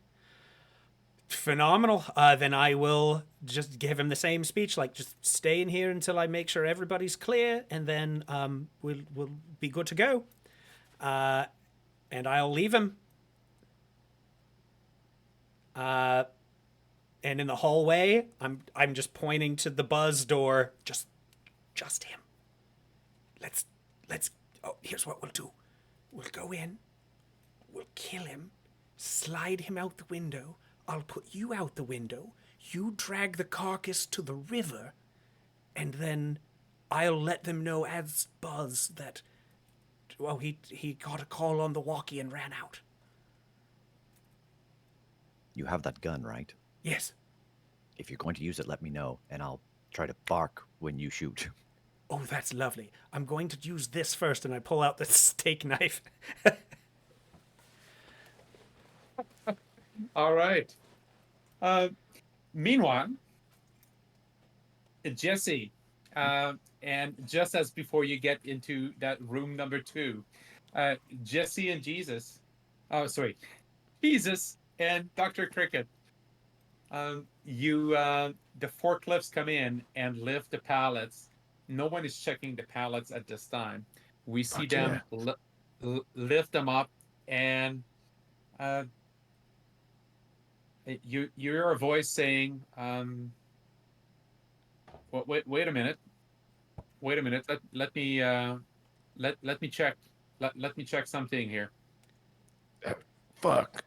Phenomenal. Then I will just give him the same speech, like just stay in here until I make sure everybody's clear, and then we'll be good to go. And I'll leave him. And in the hallway, I'm just pointing to the Buzz door. Just him. Let's. Oh, here's what we'll do. We'll go in. We'll kill him. Slide him out the window. I'll put you out the window. You drag the carcass to the river, and then I'll let them know as Buzz that, well, he got a call on the walkie and ran out. You have that gun, right? Yes. If you're going to use it, let me know, and I'll try to bark when you shoot. Oh, that's lovely. I'm going to use this first, and I pull out the steak knife. All right. Meanwhile, Jesse, and just as before you get into that room number 2, Jesse and Jesus, oh sorry, Jesus and Dr. Cricket, the forklifts come in and lift the pallets. No one is checking the pallets at this time. We see Fuck yeah. them lift them up, and uh, you hear a voice saying, wait a minute, wait a minute. Let me check. Let me check something here. Fuck.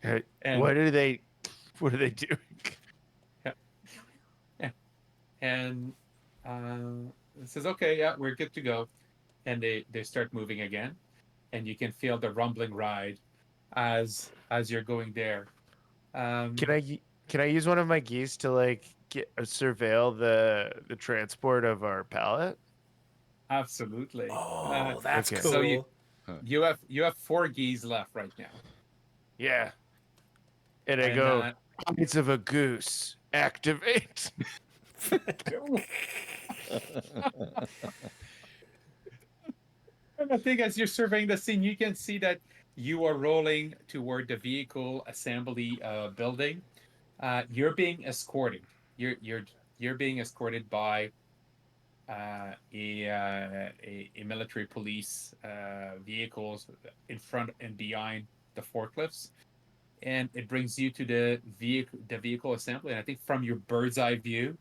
Hey, And what are they? What are they doing? and it says, okay, yeah, we're good to go. And they start moving again, and you can feel the rumbling ride as you're going there. Can I use one of my geese to like get surveil the transport of our pallet? Absolutely. Oh, that's Okay. So cool. you have 4 geese left right now, Yeah. And I and go, eyes of a goose, activate. and I think as you're surveying the scene, you can see that you are rolling toward the vehicle assembly building. You're being escorted. You're being escorted by a military police vehicles in front and behind the forklifts, and it brings you to the vehicle assembly. And I think from your bird's eye view,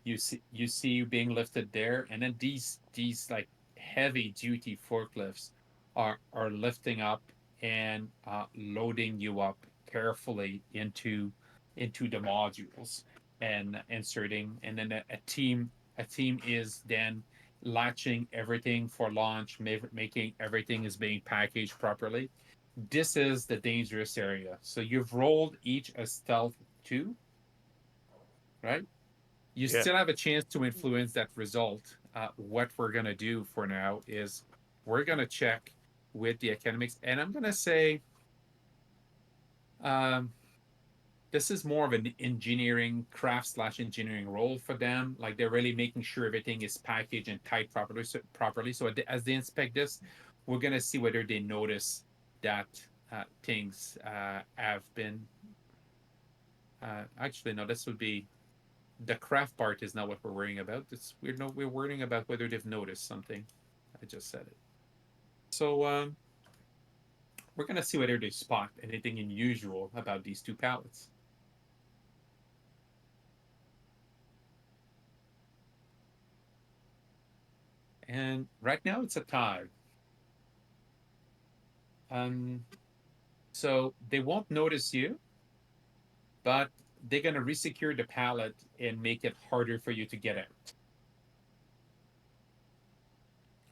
you see you being lifted there, and then these like heavy duty forklifts are lifting up and loading you up carefully into the modules and inserting, and then a team is then latching everything for launch, making everything is being packaged properly. This is the dangerous area. So you've rolled each a stealth 2, right? You Yeah. still have a chance to influence that result. What we're going to do for now is we're going to check with the academics, and I'm going to say um, this is more of an engineering craft slash engineering role for them. Like they're really making sure everything is packaged and tied properly. So as they inspect this, we're going to see whether they notice that things have been. Actually, no, this would be the craft part is not what we're worrying about. We're worrying about whether they've noticed something. I just said it. So we're gonna see whether they spot anything unusual about these 2 pallets. And right now it's a tie. Um, so they won't notice you, but they're gonna resecure the pallet and make it harder for you to get out.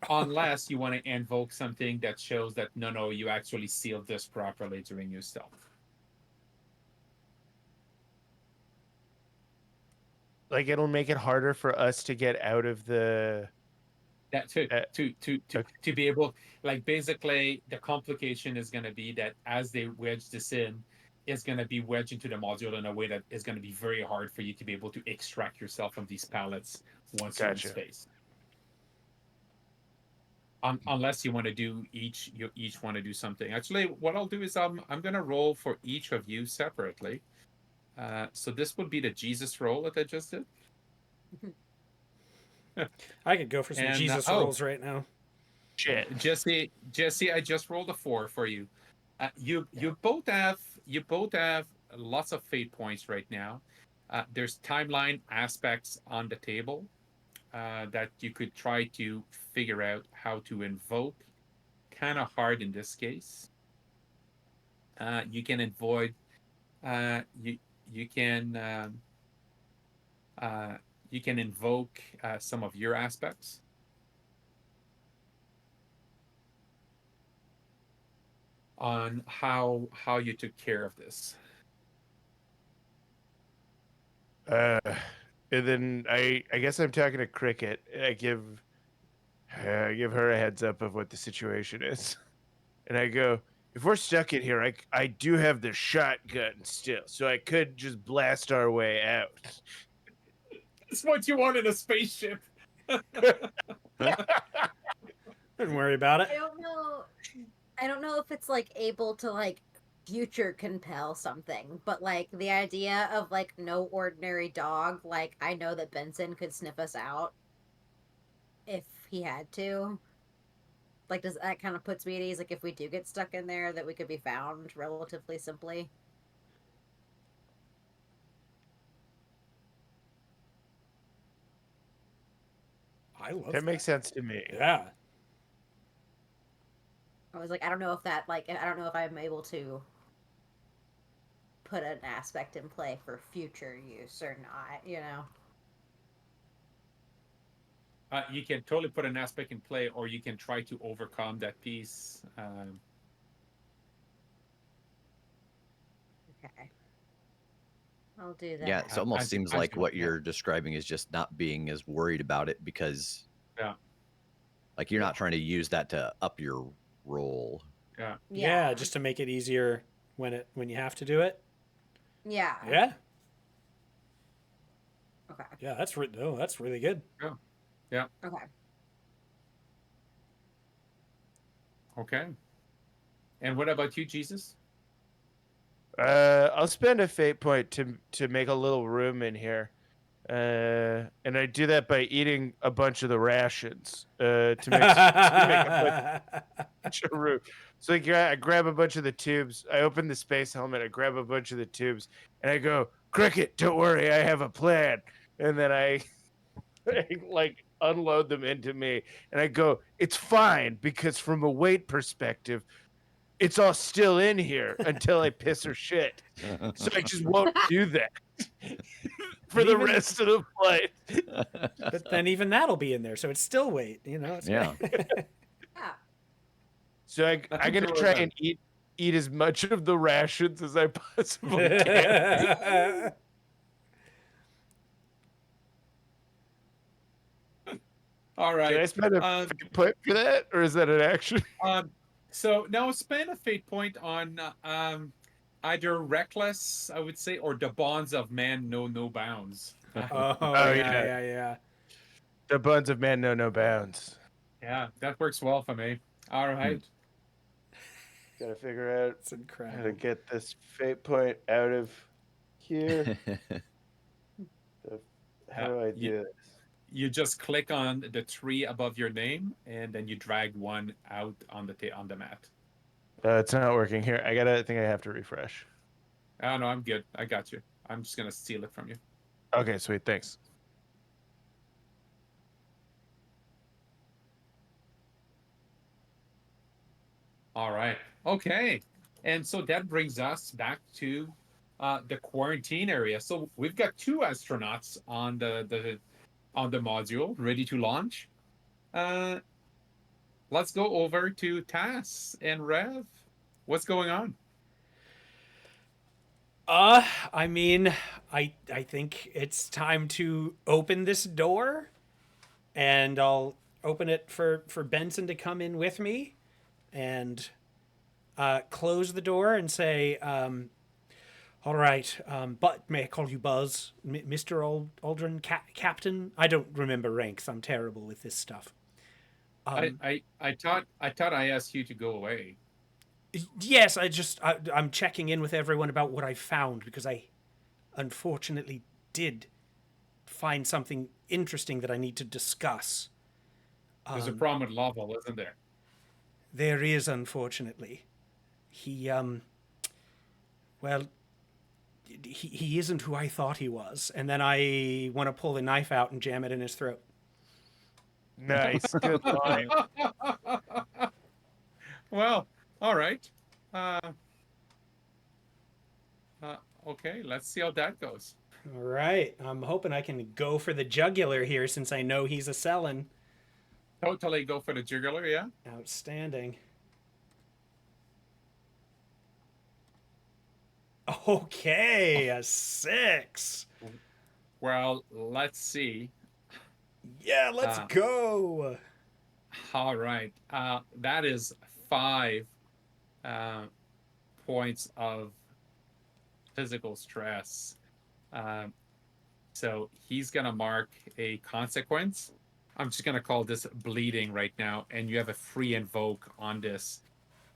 Unless you want to invoke something that shows that no, you actually sealed this properly during your stealth. Like it'll make it harder for us to get out of the. That to Uh, to to to okay. to be able, like, basically the complication is going to be that as they wedge this in, it's going to be wedged into the module in a way that is going to be very hard for you to be able to extract yourself from these pallets once you're in Gotcha. space. Unless you want to do you each want to do something. Actually, what I'll do is I'm going to roll for each of you separately. So this would be the Jesus roll that I just did. I could go for some And Jesus rolls right now. Shit. Jesse, I just rolled a 4 for you. You both have lots of fate points right now. There's timeline aspects on the table that you could try to figure out how to invoke. Kind of hard in this case. You can avoid. You can you can invoke some of your aspects. On how you took care of this. Uh, and then I guess I'm talking to Cricket. I give her a heads up of what the situation is, and I go, if we're stuck in here, I do have the shotgun still, so I could just blast our way out. That's what you want in a spaceship. Don't worry about it. I don't know. I don't know if it's like able to like future compel something, but like the idea of like no ordinary dog, like I know that Benson could sniff us out if he had to. Like, does that kind of puts me at ease? Like, if we do get stuck in there, that we could be found relatively simply. I love That makes sense to me. Yeah. I was like, I don't know if that like I don't know if I'm able to put an aspect in play for future use or not, you know. You can totally put an aspect in play, or you can try to overcome that piece. Okay. I'll do that. Yeah, it almost As seems as like you what yeah. you're describing is just not being as worried about it because, Yeah. like, you're not trying to use that to up your roll. Yeah. Yeah, just to make it easier when you have to do it. Yeah. Yeah. Okay. Yeah, that's that's really good. Yeah. Okay. Okay. And what about you, Jesus? I'll spend a fate point to make a little room in here, and I do that by eating a bunch of the rations to make a bunch of room. So I grab a bunch of the tubes. I open the space helmet. I grab a bunch of the tubes, and I go, "Cricket, don't worry, I have a plan." And then I like unload them into me, and I go, "It's fine because from a weight perspective, it's all still in here until I piss or shit." So I just won't do that for And the even- rest of the flight. But then even that'll be in there, so it's still weight. It's Yeah. Yeah. So I'm Nothing gonna to worry try about. and eat as much of the rations as I possibly can. All Can I right. spend a Um, fate point for that, or is that an action? so now spend a fate point on either reckless, I would say, or the bonds of man know no bounds. Oh, Oh, yeah, yeah. yeah. The buns of man know no bounds. Yeah, that works well for me. All right. Gotta figure out It's how to incredible. get this fate point out of here. How do I do this? You just click on the tree above your name, and then you drag one out on the mat. It's not working here. I think I have to refresh. Oh no, I'm good. I got you. I'm just gonna steal it from you. Okay, sweet. Thanks. All right. Okay. And so that brings us back to the quarantine area. So we've got two astronauts on the module ready to launch. Uh, let's go over to Tass and Rev. What's going on? I mean, I think it's time to open this door, and I'll open it for Benson to come in with me, and close the door and say, "All right, but may I call you Buzz, Mr. Aldrin, Captain? I don't remember ranks. I'm terrible with this stuff." I thought I asked you to go away. Yes, I'm checking in with everyone about what I found because I unfortunately did find something interesting that I need to discuss. There's a problem with Lovell, isn't there? There is, unfortunately. He well, he isn't who I thought he was. And then I want to pull the knife out and jam it in his throat. Nice. Good line. Well, all right. Okay, let's see how that goes. All right. I'm hoping I can go for the jugular here since I know he's Ascellan. Totally go for the jugular, yeah? Outstanding. Okay, a 6. Well, let's see. Yeah, let's go. All right. That is 5 points of physical stress. Um, so he's gonna mark a consequence. I'm just gonna call this bleeding right now, and you have a free invoke on this.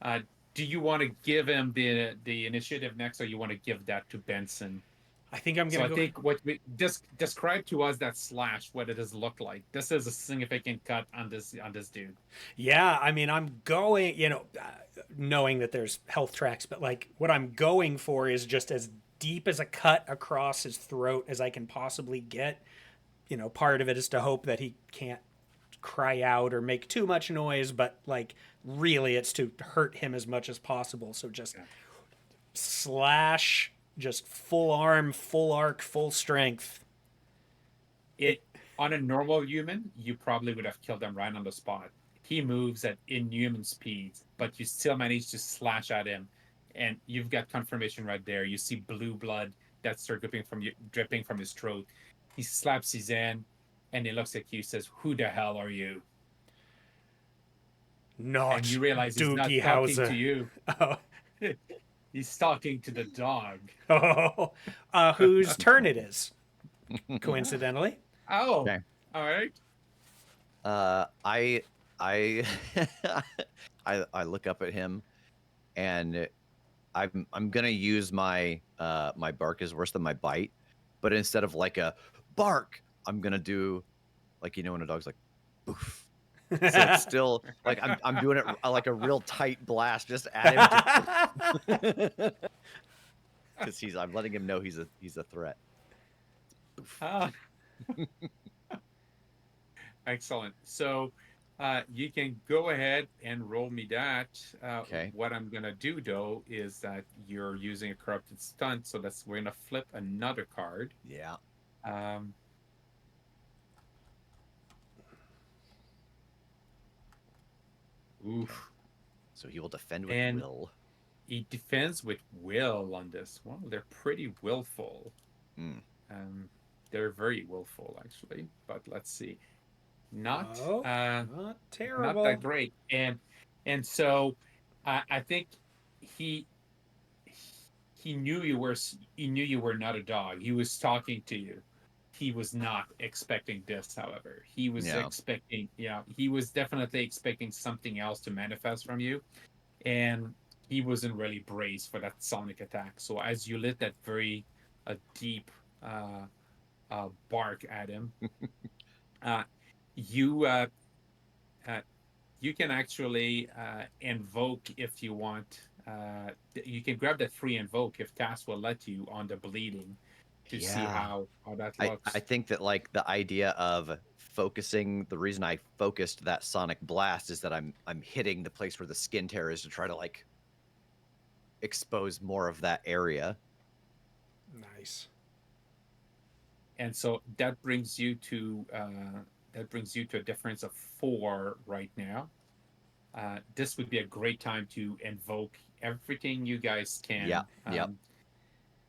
Uh, do you want to give him the initiative next, or you want to give that to Benson? I think I'm So gonna I go. think what we describe to us that slash, what it does look like. This is a significant cut on this dude. Yeah, I mean, I'm going, knowing that there's health tracks, but like what I'm going for is just as deep as a cut across his throat as I can possibly get. Part of it is to hope that he can't cry out or make too much noise, but like really it's to hurt him as much as possible. So just slash, just full arm, full arc, full strength. It on a normal human, you probably would have killed him right on the spot. He moves at inhuman speeds, but you still manage to slash at him, and you've got confirmation right there. You see blue blood that starts dripping from his throat. He slaps his hand, and he looks at you, says, "Who the hell are you?" And Not you realize he's not Doogie talking Howser. to you. Oh. He's talking to the dog. Oh, whose turn it is, coincidentally. Oh, Okay. all right. I I look up at him, and I'm gonna use my my bark is worse than my bite, but instead of like a bark, I'm gonna do like when a dog's like, boof. So it's still like I'm doing it like a real tight blast just at him because I'm letting him know he's a threat. Ah. Excellent. So you can go ahead and roll me that. Okay. What I'm gonna do though is that you're using a corrupted stunt, so we're gonna flip another card. Yeah. Oof. So he will defend with And will. he defends with will on this. Well, they're pretty willful. Mm. They're very willful actually. But let's see. Not not terrible. not that great. And so I think he knew you were not a dog. He was talking to you. He was not expecting this, however. He was expecting, he was definitely expecting something else to manifest from you. And he wasn't really braced for that sonic attack. So as you lit that very deep bark at him, you you can actually invoke if you want. You can grab that free invoke if Tass will let you on the bleeding to see how that looks. I think that like the idea of focusing, the reason I focused that sonic blast is that I'm hitting the place where the skin tear is to try to like expose more of that area. Nice. And so that brings you to a difference of 4 right now. This would be a great time to invoke everything you guys can. Yeah.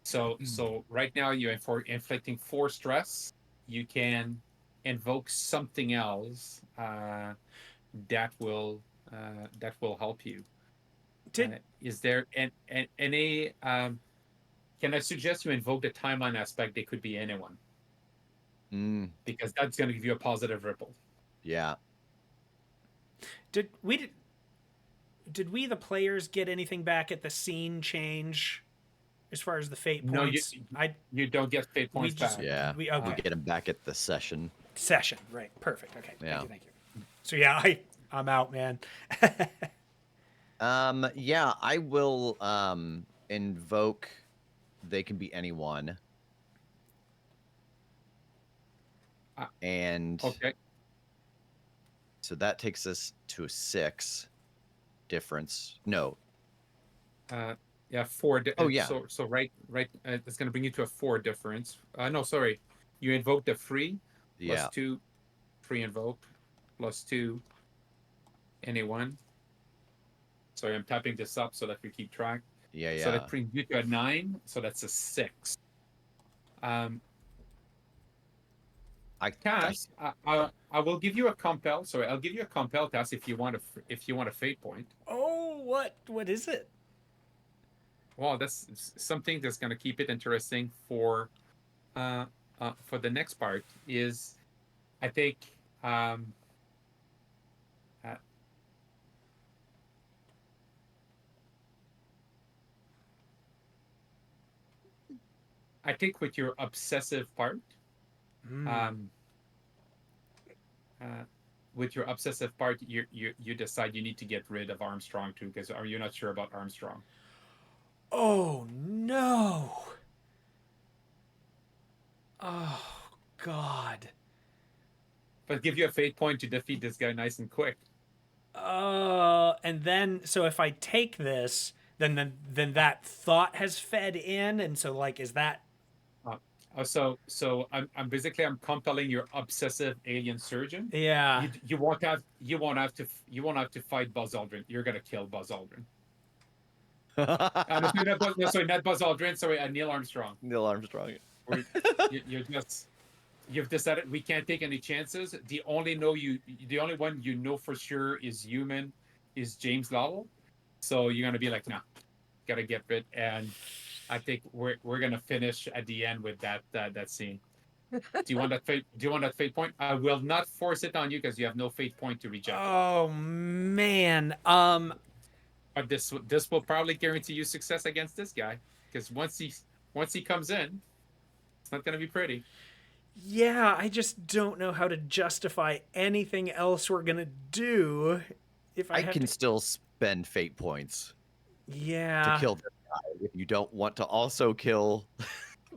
So right now you're inflicting 4 stress. You can invoke something else that will help you. Is there any? Can I suggest you invoke the timeline aspect? They could be anyone, because that's going to give you a positive ripple. Yeah. Did we the players get anything back at the scene change as far as the fate points? No, you don't get fate points back. Yeah. We get them back at the session. Right. Perfect. Okay. Yeah. Thank you. So yeah, I'm out, man. Yeah, I will invoke. They can be anyone. And okay. So that takes us to a 6 difference. No. Yeah, 4. Oh yeah. So right. It's going to bring you to a 4 difference. No, sorry. You invoke the free. Plus 2, free invoke. Plus 2, anyone. Sorry, I'm typing this up so that we keep track. Yeah. So that brings you to a 9. So that's a 6. Cass, I will give you a compel. Sorry, I'll give you a compel, Cass, if you want a fate point. Oh, What is it? Well, that's something that's going to keep it interesting for the next part. Is I think uh, I think with your obsessive part, um, uh, you decide you need to get rid of Armstrong too, because are you not sure about Armstrong? Oh no. Oh God. But give you a fate point to defeat this guy nice and quick. And then so if I take this, then that thought has fed in, and so like, is that? So I'm basically I'm compelling your obsessive alien surgeon. Yeah. You won't have to fight Buzz Aldrin. You're gonna kill Buzz Aldrin. Not Buzz Aldrin. Sorry, Neil Armstrong. Neil Armstrong. You've decided we can't take any chances. The only one you know for sure is human, is James Lovell. So you're gonna be like, nah, gotta get rid. And I think we're gonna finish at the end with that scene. Do you want that fate? Do you want that fate point? I will not force it on you because you have no fate point to reject it. Oh man. But this will probably guarantee you success against this guy, because once he comes in, it's not gonna be pretty. Yeah, I just don't know how to justify anything else we're gonna do if I have can to... still spend fate points Yeah. to kill this guy if you don't want to also kill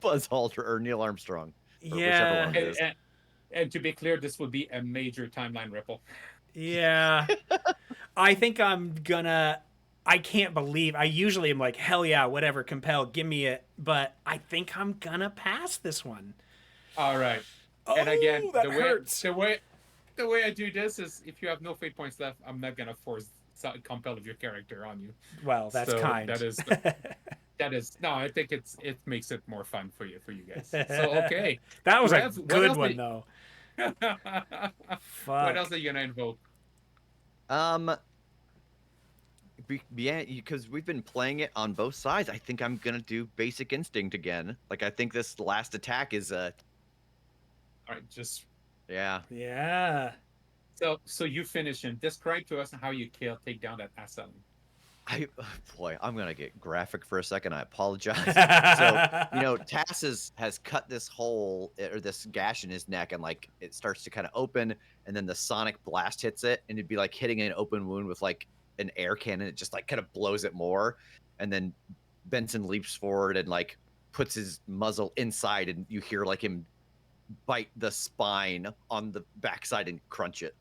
Buzz Aldrin or Neil Armstrong. Or whichever one it is. And to be clear, this would be a major timeline ripple. Yeah. I think I'm gonna... I can't believe... I usually am like, hell yeah, whatever, compel, give me it. But I think I'm gonna pass this one. All right. Oh, and again, that hurts. The way I do this is, if you have no fate points left, I'm not gonna force compel of your character on you. Well, that's so kind. That is no. I think it makes it more fun for you guys. So okay, that was a good one though. Fuck. What else are you gonna invoke? Yeah, because we've been playing it on both sides. I think I'm gonna do Basic Instinct again. Like, I think this last attack is All right, just yeah. Yeah. So you finish him. Describe to us how you take down that Ascellan. Boy, I'm gonna get graphic for a second. I apologize. So Tass has cut this hole or this gash in his neck, and like it starts to kind of open, and then the sonic blast hits it, and it'd be like hitting an open wound with like an air cannon. It just like kind of blows it more, and then Benson leaps forward and like puts his muzzle inside, and you hear like him bite the spine on the backside and crunch it.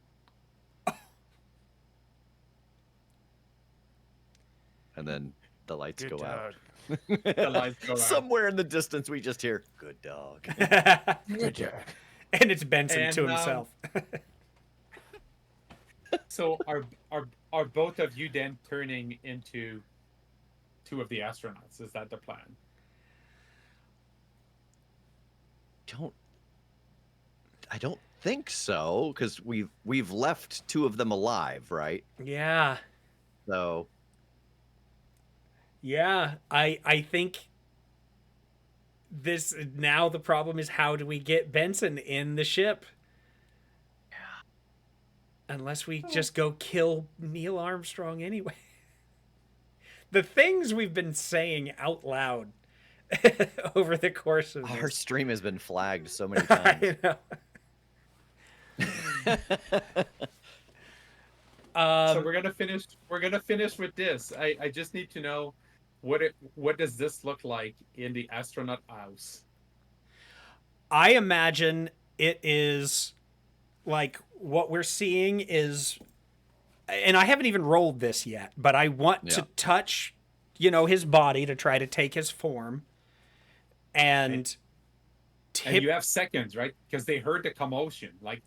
And then the lights Good go out. The lights go out. Somewhere in the distance, we just hear, "Good dog." Good job. And it's Benson And, to himself. So are both of you then turning into two of the astronauts? Is that the plan? I don't think so, because we've left two of them alive, right? Yeah. So yeah, I think this now the problem is, how do we get Benson in the ship? Unless we just go kill Neil Armstrong anyway. The things we've been saying out loud over the course of our this. stream has been flagged so many times. I know. So we're gonna finish with this. I just need to know what does this look like in the astronaut house? I imagine it is like what we're seeing is, and I haven't even rolled this yet, but I want to touch, his body to try to take his form, and you have seconds, right? Because they heard the commotion. Like,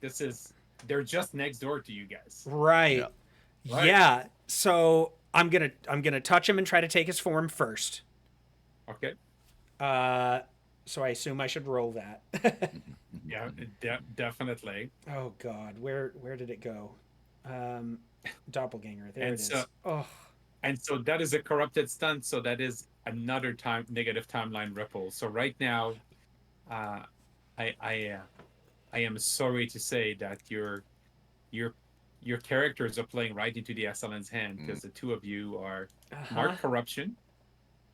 they're just next door to you guys. Right. Yeah. So I'm gonna touch him and try to take his form first. Okay. So I assume I should roll that. Yeah, definitely. Oh God, where did it go? Doppelganger. There And it is. so- Oh. And so that is a corrupted stunt. So that is another negative timeline ripple. So right now, uh, I I uh, I am sorry to say that your your characters are playing right into the Ascellan's hand Mm. because the two of you are Uh-huh. marked corruption.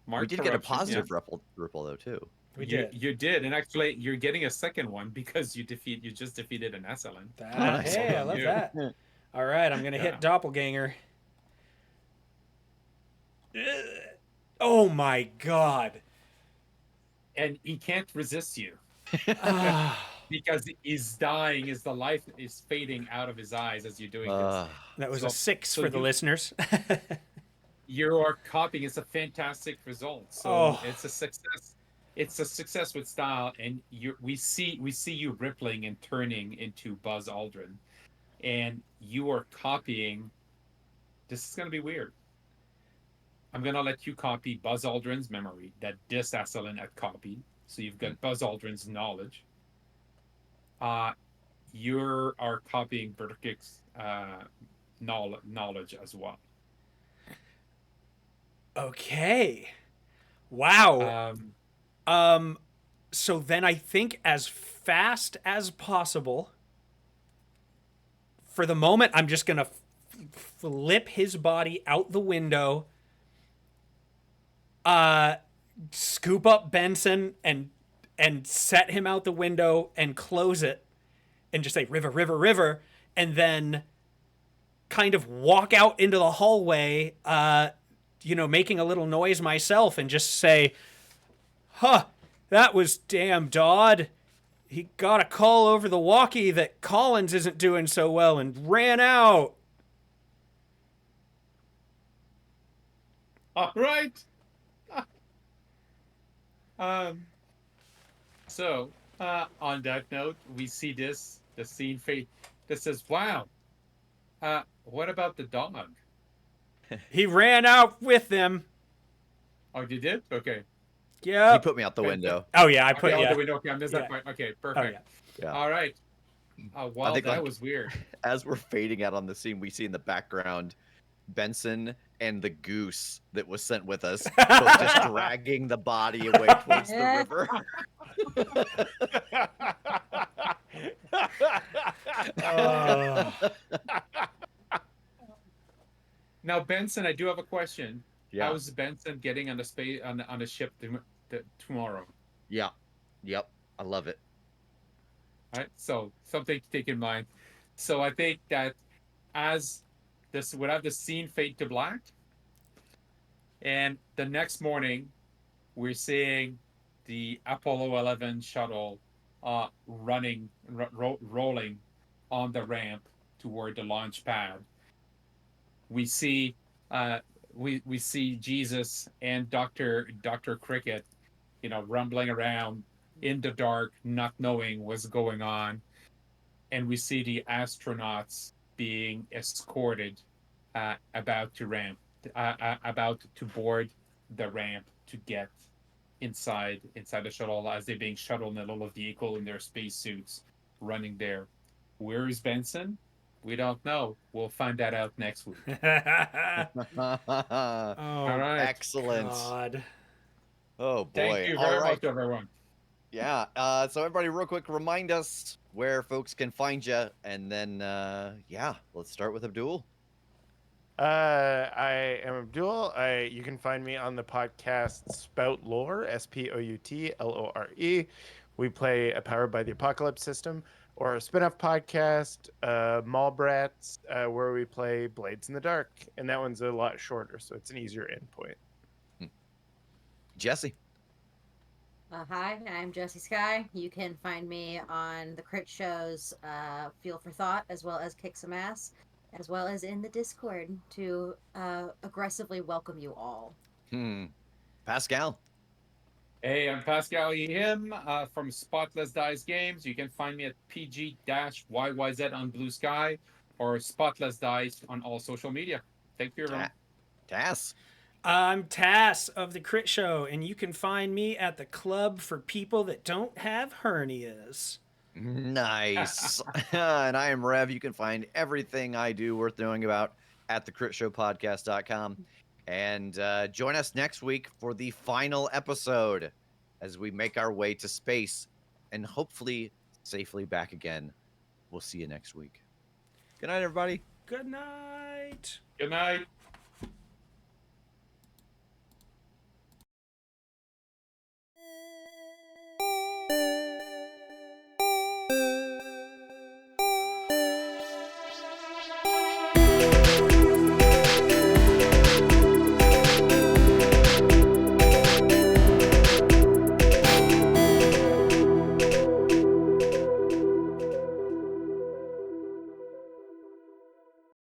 We Marked did get a corruption. Yeah. positive ripple though too. We did. You did, and actually, you're getting a second one because you just defeated an Ascellan. Oh, nice. Hey, I love Yeah. that. All right, I'm gonna Yeah. hit Doppelganger. Ugh. Oh my god. And he can't resist you Ah, because he's dying. Is the life is fading out of his eyes as you're doing this. that was So- a 6 so for the you- listeners. You are copying. It's a fantastic result. So Oh. it's a success. It's a success with style, and we see you rippling and turning into Buzz Aldrin, and you are copying. This is going to be weird. I'm going to let you copy Buzz Aldrin's memory that this Ascellan had copied. So you've got Buzz Aldrin's knowledge. You are copying Berkik's knowledge as well. Okay. Wow. So then I think as fast as possible. For the moment, I'm just gonna flip his body out the window. Scoop up Benson and set him out the window and close it, and just say river, river, river, and then kind of walk out into the hallway. Making a little noise myself and just say, "Huh, that was damn Dodd. He got a call over the walkie that Collins isn't doing so well and ran out." All right. So on that note, we see the scene fade. That says, "Wow. What about the dog? He ran out with them. Oh, you did? Okay. He Yep. put me out the window. Oh yeah, I Okay, put out the yeah. window. Okay, I missed that Yeah. part. Okay, Oh perfect. yeah. Yeah. All right. Wow, think, that like- was weird. As we're fading out on the scene, we see in the background Benson and the goose that was sent with us, both just dragging the body away towards the Yeah. river. Oh. Now, Benson, I do have a question. Yeah. How's Benson getting on the space on the ship tomorrow? Yeah. Yep. I love it. All right, so something to take in mind. So I think that as this would have the scene fade to black, and the next morning we're seeing the Apollo 11 shuttle rolling on the ramp toward the launch pad. We see we see Jesus and Dr. Cricket, rumbling around in the dark, not knowing what's going on. And we see the astronauts being escorted about to board the ramp to get inside the shuttle as they're being shuttled in a little vehicle in their spacesuits running there. Where is Benson? We don't know. We'll find that out next week. Oh, All right. Excellent. God. Oh boy. Thank you All very right. much, everyone. Yeah. So everybody, real quick, remind us where folks can find you, and then let's start with Abdul. I am Abdul. You can find me on the podcast Spout Lore, SPOUTLORE. We play a Powered by the Apocalypse system, or a spin-off podcast, Mallbrats, where we play Blades in the Dark, and that one's a lot shorter, so it's an easier endpoint. Jesse. Hi, I'm Jessie Sky. You can find me on the Crit Show's Feel for Thought, as well as Kick Some Ass, as well as in the Discord to aggressively welcome you all. Pascal. Hey, I'm Pascal him from Spotless Dice Games. You can find me at PG-YYZ on Blue Sky or Spotless Dice on all social media. Thank you, everyone. Tass. I'm Tass of the Crit Show, and you can find me at the club for people that don't have hernias. Nice. And I am Rev. You can find everything I do worth knowing about at thecritshowpodcast.com. And join us next week for the final episode as we make our way to space and hopefully safely back again. We'll see you next week. Good night, everybody. Good night. Good night.